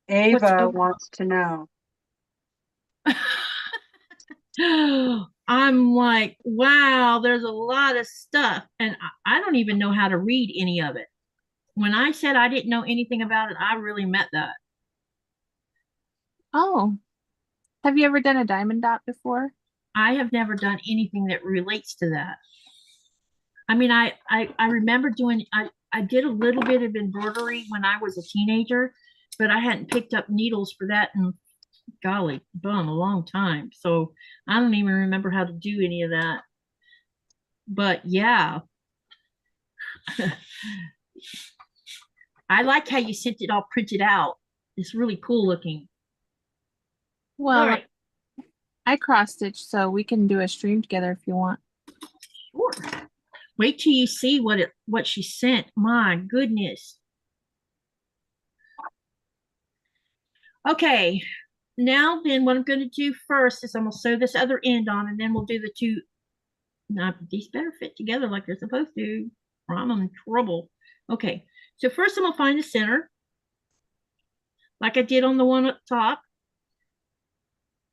Ava wants to know. I'm like, wow, there's a lot of stuff, and I don't even know how to read any of it. When I said I didn't know anything about it, I really meant that. Oh, have you ever done a diamond dot before? I have never done anything that relates to that. I mean, I remember doing, I did a little bit of embroidery when I was a teenager, but I hadn't picked up needles for that in, golly, bum, a long time. So I don't even remember how to do any of that. But yeah, I like how you sent it all printed out. It's really cool looking. Well, All right. I cross stitch, so we can do a stream together if you want. Sure. Wait till you see what she sent. My goodness. Okay. Now then, what I'm going to do first is I'm going to sew this other end on, and then we'll do the two. Now, these better fit together like they're supposed to, or I'm in trouble. Okay. So first I'm going to find the center, like I did on the one up top.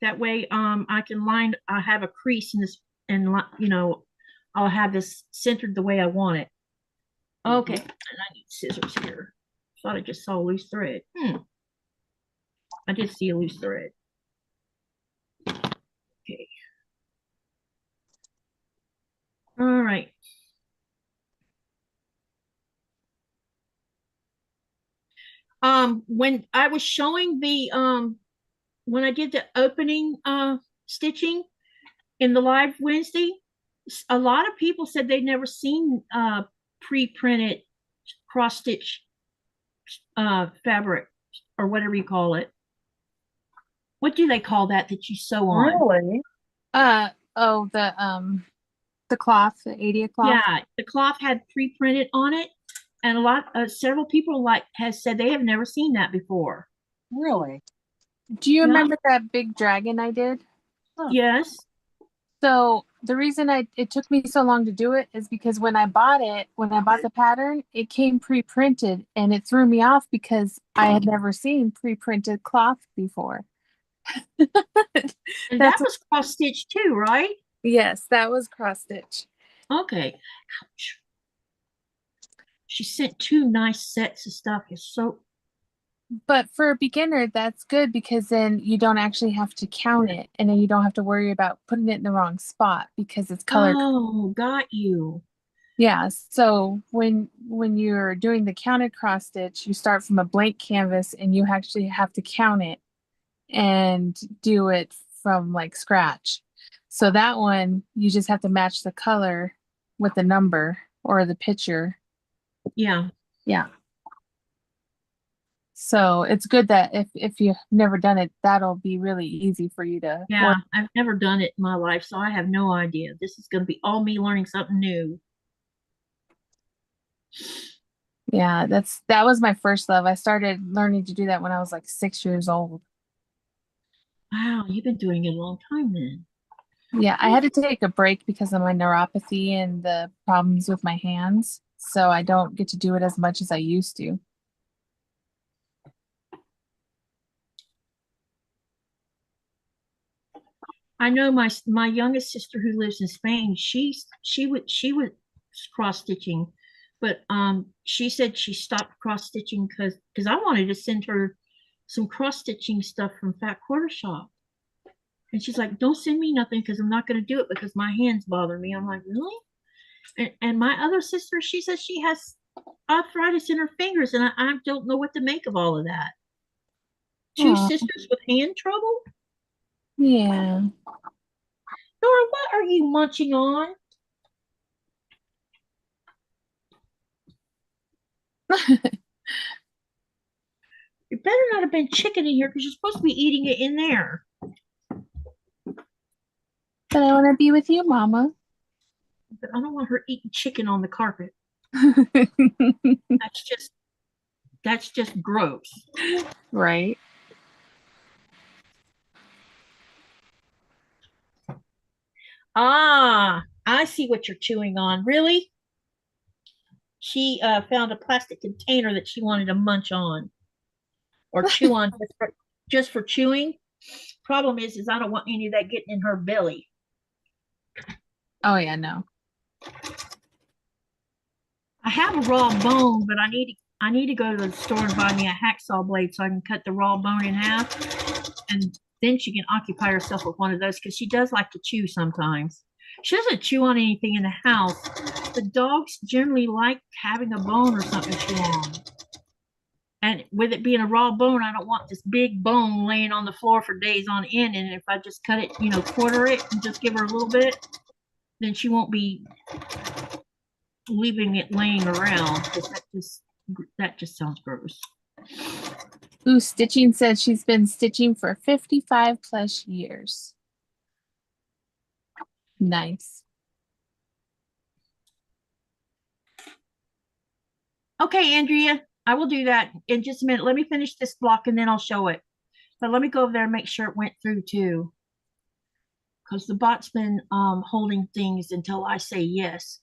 That way, I can line, I have a crease in this, and I'll have this centered the way I want it. Okay, and I need scissors here. Thought I just saw a loose thread. I did see a loose thread. Okay. All right. When I was showing the when I did the opening stitching in the live Wednesday, a lot of people said they'd never seen pre-printed cross stitch fabric or whatever you call it. What do they call that you sew on? Really? Oh, the cloth, the 80 cloth. Yeah, the cloth had pre-printed on it, and several people has said they have never seen that before. Really? Do you remember that big dragon I did? Yes. So the reason it took me so long to do it is because when I bought the pattern, it came pre-printed, and it threw me off because I had never seen pre-printed cloth before. And that was cross stitch too, right? Yes, that was cross stitch. Okay. Ouch. She sent two nice sets of stuff. But for a beginner, that's good because then you don't actually have to count it, and then you don't have to worry about putting it in the wrong spot because it's colored. Oh, got you. Yeah, so when you're doing the counted cross stitch, you start from a blank canvas and you actually have to count it and do it from like scratch. So that one, you just have to match the color with the number or the picture. Yeah. Yeah. So it's good that if you've never done it, that'll be really easy for you to Yeah, I've never done it in my life, so I have no idea. This is going to be all me learning something new. Yeah, that was my first love. I started learning to do that when I was like 6 years old. Wow, you've been doing it a long time then. Yeah, I had to take a break because of my neuropathy and the problems with my hands. So I don't get to do it as much as I used to. I know my youngest sister who lives in Spain, she was cross stitching But she said she stopped cross stitching because I wanted to send her some cross stitching stuff from Fat Quarter Shop. And she's like, don't send me nothing because I'm not going to do it because my hands bother me. I'm like, really? And my other sister, she says she has arthritis in her fingers, and I don't know what to make of all of that. Two Aw. sisters with hand trouble? Yeah. Nora, what are you munching on? It better not have been chicken in here because you're supposed to be eating it in there. But I want to be with you, Mama. But I don't want her eating chicken on the carpet. That's just gross. Right. Ah, I see what you're chewing on. Really? She found a plastic container that she wanted to munch on or chew on just for chewing. Problem is I don't want any of that getting in her belly. Oh yeah, no. I have a raw bone, but I need to go to the store and buy me a hacksaw blade so I can cut the raw bone in half, and then she can occupy herself with one of those because she does like to chew sometimes. She doesn't chew on anything in the house. The dogs generally like having a bone or something to chew on. And with it being a raw bone, I don't want this big bone laying on the floor for days on end. And if I just cut it, quarter it and just give her a little bit, then she won't be leaving it laying around because that just sounds gross. Ooh, Stitching says she's been stitching for 55 plus years. Nice. Okay, Andrea, I will do that in just a minute. Let me finish this block and then I'll show it. But let me go over there and make sure it went through too. Because the bot's been holding things until I say yes.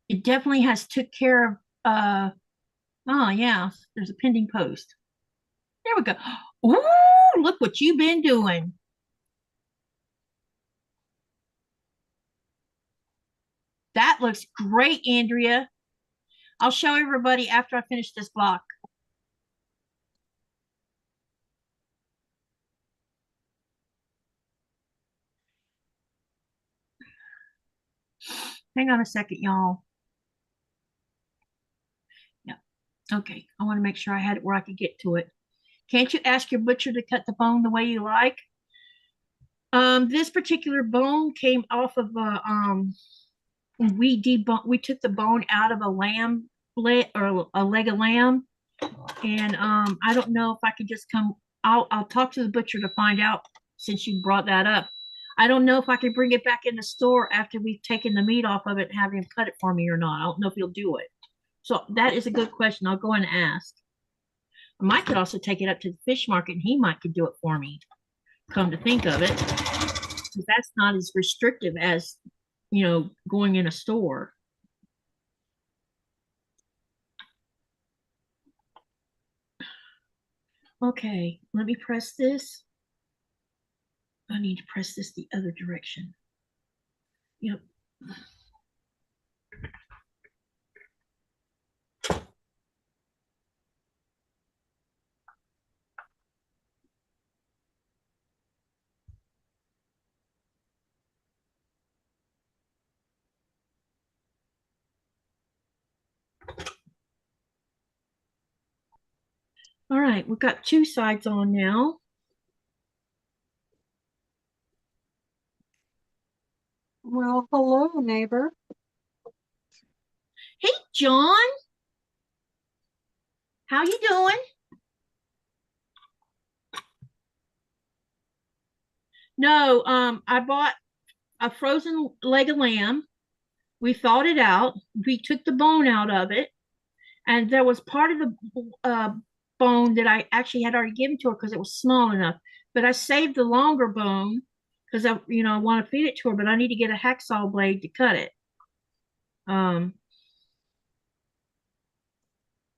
It definitely has took care of, oh yeah, there's a pending post. There we go. Ooh, look what you've been doing. That looks great, Andrea. I'll show everybody after I finish this block. Hang on a second, y'all. Yeah. Okay. I want to make sure I had it where I could get to it. Can't you ask your butcher to cut the bone the way you like? This particular bone came off of we took the bone out of a lamb leg or a leg of lamb, and I don't know if I could just come. I'll talk to the butcher to find out since you brought that up. I don't know if I can bring it back in the store after we've taken the meat off of it and have him cut it for me or not. I don't know if he'll do it. So that is a good question. I'll go and ask. I might could also take it up to the fish market and he might could do it for me. Come to think of it, that's not as restrictive as, going in a store. Okay, let me press this. I need to press this the other direction. Yep. All right, we've got two sides on now. Well, hello, neighbor. Hey, John. How you doing? No, I bought a frozen leg of lamb. We thawed it out. We took the bone out of it. And there was part of the bone that I actually had already given to her because it was small enough. But I saved the longer bone because I want to feed it to her, but I need to get a hacksaw blade to cut it.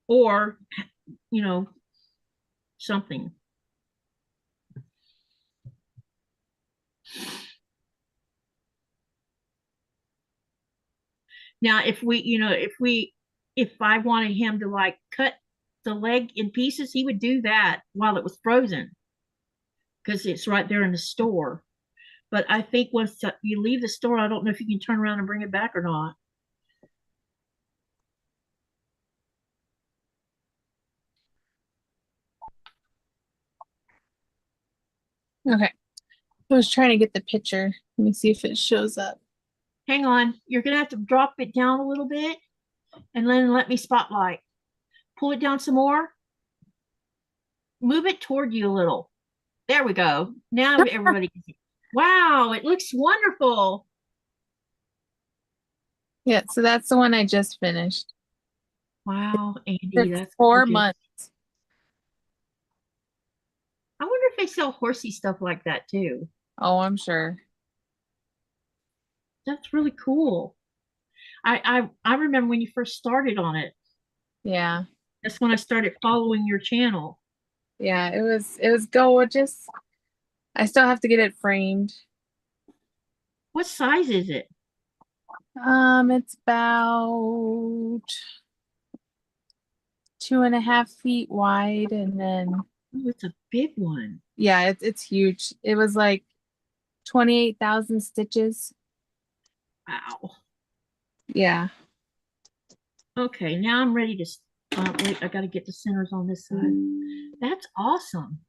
Or, something. Now, if I wanted him to like cut the leg in pieces, he would do that while it was frozen because it's right there in the store. But I think once you leave the store, I don't know if you can turn around and bring it back or not. Okay. I was trying to get the picture. Let me see if it shows up. Hang on. You're going to have to drop it down a little bit and then let me spotlight. Pull it down some more. Move it toward you a little. There we go. Now everybody can see. Wow, it looks wonderful. Yeah, so that's the one I just finished. Wow, Andy, It's that's 4 gorgeous. months. I wonder if they sell horsey stuff like that too. Oh, I'm sure. That's really cool. I remember when you first started on it. Yeah. That's when I started following your channel. Yeah, it was gorgeous. I still have to get it framed. What size is it? It's about 2.5 feet wide, and then Oh, it's a big one. yeah, it's huge. It was like 28,000 stitches. Wow. Yeah. Okay, now I'm ready to wait, I got to get the centers on this side. That's awesome.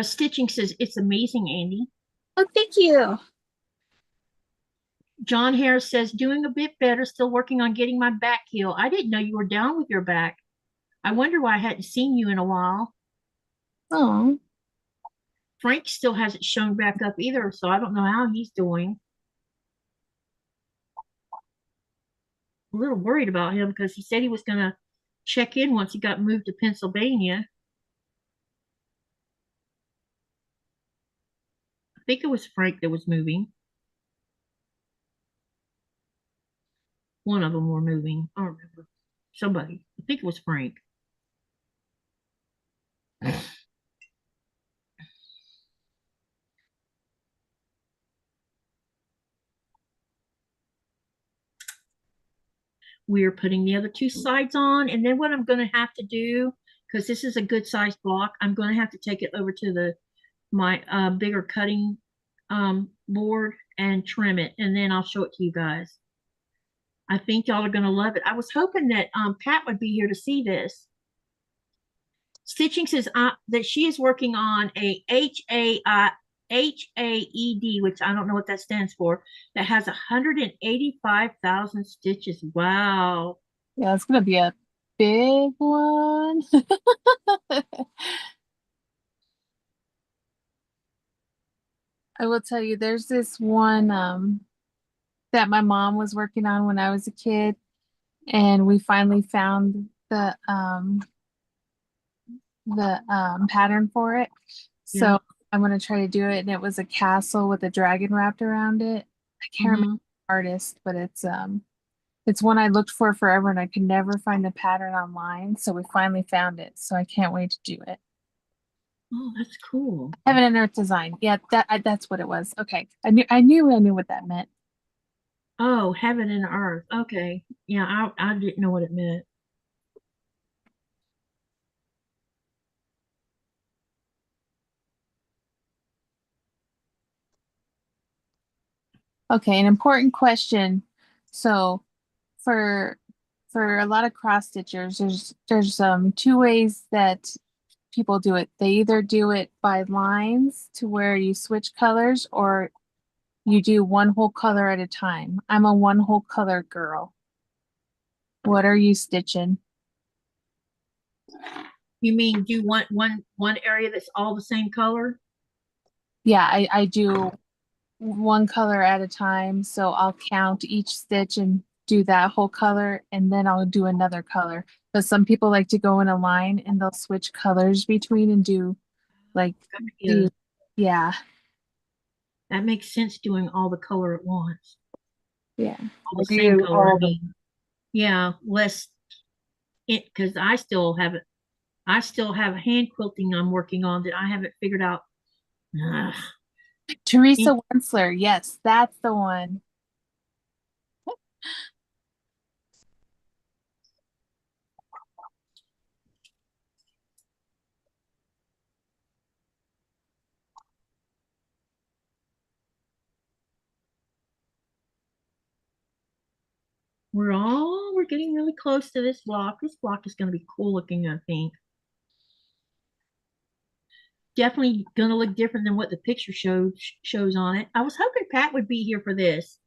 Stitching says, it's amazing, Andy. Oh, thank you. John Harris says, doing a bit better, still working on getting my back healed. I didn't know you were down with your back. I wonder why I hadn't seen you in a while. Oh. Frank still hasn't shown back up either, so I don't know how he's doing. A little worried about him because he said he was going to check in once he got moved to Pennsylvania. I think it was Frank that was moving. One of them were moving. I don't remember. Somebody. I think it was Frank. We're putting the other two sides on, and then what I'm going to have to do, because this is a good sized block, I'm going to have to take it over to my bigger cutting board and trim it, and then I'll show it to you guys. I think y'all are going to love it. I was hoping that Pat would be here to see this. Stitching says that she is working on a HAED, which I don't know what that stands for, that has 185,000 stitches. Wow. Yeah, it's gonna be a big one. I will tell you, there's this one that my mom was working on when I was a kid, and we finally found the pattern for it. So Yeah. I'm gonna try to do it, and it was a castle with a dragon wrapped around it. I can't remember the artist, but it's one I looked for forever, and I could never find the pattern online. So we finally found it. So I can't wait to do it. Oh, that's cool. Heaven and Earth Design. Yeah, that's what it was. Okay, I knew what that meant. Oh, heaven and earth. Okay. Yeah, I didn't know what it meant. Okay, an important question. So for a lot of cross stitchers, there's two ways that people do it. They either do it by lines to where you switch colors, or you do one whole color at a time. I'm a one whole color girl. What are you stitching? You mean do one area that's all the same color? Yeah, I do one color at a time. So I'll count each stitch and do that whole color, and then I'll do another color. But some people like to go in a line and they'll switch colors between and do like Yeah, yeah. that makes sense doing all the color at once. Yeah. All the Do same you color. I all the mean, yeah, less it because I still have hand quilting I'm working on that I haven't figured out Ugh. Teresa Wensler. Yes, that's the one. We're getting really close to this block. This block is going to be cool looking, I think. Definitely going to look different than what the picture shows on it. I was hoping Pat would be here for this.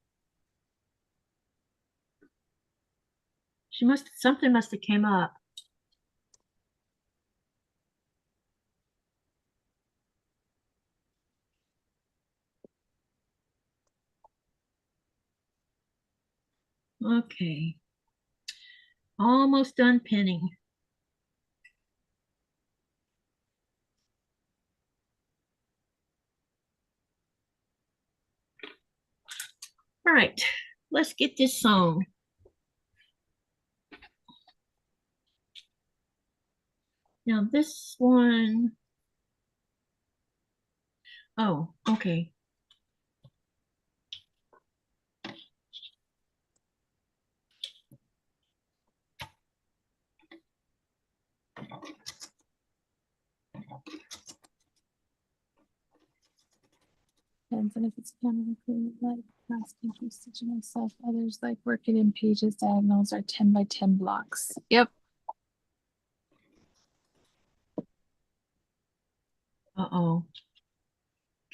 Something must have came up. Okay. Almost done pinning. All right, let's get this sewn. Now this one, oh, okay. Depends on if it's canonically like masking through stitching myself. Others like working in pages. Diagonals are 10 by 10 blocks. Yep. Uh-oh.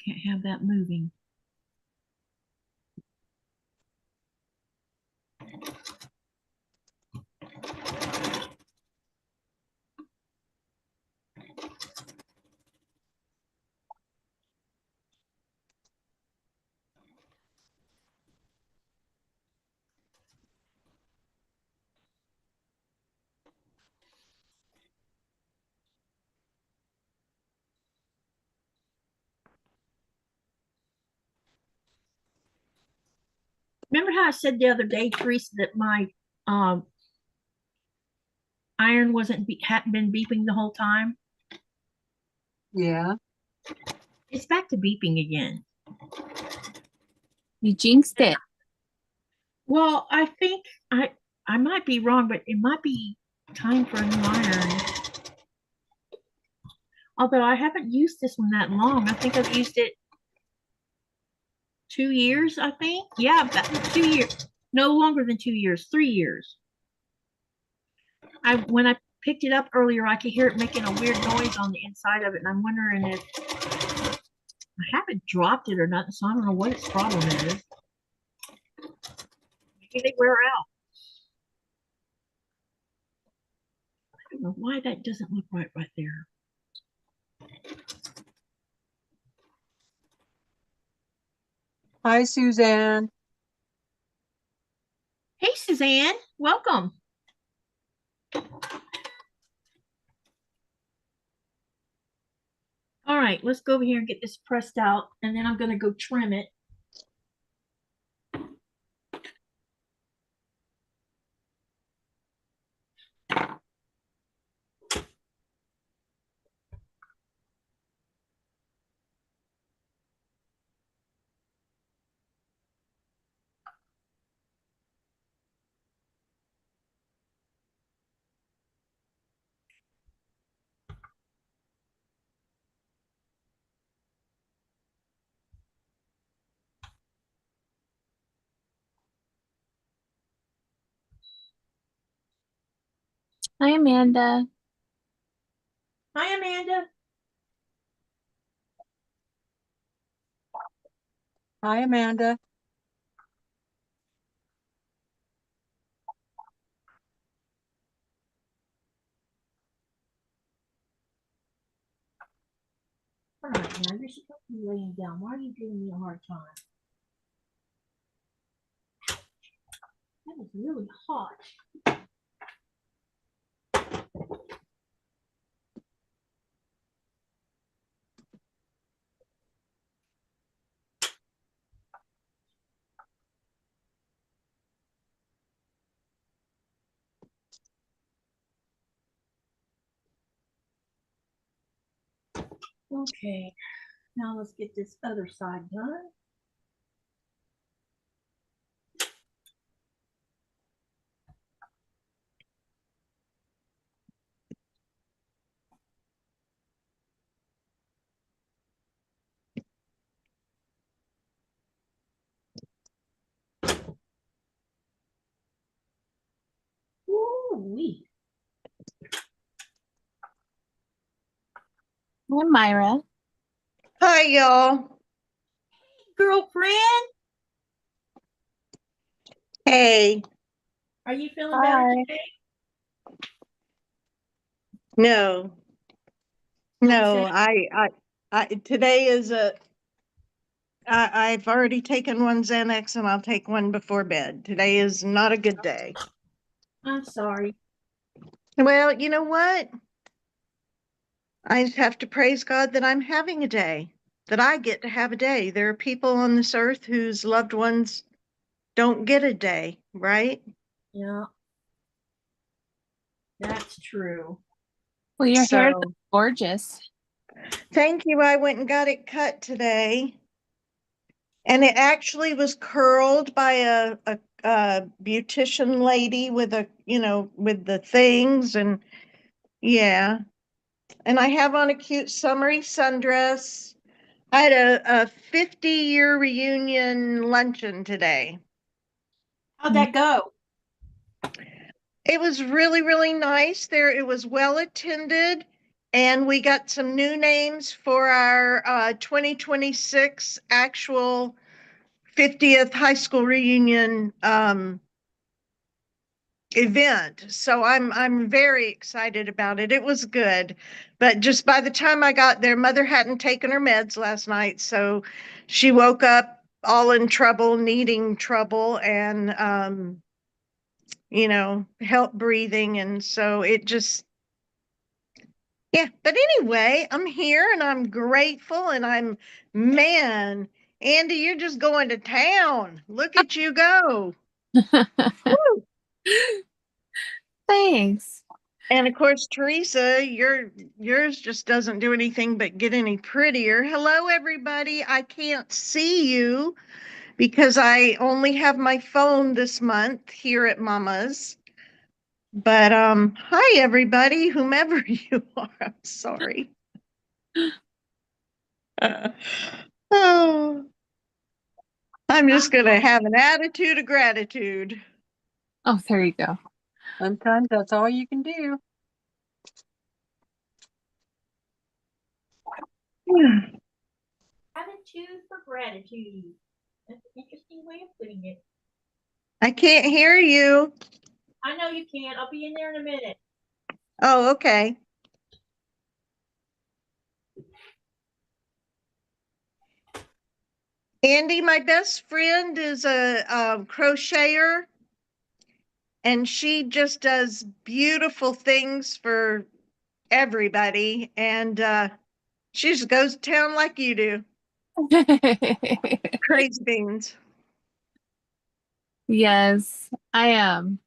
Can't have that moving. Remember how I said the other day, Teresa, that my um, iron hadn't been beeping the whole time? Yeah. It's back to beeping again. You jinxed it. Well, I think I might be wrong, but it might be time for a new iron. Although I haven't used this one that long. I think I've used it 2 years, I think. Yeah, 2 years. No longer than 2 years, 3 years. When I picked it up earlier, I could hear it making a weird noise on the inside of it, and I'm wondering if I haven't dropped it or nothing, so I don't know what its problem is. Maybe they wear out. I don't know why that doesn't look right there. Hi, Suzanne. Hey, Suzanne, welcome. All right, let's go over here and get this pressed out, and then I'm going to go trim it. Hi, Amanda. Hi, Amanda. Hi, Amanda. All right, now you're supposed to be laying down. Why are you giving me a hard time? That is really hot. Okay. Now let's get this other side done. Ooh-wee. Hi, Myra. Hi, y'all. Girlfriend, Hey. are you feeling better Hi. today? No, Don't no, say. today is I've already taken one Xanax and I'll take one before bed. Today is not a good day. I'm sorry. Well, you know what? I just have to praise God that I'm having a day, that I get to have a day. There are people on this earth whose loved ones don't get a day, right? Yeah, that's true. Well, your hair is So, gorgeous. thank you. I went and got it cut today. And it actually was curled by a beautician lady with with the things and yeah. And I have on a cute summery sundress. I had a 50-year reunion luncheon today. How'd that go? It was really, really nice there. It was well attended. And we got some new names for our 2026 actual 50th high school reunion event. So I'm very excited about it. It was good. But just by the time I got there, mother hadn't taken her meds last night, so she woke up all in trouble, needing trouble and help breathing, and so it just yeah, but anyway, I'm here and I'm grateful and man, Andy, you're just going to town. Look at you go. Woo. Thanks. And of course, Teresa, yours just doesn't do anything but get any prettier. Hello, everybody. I can't see you because I only have my phone this month here at Mama's. But hi everybody, whomever you are. I'm sorry. Oh, I'm just gonna have an attitude of gratitude. Oh, there you go. Sometimes that's all you can do. Attitude for gratitude. That's an interesting way of putting it. I can't hear you. I know you can't. I'll be in there in a minute. Oh, okay. Andy, my best friend is a crocheter, and she just does beautiful things for everybody. And she just goes to town like you do. Crazy beans. Yes, I am.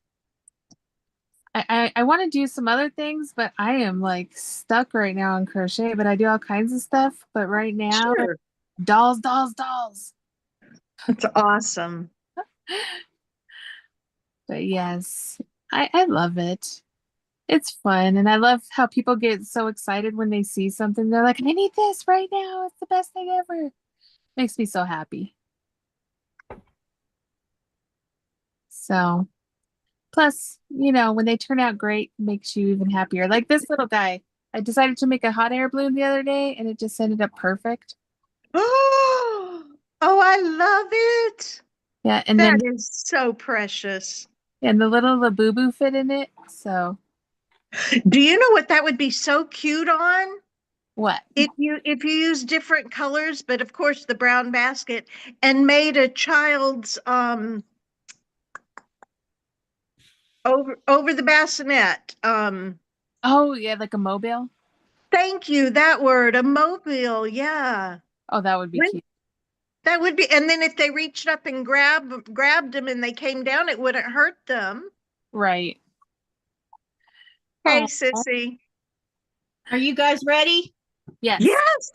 I want to do some other things, but I am like stuck right now in crochet, but I do all kinds of stuff. But right now, Sure. dolls, dolls, dolls. That's awesome. But yes, I love it. It's fun. And I love how people get so excited when they see something. They're like, I need this right now. It's the best thing ever. Makes me so happy. So, plus, when they turn out great, it makes you even happier. Like this little guy, I decided to make a hot air balloon the other day and it just ended up perfect. Oh, I love it. Yeah, and That then is so precious. and the little Labubu fit in it. So Do you know what that would be so cute on? what? If you use different colors, but of course the brown basket, and made a child's over the bassinet. Oh yeah, like a mobile. Thank you, that word, a mobile, yeah. Oh, that would be When- cute. That would be, and then if they reached up and grabbed them and they came down, it wouldn't hurt them. Right. Hey, Oh, sissy. Are you guys ready? yes. Yes.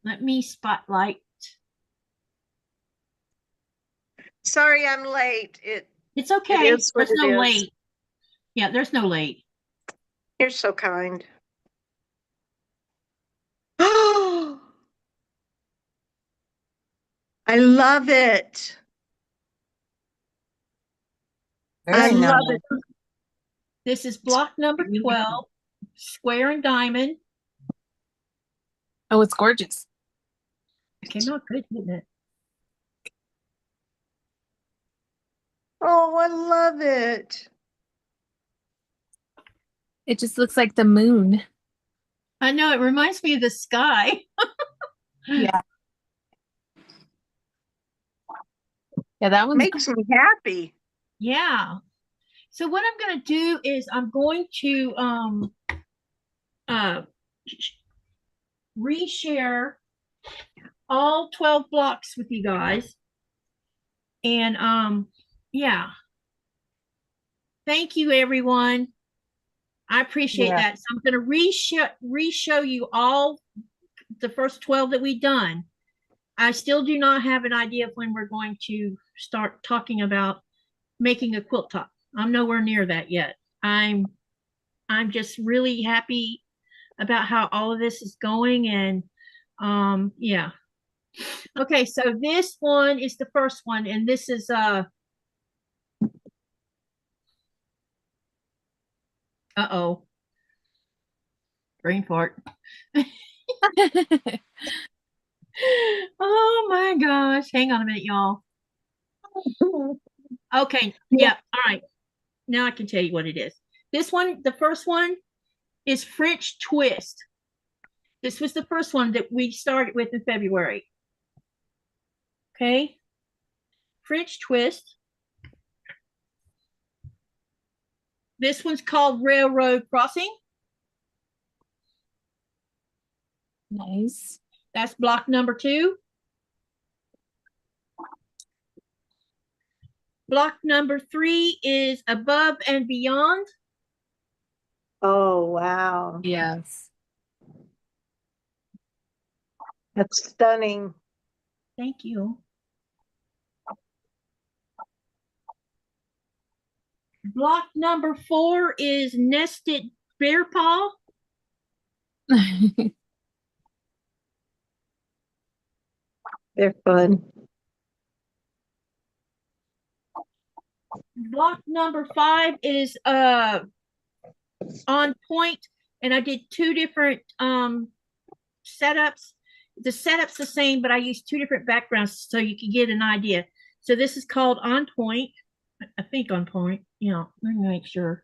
Let me spotlight. Oh, sorry, I'm late. It's okay. It is what There's it no is. late. Yeah, there's no late. You're so kind. Oh, I love it. I Very love nice. it. This is block number 12, square and diamond. Oh, it's gorgeous. It came out good, didn't it? Oh, I love it. It just looks like the moon. I know, it reminds me of the sky. Yeah. Yeah, that one's Makes me happy. Yeah. So what I'm going to do is I'm going to reshare all 12 blocks with you guys. And yeah. Thank you, everyone. I appreciate Yeah. that. So I'm going to re-show you all the first 12 that we've done. I still do not have an idea of when we're going to start talking about making a quilt top. I'm nowhere near that yet. I'm just really happy about how all of this is going, and yeah. Okay, so this one is the first one, and this is uh-oh, brain fart. Oh my gosh, hang on a minute, y'all. Okay, yeah, all right, now I can tell you what it is. This one, the first one, is French twist. This was the first one that we started with in February. Okay, French twist. This one's called Railroad Crossing. nice. That's block number 2. Block number 3 is Above and Beyond. Oh, wow. Yes. That's stunning. Thank you. Block number 4 is Nested Bear Paw. They're fun. Block number 5 is On Point, and I did 2 different setups. The setup's the same, but I used 2 different backgrounds so you can get an idea. So this is called On Point. I think On Point. Yeah, let me make sure.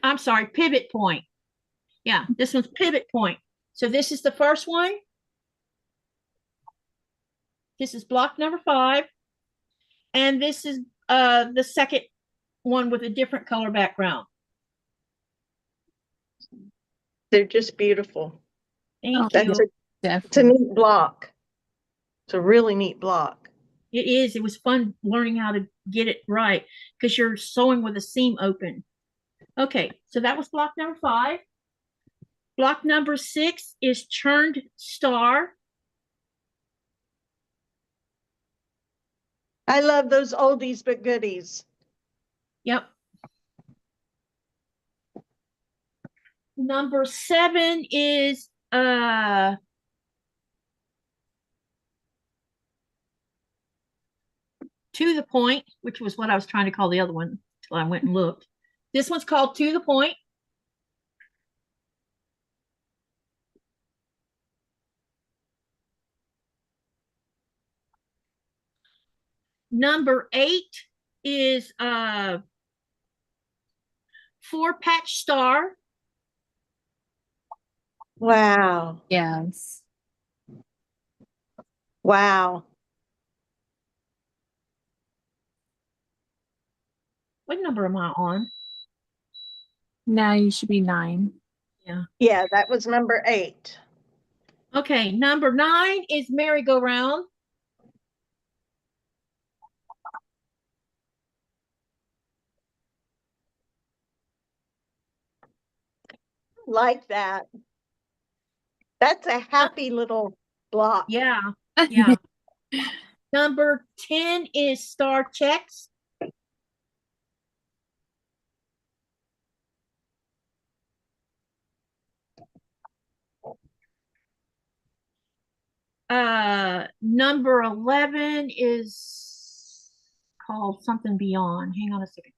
I'm sorry, Pivot Point. Yeah, this one's Pivot Point. So this is the first one. This is block number 5. And this is the second one with a different color background. They're just beautiful. Thank That's you. it's a Definitely. neat block. It's a really neat block. It is. It was fun learning how to get it right because you're sewing with a seam open. Okay, so that was block number 5. Block number 6 is Churned Star. I love those oldies but goodies. Yep. Number 7 is To the Point, which was what I was trying to call the other one until I went and looked. This one's called To the Point. Number 8 is 4-Patch Star. Wow. Yes. Wow. What number am I on? Now you should be 9. Yeah. Yeah, that was number 8. Okay, number 9 is Merry-Go-Round. like that. That's a happy little block. Yeah, yeah. Number 10 is star checks. Number 11 is called something beyond. Hang on a second.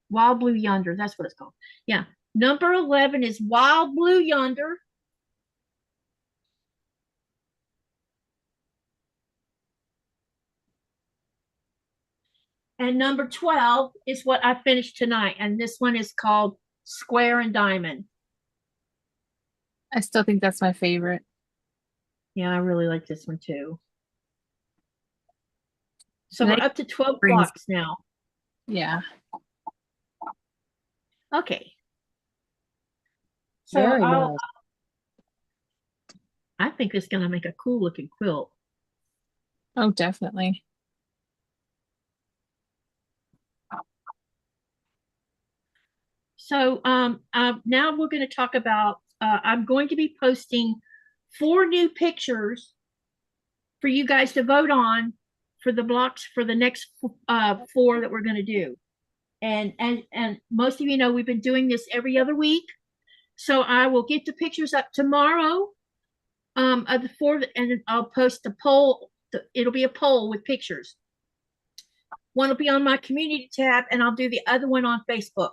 Wild Blue Yonder. That's what it's called. Yeah. Number 11 is Wild Blue Yonder. And number 12 is what I finished tonight. And this one is called Square and Diamond. I still think that's my favorite. Yeah, I really like this one too. So And we're I- up to 12 brings- blocks now. Yeah. Okay. So Very nice. I think it's going to make a cool looking quilt. Oh, definitely. So now we're going to talk about, I'm going to be posting 4 new pictures for you guys to vote on for the blocks for the next 4 that we're going to do. And most of you know we've been doing this every other week. So I will get the pictures up tomorrow of the 4, and I'll post a poll. It'll be a poll with pictures. One will be on my community tab, and I'll do the other one on Facebook.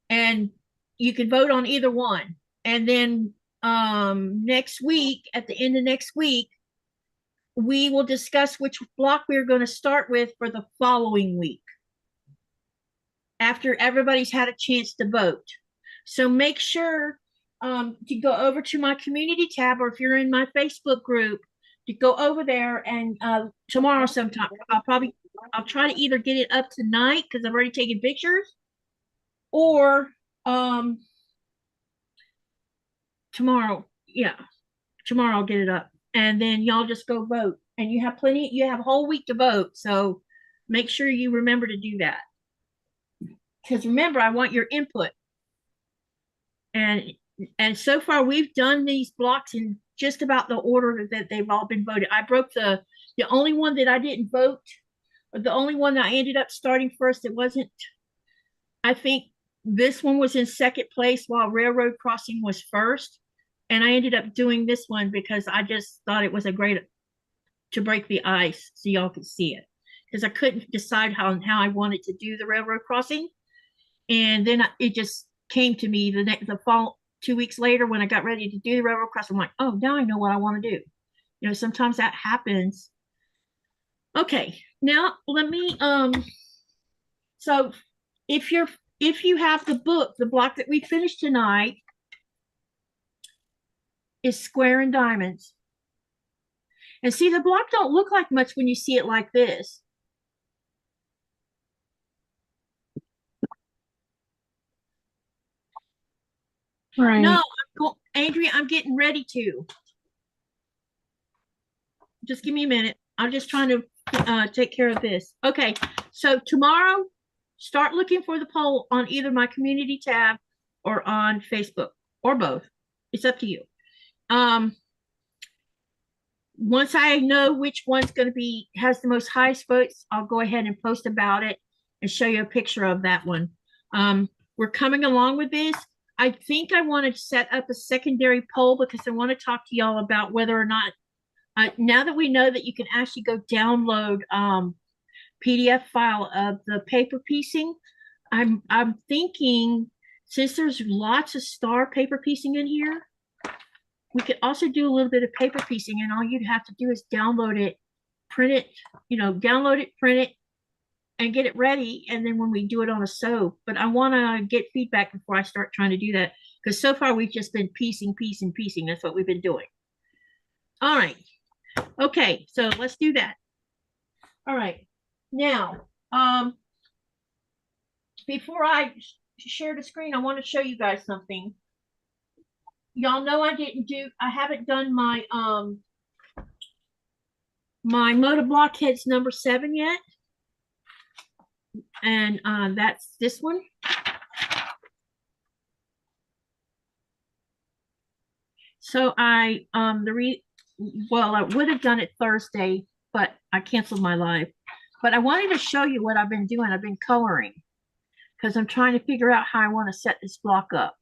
And you can vote on either one. And then next week, at the end of next week, we will discuss which block we're going to start with for the following week, after everybody's had a chance to vote. So make sure to go over to my community tab, or if you're in my Facebook group, to go over there, and tomorrow sometime, I'll try to either get it up tonight because I've already taken pictures, or tomorrow. Yeah, tomorrow I'll get it up, and then y'all just go vote. And you have a whole week to vote, so make sure you remember to do that, because remember, I want your input. And so far we've done these blocks in just about the order that they've all been voted. I broke the only one that I didn't vote, or the only one that I ended up starting first. It wasn't, I think this one was in second place while Railroad Crossing was first. And I ended up doing this one because I just thought it was a great to break the ice so y'all could see it, because I couldn't decide how I wanted to do the Railroad Crossing. And then it just came to me the fall 2 weeks later when I got ready to do the Railroad Crossing. I'm like, oh, now I know what I want to do. You know, sometimes that happens. Okay, now let me so if you have the book, the block that we finished tonight is Square and Diamonds. And see, the block don't look like much when you see it like this. Right. No, Andrea, I'm getting ready to. Just give me a minute. I'm just trying to take care of this. Okay, so tomorrow, start looking for the poll on either my community tab or on Facebook, or both. It's up to you. Once I know which one's going to has the most highest votes, I'll go ahead and post about it and show you a picture of that one. We're coming along with this. I think I want to set up a secondary poll because I want to talk to y'all about whether or not, now that we know that you can actually go download PDF file of the paper piecing, I'm thinking, since there's lots of star paper piecing in here, we could also do a little bit of paper piecing, and all you'd have to do is download it, print it, download it, print it, and get it ready. And then when we do it on a sew, but I want to get feedback before I start trying to do that, because so far we've just been piecing. That's what we've been doing. All right. Okay, so let's do that. All right. Now, before I share the screen, I want to show you guys something. Y'all know I haven't done my my Moda Blockheads number 7 yet. And that's this one. So I well, I would have done it Thursday, but I canceled my live. But I wanted to show you what I've been doing. I've been coloring because I'm trying to figure out how I want to set this block up.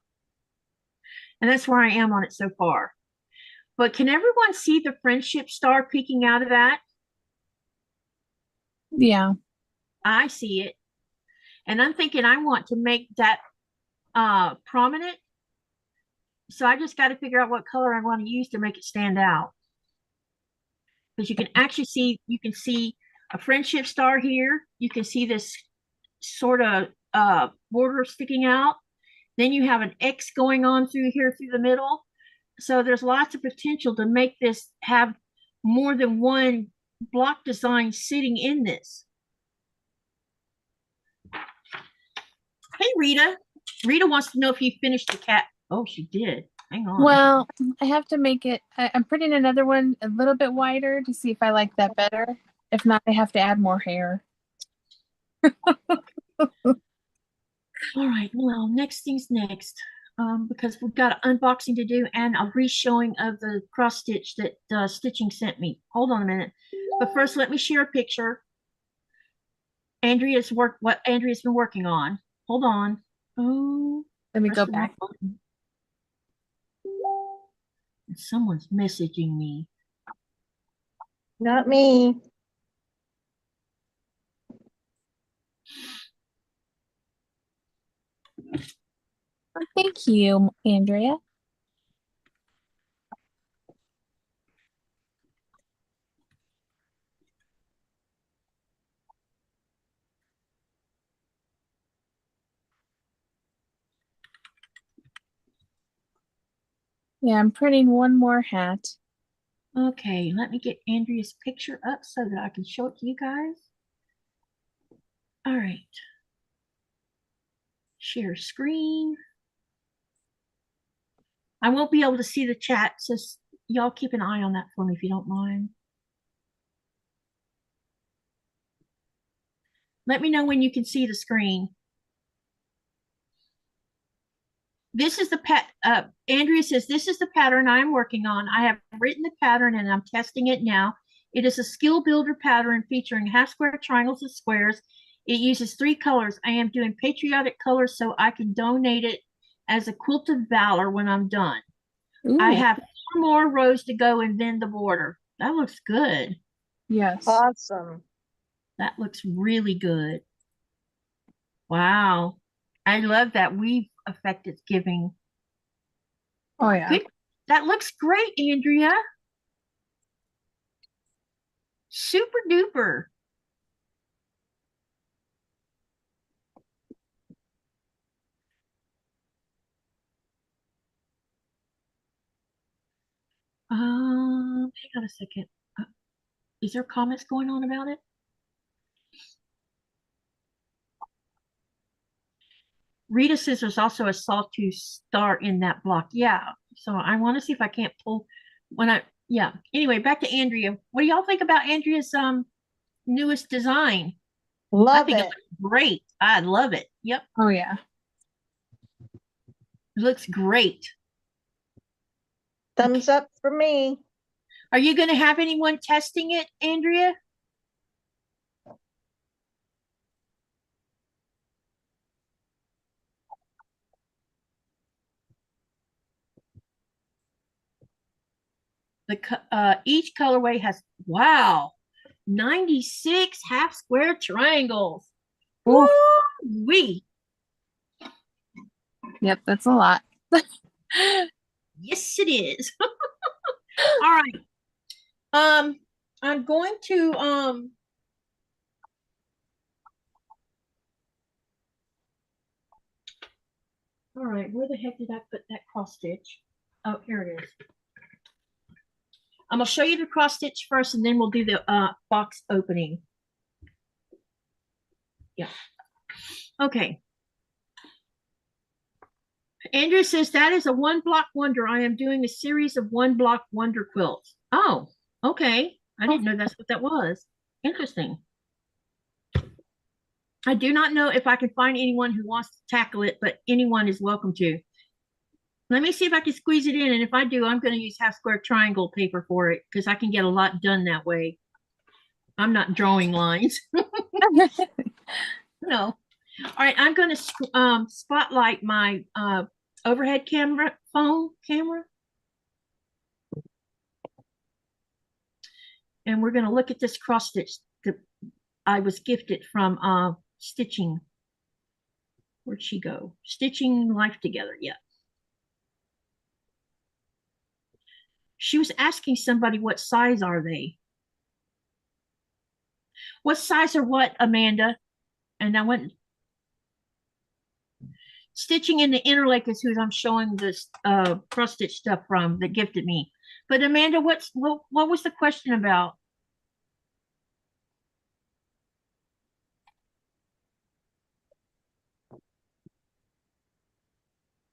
And that's where I am on it so far. But can everyone see the friendship star peeking out of that? Yeah. I see it. And I'm thinking I want to make that prominent. So I just got to figure out what color I want to use to make it stand out. Because you can actually see, you can see a friendship star here. You can see this sort of border sticking out. Then you have an X going on through here through the middle. So there's lots of potential to make this have more than one block design sitting in this. Hey, Rita. Rita wants to know if you finished the cat. Oh, she did. Hang on. Well, I have to make it, I'm putting another one a little bit wider to see if I like that better. If not, I have to add more hair. All right, well, next thing's next, because we've got an unboxing to do and a re-showing of the cross stitch that Stitching sent me. Hold on a minute. But first, let me share a picture. What Andrea's been working on. Hold on. Oh, Let me go back. Someone's messaging me. Not me. Oh, thank you, Andrea. Yeah, I'm printing one more hat. Okay, let me get Andrea's picture up so that I can show it to you guys. All right. Share screen. I won't be able to see the chat, so y'all keep an eye on that for me if you don't mind. Let me know when you can see the screen. This is the Andrea says, this is the pattern I'm working on. I have written the pattern and I'm testing it now. It is a skill builder pattern featuring half square triangles and squares. It uses 3 colors. I am doing patriotic colors so I can donate it as a quilt of valor when I'm done. Ooh. I have 4 more rows to go and then the border. That looks good. Yes. Awesome. That looks really good. Wow. I love that weave effect it's giving. Oh, yeah. Good. That looks great, Andrea. Super duper. Hang on a second. Is there comments going on about it? Rita says there's also a sawtooth star in that block. Yeah. So I want to see if I can't pull yeah. Anyway, back to Andrea. What do y'all think about Andrea's newest design? I Love think it. it looks great. I love it. Yep. Oh, yeah. It looks great. Thumbs up for me. Are you going to have anyone testing it, Andrea? Each colorway has, wow, 96 half square triangles. Woo-wee. Yep, that's a lot. Yes, it is. All right. I'm going to all right, where the heck did I put that cross stitch? Oh, here it is. I'm gonna show you the cross stitch first and then we'll do the box opening. Yeah. Okay. Andrew says that is a 1 block wonder. I am doing a series of 1 block wonder quilts. Oh, okay. I didn't know that's what that was. Interesting. I do not know if I can find anyone who wants to tackle it, but anyone is welcome to. Let me see if I can squeeze it in. And if I do, I'm going to use half square triangle paper for it because I can get a lot done that way. I'm not drawing lines. No. All right. I'm going to spotlight my overhead phone camera. And we're going to look at this cross stitch that I was gifted from Stitching. Where'd she go? Stitching Life Together. Yeah. She was asking somebody what size are they? What size are what, Amanda? And I went Stitching in the Interlake is who I'm showing this cross stitch stuff from that gifted me. But Amanda, what was the question about?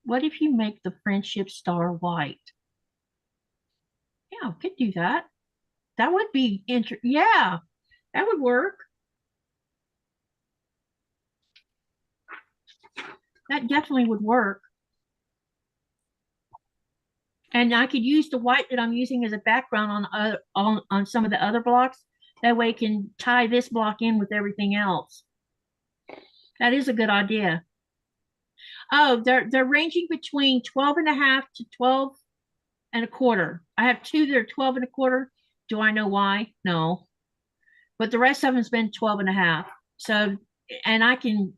What if you make the friendship star white? Yeah, could do that. That would be yeah, that would work. That definitely would work. And I could use the white that I'm using as a background on some of the other blocks. That way I can tie this block in with everything else. That is a good idea. Oh, they're ranging between 12.5 to 12.25. I have two that are 12.25. Do I know why? No. But the rest of them's been 12.5. So, and I can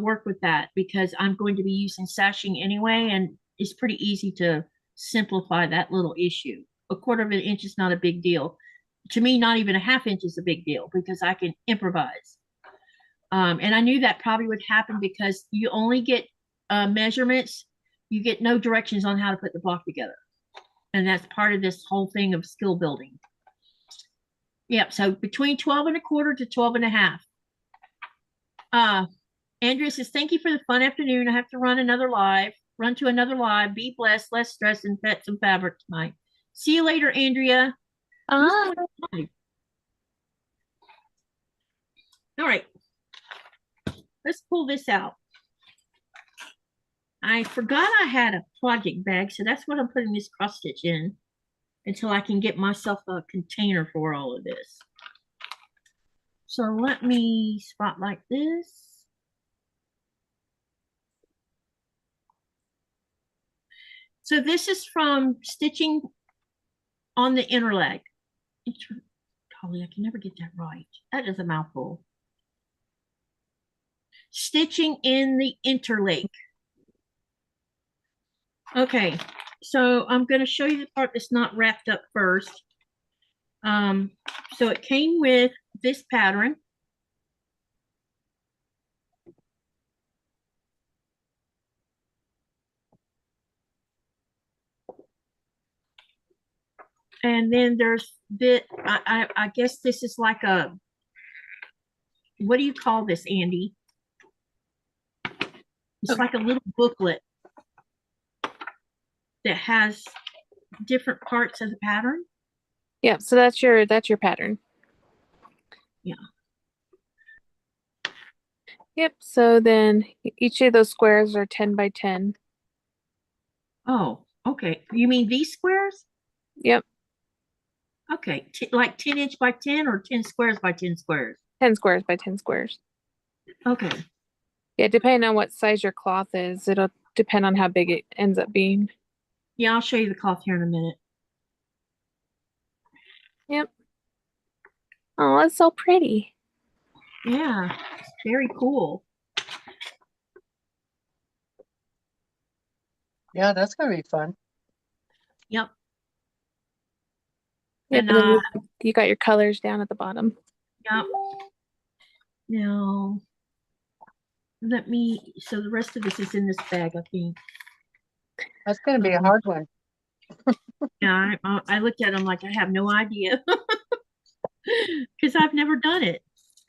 work with that because I'm going to be using sashing anyway, and it's pretty easy to simplify that little issue. 1/4 inch is not a big deal. To me, not even a 1/2 inch is a big deal because I can improvise. And I knew that probably would happen because you only get measurements. You get no directions on how to put the block together. And that's part of this whole thing of skill building. Yep, so between 12.25 to 12.5. Andrea says, thank you for the fun afternoon. I have to run to another live. Be blessed, less stress, and pet some fabric tonight. See you later, Andrea. All right. Let's pull this out. I forgot I had a project bag, so that's what I'm putting this cross stitch in until I can get myself a container for all of this. So let me spotlight this. So this is from Stitching on the Interleg. Golly, I can never get that right. That is a mouthful. Stitching in the Interlake. Okay, so I'm going to show you the part that's not wrapped up first. So it came with this pattern. And then there's I guess this is like a, what do you call this, Andy? It's like a little booklet that has different parts of the pattern. Yeah, so that's your pattern. Yeah. Yep, so then each of those squares are 10 by 10. Oh, okay. You mean these squares? Yep. Okay, like 10 inch by 10 or 10 squares by 10 squares? 10 squares by 10 squares. Okay. Yeah, depending on what size your cloth is, it'll depend on how big it ends up being. Yeah, I'll show you the cloth here in a minute. Yep. Oh, it's so pretty. Yeah, very cool. Yeah, that's gonna be fun. Yep. Yep, And and then you got your colors down at the bottom. yep. Now, so the rest of this is in this bag, I think. That's gonna be a hard one. Yeah, I looked at them like I have no idea because I've never done it.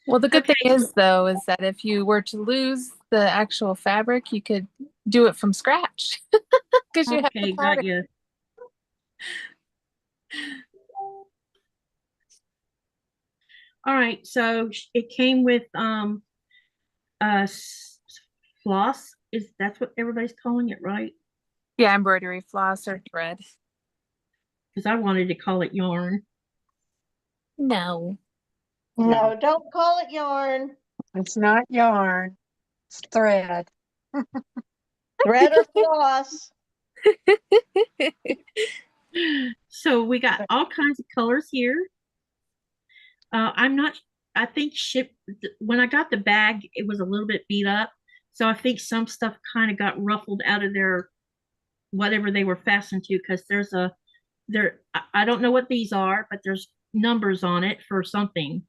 Well, the good thing is, though, is that if you were to lose the actual fabric, you could do it from scratch because you have the got pattern. you. All right, so it came with floss. That's what everybody's calling it, right? Yeah, embroidery floss or thread. Because I wanted to call it yarn. No. No, don't call it yarn. It's not yarn. It's thread. Thread or floss. So we got all kinds of colors here. I'm not, I think when I got the bag, it was a little bit beat up. So I think some stuff kind of got ruffled out of their, whatever they were fastened to, because I don't know what these are, but there's numbers on it for something.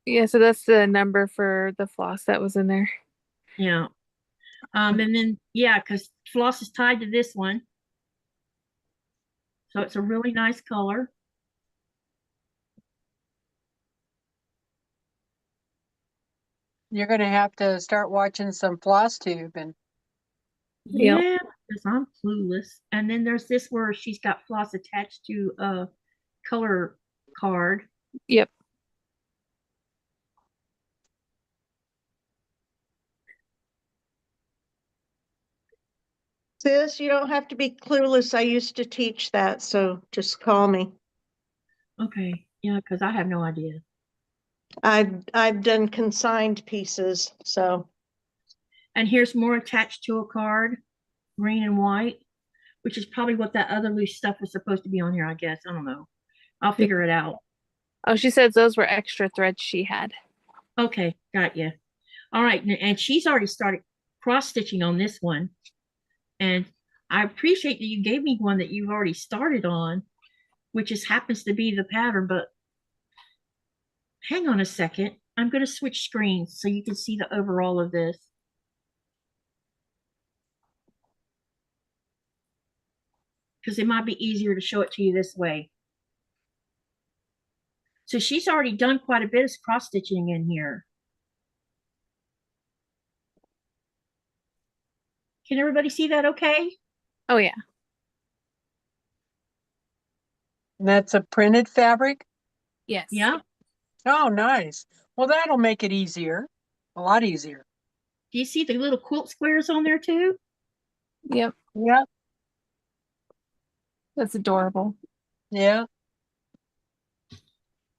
Yeah, so that's the number for the floss that was in there. Yeah. And then, yeah, because floss is tied to this one. So it's a really nice color. You're going to have to start watching some floss tube and Yep. Yeah, because I'm clueless. And then there's this where she's got floss attached to a color card. Yep. Sis, you don't have to be clueless. I used to teach that, so just call me. Okay, yeah, because I have no idea. I've done consigned pieces, so And here's more attached to a card, green and white, which is probably what that other loose stuff was supposed to be on here, I guess. I don't know. I'll figure it out. Oh, she says those were extra threads she had. Okay, got you. All right, and she's already started cross-stitching on this one. And I appreciate that you gave me one that you've already started on, which just happens to be the pattern, but hang on a second. I'm going to switch screens so you can see the overall of this. Because it might be easier to show it to you this way. So she's already done quite a bit of cross stitching in here. Can everybody see that okay? Oh, yeah. that's a printed fabric. Yes. Yeah. Oh, nice. Well, that'll make it easier. A lot easier. Do you see the little quilt squares on there too? Yep. Yeah. That's adorable. Yeah.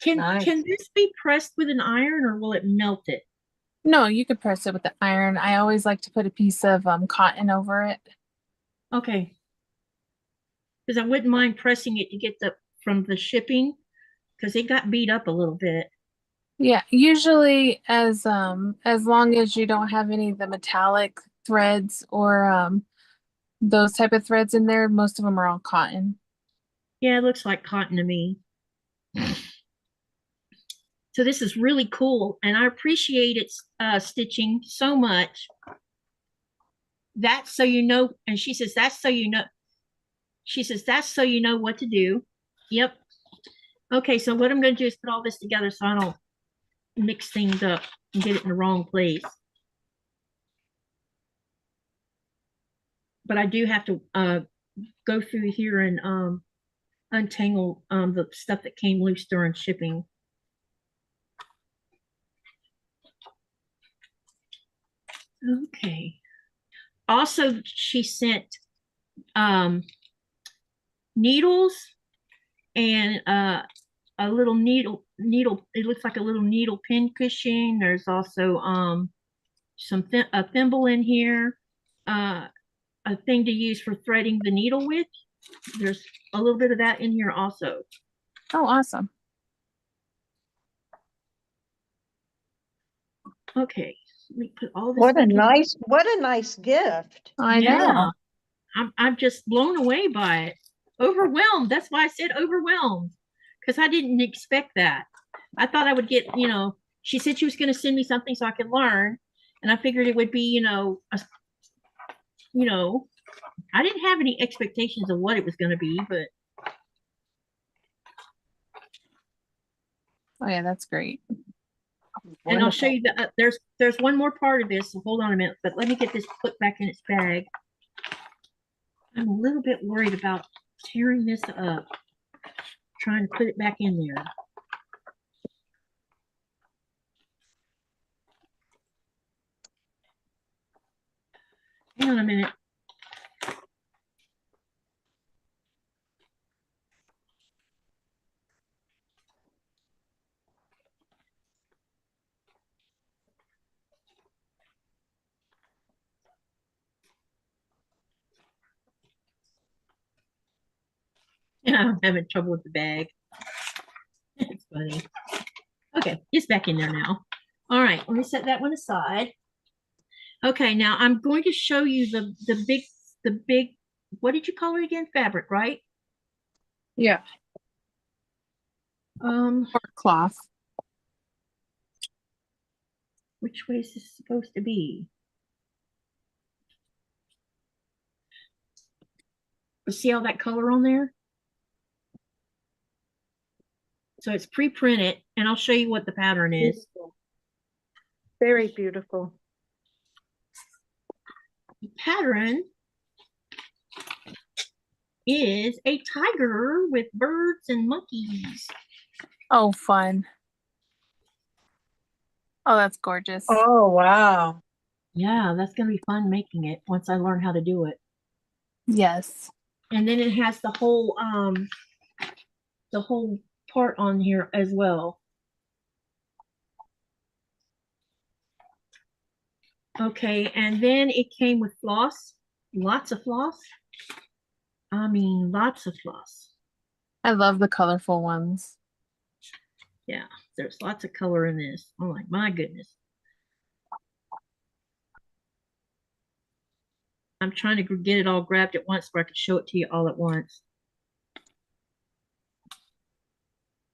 Can this be pressed with an iron or will it melt it? No, you could press it with the iron. I always like to put a piece of cotton over it. Okay. Because I wouldn't mind pressing it to get from the shipping, because it got beat up a little bit. Yeah, usually as long as you don't have any of the metallic threads or those type of threads in there, most of them are all cotton. Yeah, it looks like cotton to me. So this is really cool, and I appreciate its stitching so much. That's so you know, and she says that's so you know. She says that's so you know what to do. Yep. Okay, so what I'm going to do is put all this together so I don't mix things up and get it in the wrong place. But I do have to go through here and untangle the stuff that came loose during shipping. Okay. Also, she sent needles and a little needle. It looks like a little needle pin cushion. There's also a thimble in here, a thing to use for threading the needle with. There's a little bit of that in here also. Oh, awesome. Okay, let me put all this. what a nice gift. I know. I'm just blown away by it. Overwhelmed. That's why I said overwhelmed, because I didn't expect that. I thought I would get, she said she was going to send me something so I could learn, and I figured it would be, I didn't have any expectations of what it was going to be, but Oh yeah, that's great. and I'll show you that there's one more part of this. So hold on a minute, but let me get this put back in its bag. I'm a little bit worried about tearing this up, trying to put it back in there. Hang on a minute. I'm having trouble with the bag. It's funny. Okay, it's back in there now. All right, let me set that one aside. Okay, now I'm going to show you the big, what did you call it again? Fabric, right? Yeah. Or cloth. Which way is this supposed to be? See all that color on there? So it's pre-printed, and I'll show you what the pattern is. Very beautiful. The pattern is a tiger with birds and monkeys. Oh, fun. Oh, that's gorgeous. Oh, wow. Yeah, that's going to be fun making it once I learn how to do it. Yes. And then it has the whole part on here as well. Okay, and then it came with floss, lots of floss. I mean, lots of floss. I love the colorful ones. Yeah, there's lots of color in this. Oh my goodness. I'm trying to get it all grabbed at once so I can show it to you all at once.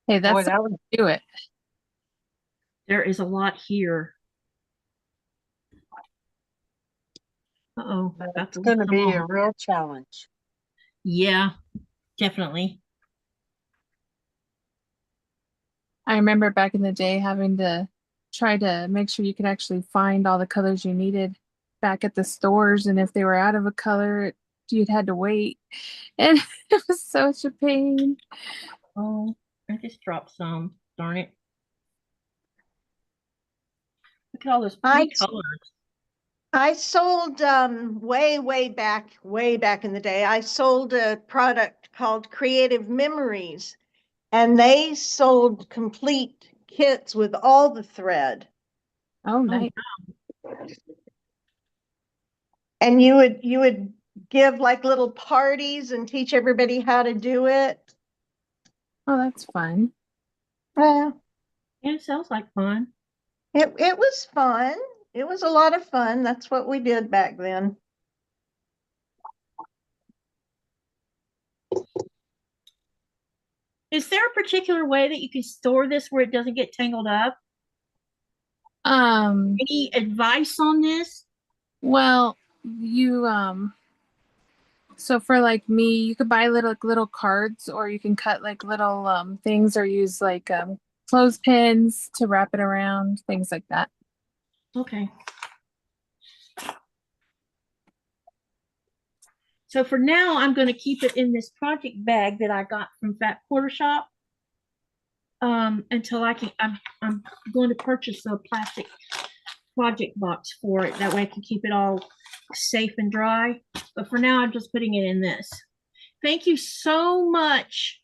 Hey, that's Boy, that would do it. There is a lot here. Uh-oh. That's going to be a real challenge. Yeah, definitely. I remember back in the day having to try to make sure you could actually find all the colors you needed back at the stores, and if they were out of a color, you'd had to wait, and it was such a pain. Oh, I just dropped some. Darn it. Look at all those pretty colors. I sold way back in the day. I sold a product called Creative Memories, and they sold complete kits with all the thread. Oh, nice. And you would give like little parties and teach everybody how to do it. Oh, that's fun. Yeah, It sounds like fun. it was fun. It was a lot of fun. That's what we did back then. Is there a particular way that you can store this where it doesn't get tangled up? Any advice on this? Well, you so for like me, you could buy little cards, or you can cut like little things, or use like clothespins to wrap it around, things like that. Okay. So for now, I'm going to keep it in this project bag that I got from Fat Quarter Shop until I can. I'm going to purchase a plastic project box for it. That way I can keep it all safe and dry. But for now, I'm just putting it in this. Thank you so much.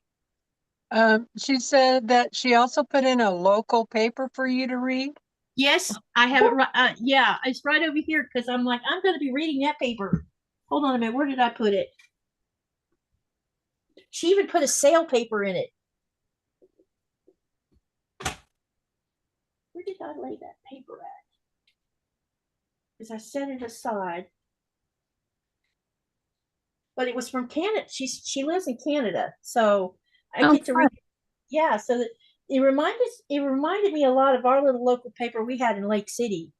She said that she also put in a local paper for you to read. Yes, I have it right. Yeah, it's right over here because I'm like, I'm going to be reading that paper. Hold on a minute. Where did I put it? She even put a sale paper in it. Where did I lay that paper at? Because I set it aside. But it was from Canada. She lives in Canada, so I get to read. Yeah, so that it reminded me a lot of our little local paper we had in Lake City.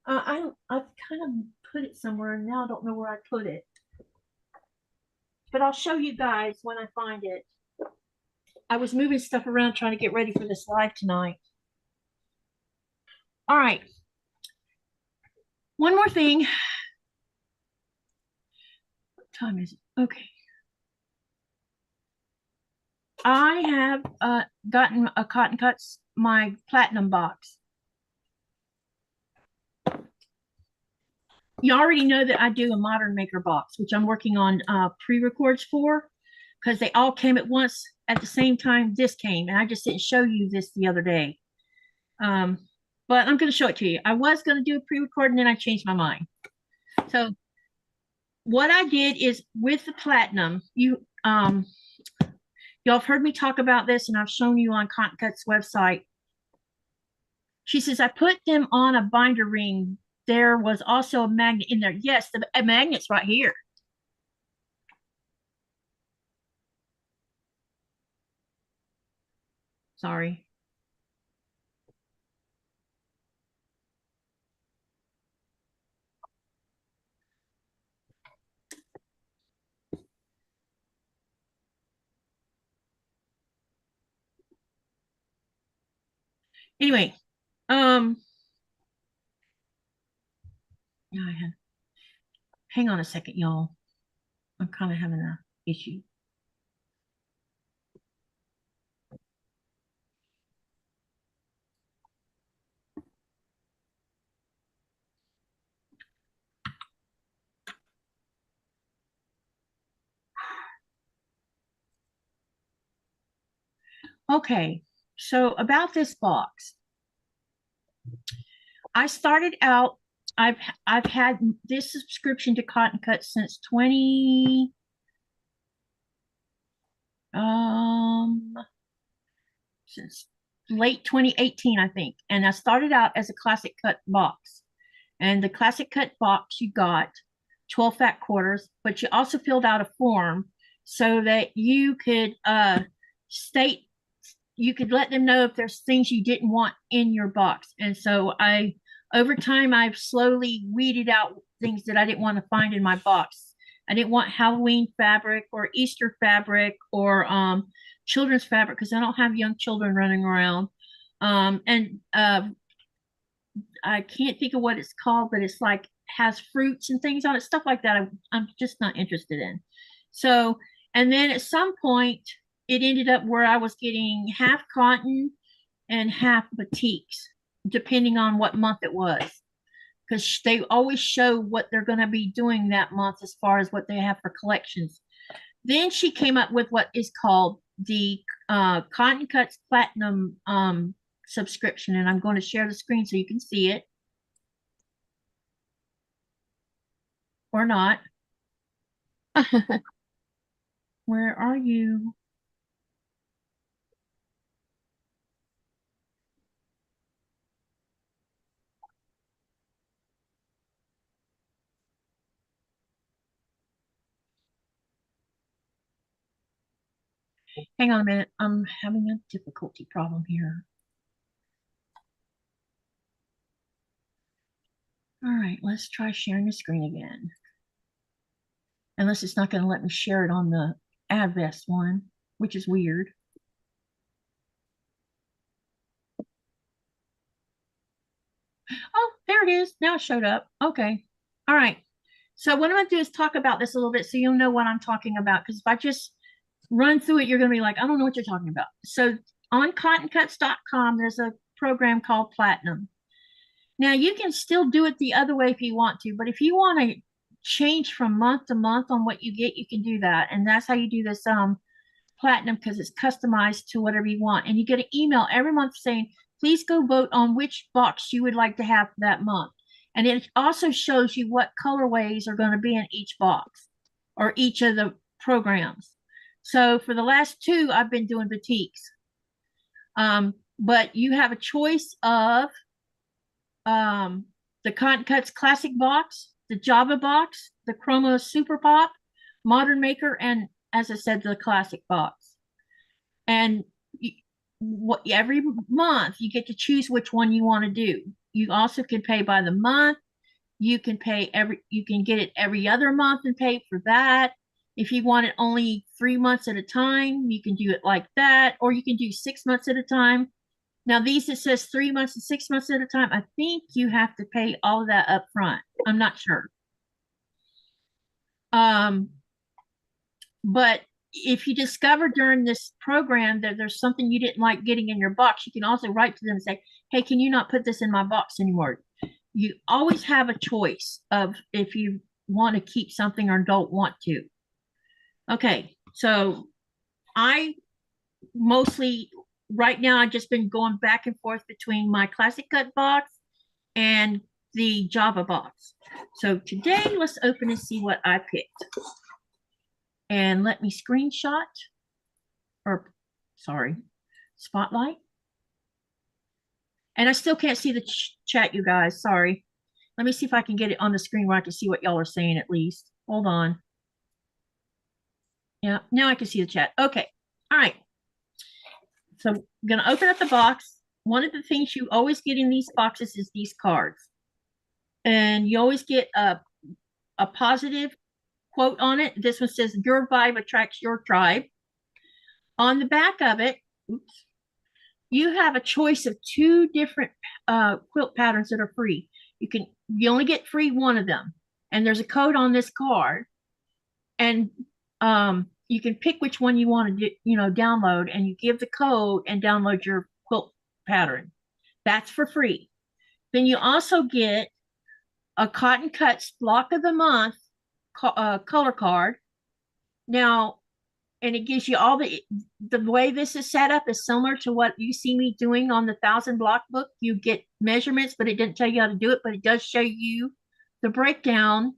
I've kind of put it somewhere, and now I don't know where I put it. But I'll show you guys when I find it. I was moving stuff around trying to get ready for this live tonight. All right. One more thing. What time is it? Okay. I have gotten a Cotton Cuts, my platinum box. You already know that I do a Modern Maker box, which I'm working on pre-records for, because they all came at once at the same time this came, and I just didn't show you this the other day. But I'm going to show it to you. I was going to do a pre-record, and then I changed my mind. So what I did is with the platinum, Y'all have heard me talk about this, and I've shown you on Cotton Cut's website. She says, I put them on a binder ring. There was also a magnet in there. Yes, the magnet's right here. Sorry. Anyway, yeah, hang on a second, y'all. I'm kind of having an issue. Okay, so about this box. I started out, I've had this subscription to Cotton Cut since since late 2018, I think. And I started out as a classic cut box. And the classic cut box, you got 12 fat quarters, but you also filled out a form so that you could state, you could let them know if there's things you didn't want in your box. And so over time, I've slowly weeded out things that I didn't want to find in my box. I didn't want Halloween fabric or Easter fabric or children's fabric because I don't have young children running around. I can't think of what it's called, but it's like has fruits and things on it, stuff like that. I'm just not interested in. So, and then at some point, it ended up where I was getting half cotton and half batiks, depending on what month it was, because they always show what they're going to be doing that month as far as what they have for collections. Then she came up with what is called the Cotton Cuts Platinum subscription, and I'm going to share the screen so you can see it. Or not. Where are you? Hang on a minute. I'm having a difficulty problem here. All right, let's try sharing the screen again. Unless it's not going to let me share it on the Advest one, which is weird. Oh, there it is. Now it showed up. Okay. All right. So what I'm going to do is talk about this a little bit so you'll know what I'm talking about. Because if I just run through it, you're going to be like, I don't know what you're talking about. So on cottoncuts.com, there's a program called Platinum. Now you can still do it the other way if you want to, but if you want to change from month to month on what you get, you can do that. And that's how you do this Platinum, because it's customized to whatever you want. And you get an email every month saying, please go vote on which box you would like to have that month. And it also shows you what colorways are going to be in each box or each of the programs. So for the last two, I've been doing batiks. But you have a choice of the Cotton Cuts Classic box, the Java box, the Chroma Super Pop, Modern Maker, and as I said, the Classic box. And every month you get to choose which one you want to do. You also can pay by the month. You can get it every other month and pay for that. If you want it only 3 months at a time, you can do it like that, or you can do 6 months at a time. Now these, it says 3 months and 6 months at a time. I think you have to pay all of that up front. I'm not sure. But if you discover during this program that there's something you didn't like getting in your box, you can also write to them and say, hey, can you not put this in my box anymore? You always have a choice of if you want to keep something or don't want to. Okay, so I mostly, right now, I've just been going back and forth between my Classic Cut box and the Java box. So today, let's open and see what I picked. And let me screenshot. or sorry, spotlight. And I still can't see the chat, you guys. Sorry. Let me see if I can get it on the screen where I can see what y'all are saying at least. Hold on. Yeah, now I can see the chat. Okay. All right. So I'm going to open up the box. One of the things you always get in these boxes is these cards. And you always get a positive quote on it. This one says, "Your vibe attracts your tribe." On the back of it, oops, you have a choice of 2 different quilt patterns that are free. You only get free one of them. And there's a code on this card. And you can pick which one you want to download, and you give the code and download your quilt pattern. That's for free. Then you also get a Cotton Cuts Block of the Month color card. Now, and it gives you all the way this is set up is similar to what you see me doing on the 1,000 block book. You get measurements, but it didn't tell you how to do it, but it does show you the breakdown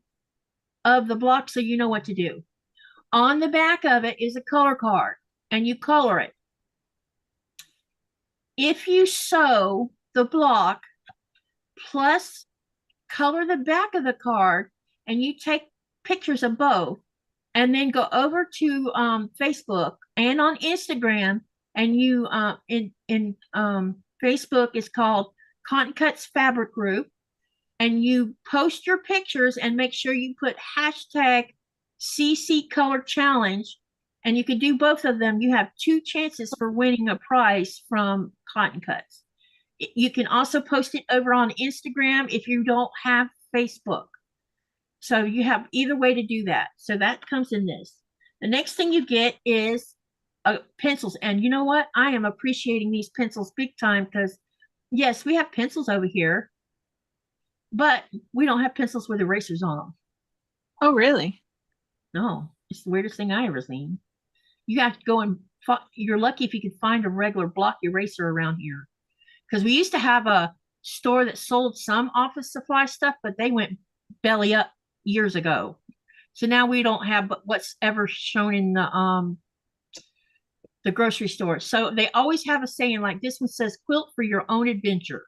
of the block so you know what to do. On the back of it is a color card, and you color it. If you sew the block plus color the back of the card, and you take pictures of both, and then go over to Facebook and on Instagram, and you in Facebook is called Cotton Cuts Fabric Group, and you post your pictures and make sure you put hashtag CC Color Challenge, and you can do both of them. You have 2 chances for winning a prize from Cotton Cuts. You can also post it over on Instagram if you don't have Facebook. So you have either way to do that. So that comes in this. The next thing you get is pencils. And you know what? I am appreciating these pencils big time because, yes, we have pencils over here, but we don't have pencils with erasers on them. Oh, really? No, it's the weirdest thing I ever seen. You have to go and you're lucky if you can find a regular block eraser around here. Because we used to have a store that sold some office supply stuff, but they went belly up years ago. So now we don't have what's ever shown in the grocery store. So they always have a saying like this one says, "Quilt for your own adventure."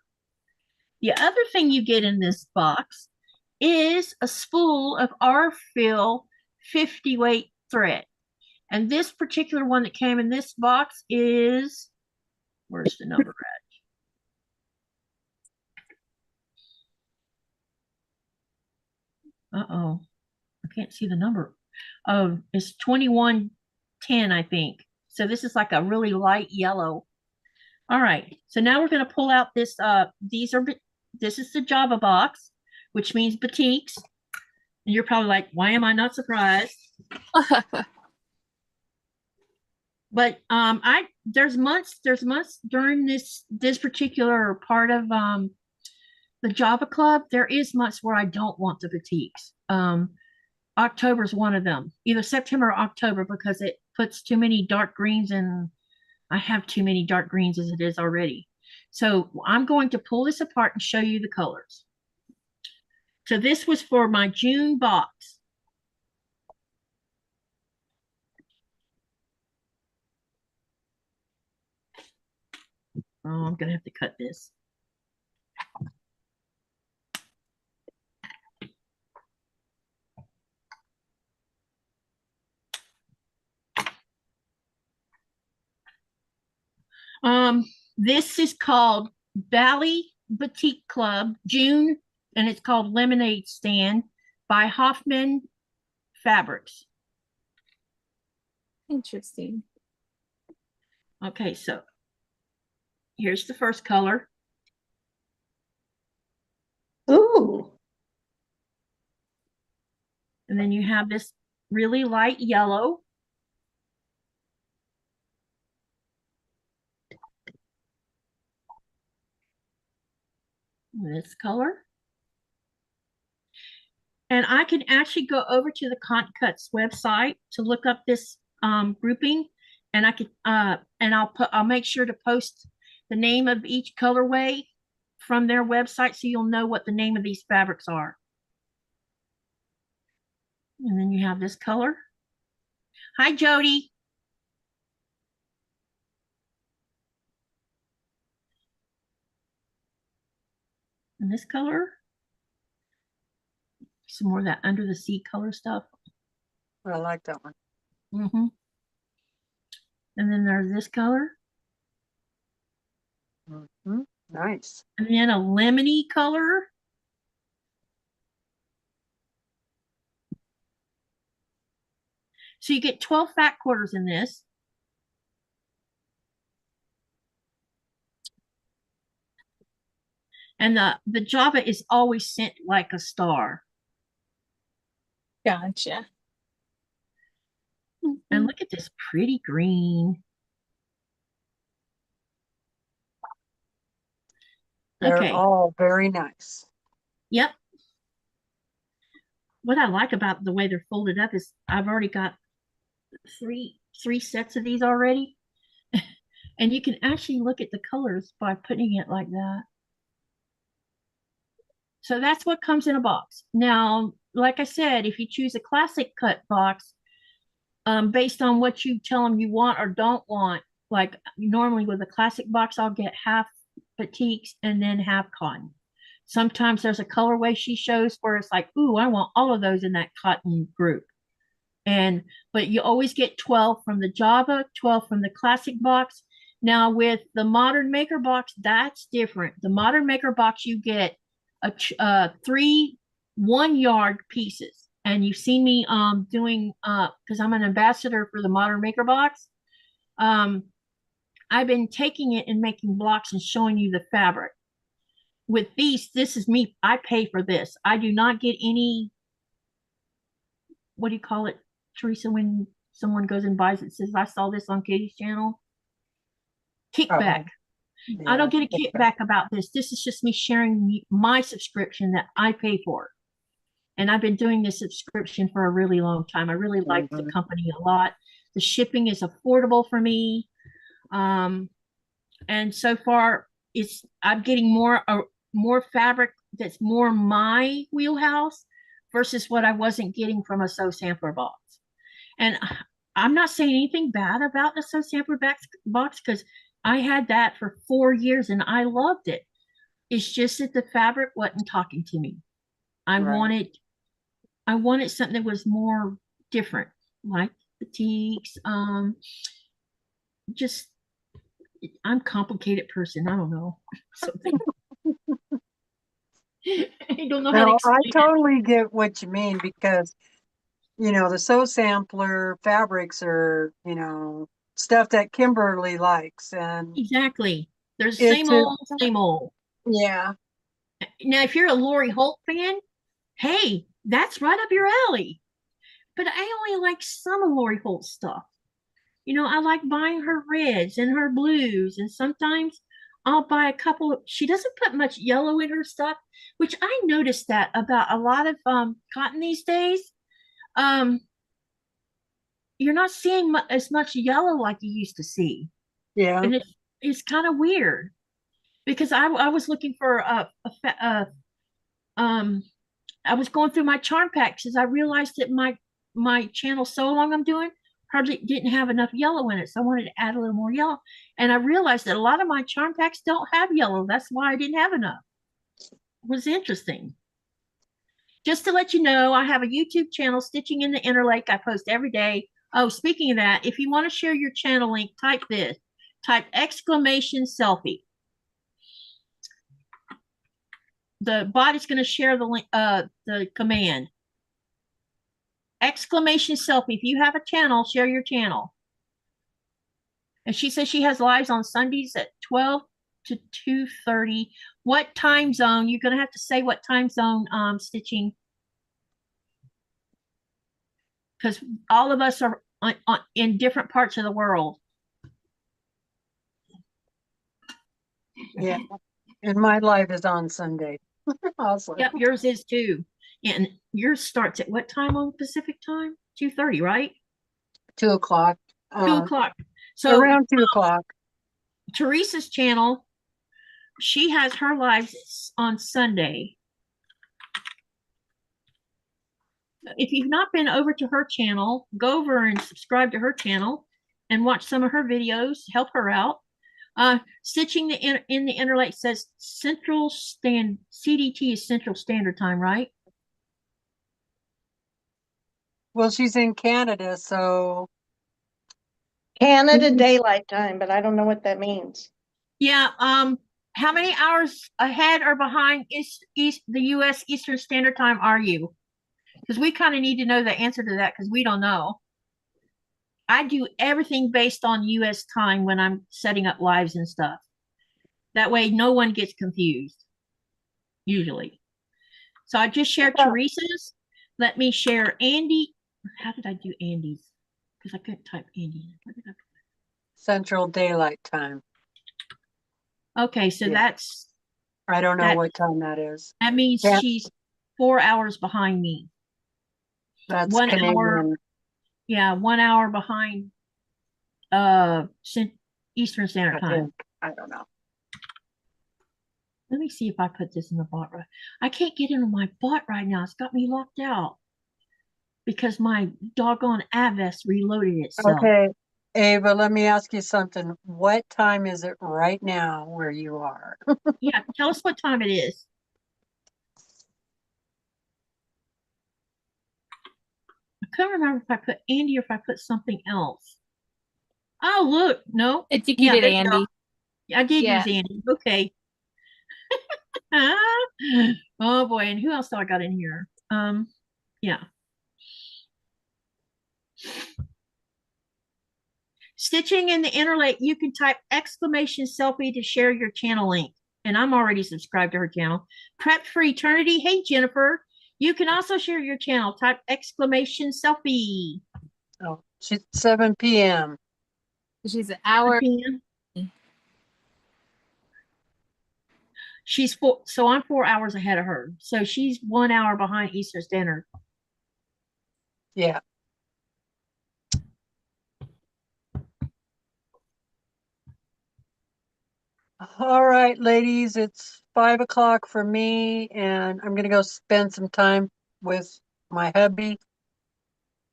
The other thing you get in this box is a spool of R-Fill 50 weight thread. And this particular one that came in this box is, where's the number at? Uh-oh, I can't see the number. Oh, it's 2110, I think. So this is like a really light yellow. All right, so now we're going to pull out this. This is the Java box, which means Batiks. And you're probably like, why am I not surprised? But there's months during this particular part of the Java Club. There is months where I don't want the Batiks. October is one of them, either September or October, because it puts too many dark greens, and I have too many dark greens as it is already. So I'm going to pull this apart and show you the colors. So this was for my June box. Oh, I'm going to have to cut this. This is called Bali Batiks Club June, and it's called Lemonade Stand by Hoffman Fabrics. Interesting. Okay, so here's the first color. Ooh. And then you have this really light yellow. This color. And I can actually go over to the Cotton Cuts website to look up this grouping, and I could and I'll make sure to post the name of each colorway from their website so you'll know what the name of these fabrics are. And then you have this color. Hi, Jody. in this color. Some more of that under the sea color stuff. I like that one. Mm-hmm. And then there's this color. Mm-hmm. Nice. And then a lemony color. So you get 12 fat quarters in this. And the Java is always sent like a star. Gotcha. And look at this pretty green. They're Okay. all very nice. Yep. What I like about the way they're folded up is I've already got three sets of these already. And you can actually look at the colors by putting it like that. So that's what comes in a box. Now, like I said, if you choose a classic cut box, based on what you tell them you want or don't want, like normally with a classic box, I'll get half batiks and then half cotton. Sometimes there's a colorway she shows where it's like, ooh, I want all of those in that cotton group. But you always get 12 from the Java, 12 from the classic box. Now with the modern maker box, that's different. The modern maker box, you get three 1 yard pieces. And you've seen me doing, because I'm an ambassador for the modern maker box. I've been taking it and making blocks and showing you the fabric. With these, this is me. I pay for this. I do not get any, what do you call it, Teresa, when someone goes and buys it, says, I saw this on Katie's channel? Kickback. Yeah, I don't get a kickback about this. This is just me sharing my subscription that I pay for. And I've been doing this subscription for a really long time. I really like the company a lot. The shipping is affordable for me. And so far, I'm getting more fabric that's more my wheelhouse versus what I wasn't getting from a sew sampler box. And I'm not saying anything bad about the sew sampler box because I had that for 4 years and I loved it. It's just that the fabric wasn't talking to me. I wanted something that was more different, like batiks. Just I'm a complicated person. I don't know. Something. I don't know how to explain I totally get what you mean because, you know, the sew sampler fabrics are, you know, stuff that Kimberly likes. And exactly. There's same old, same old. Yeah. Now, if you're a Lori Holt fan, hey, that's right up your alley. But I only like some of Lori Holt's stuff. You know, I like buying her reds and her blues, and sometimes I'll buy a couple. She doesn't put much yellow in her stuff, which I noticed that about a lot of cotton these days. You're not seeing as much yellow like you used to see. Yeah. And it's kind of weird because I was looking for I was going through my charm packs as I realized that my channel so long I'm doing hardly didn't have enough yellow in it. So I wanted to add a little more yellow. And I realized that a lot of my charm packs don't have yellow. That's why I didn't have enough. It was interesting. Just to let you know, I have a YouTube channel, Stitching in the Interlake. I post every day. Oh, speaking of that, if you want to share your channel link, type this. Type !selfie. The bot is going to share the link, the command. !selfie. If you have a channel, share your channel. And she says she has lives on Sundays at 12 to 2:30. What time zone? You're going to have to say what time zone, Stitching. Because all of us are in different parts of the world. Yeah. And my live is on Sunday. Awesome. Yep, yours is too. And yours starts at what time on Pacific time? 2:30, right? 2 o'clock. 2 o'clock. So around 2 o'clock. Teresa's channel, she has her lives on Sunday. If you've not been over to her channel, go over and subscribe to her channel and watch some of her videos, help her out. Stitching in the interlake says CDT is Central Standard Time, right? Well, she's in Canada, so Canada Daylight Time, but I don't know what that means. Yeah. How many hours ahead or behind the U.S. Eastern Standard Time are you? Because we kind of need to know the answer to that because we don't know. I do everything based on U.S. time when I'm setting up lives and stuff. That way, no one gets confused. Usually. So I just shared Teresa's. Let me share Andy. How did I do Andy's? Because I couldn't type Andy. What did I put? Central Daylight Time. Okay, so Yeah. I don't know what time that is. That means she's 4 hours behind me. That's 1 Canadian. hour. Yeah, 1 hour behind Eastern Standard Time. I don't know. Let me see if I put this in the bot right. I can't get into my bot right now. It's got me locked out because my doggone Aves reloaded itself. Okay, Ava, let me ask you something. What time is it right now where you are? Yeah, tell us what time it is. I couldn't remember if I put Andy or if I put something else. Oh, look. No. I think you did, there you Andy. go. I did Yeah. use Andy. Okay. Oh boy, and who else do I got in here? Yeah. Stitching in the interlake, you can type exclamation selfie to share your channel link. And I'm already subscribed to her channel. Prepped for Eternity. Hey, Jennifer. You can also share your channel. Type exclamation selfie. Oh, she's 7 p.m. She's an hour. So I'm 4 hours ahead of her. So she's 1 hour behind Eastern Standard. Yeah. All right, ladies, it's 5 o'clock for me, and I'm gonna go spend some time with my hubby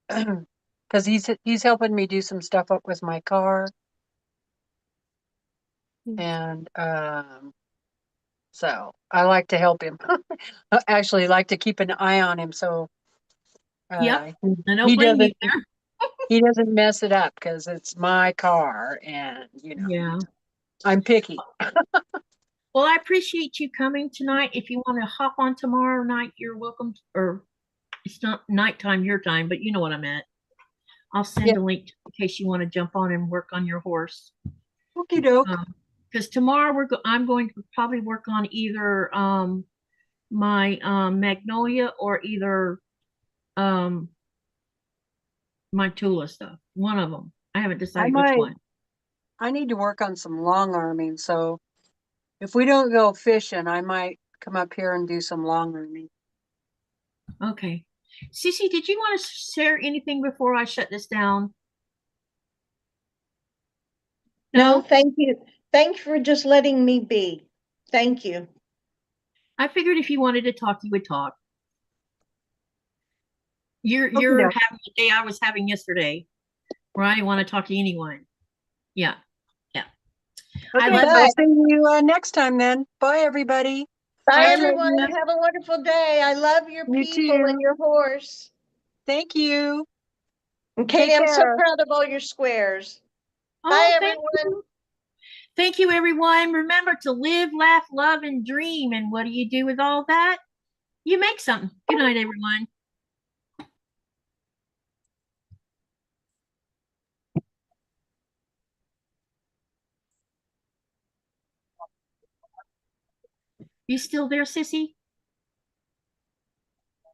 because he's helping me do some stuff up with my car, and so I like to help him. I actually like to keep an eye on him, so Yep. I don't he blame you doesn't there. he doesn't mess it up because it's my car, and Yeah. I'm picky. Well, I appreciate you coming tonight. If you want to hop on tomorrow night, you're welcome. Or it's not nighttime your time, but you know what I meant. I'll send a link in case you want to jump on and work on your horse. Okie doke. Because tomorrow I'm going to probably work on either my Magnolia or either my Tula stuff. One of them. I haven't decided which one. I need to work on some long arming, so if we don't go fishing, I might come up here and do some long arming. Okay. Cece, did you want to share anything before I shut this down? No, thank you. Thanks for just letting me be. Thank you. I figured if you wanted to talk, you would talk. You're having the day I was having yesterday, where I didn't want to talk to anyone. Yeah. Yeah. Okay, I'll see you next time then. Bye, everybody. Bye, everyone. Have a wonderful day. I love your You people too. and your horse. Thank you. And Katie, I'm so proud of all your squares. Bye, everyone. Thank you, everyone. Remember to live, laugh, love, and dream. And what do you do with all that? You make something. Good night, everyone. You still there, Sissy?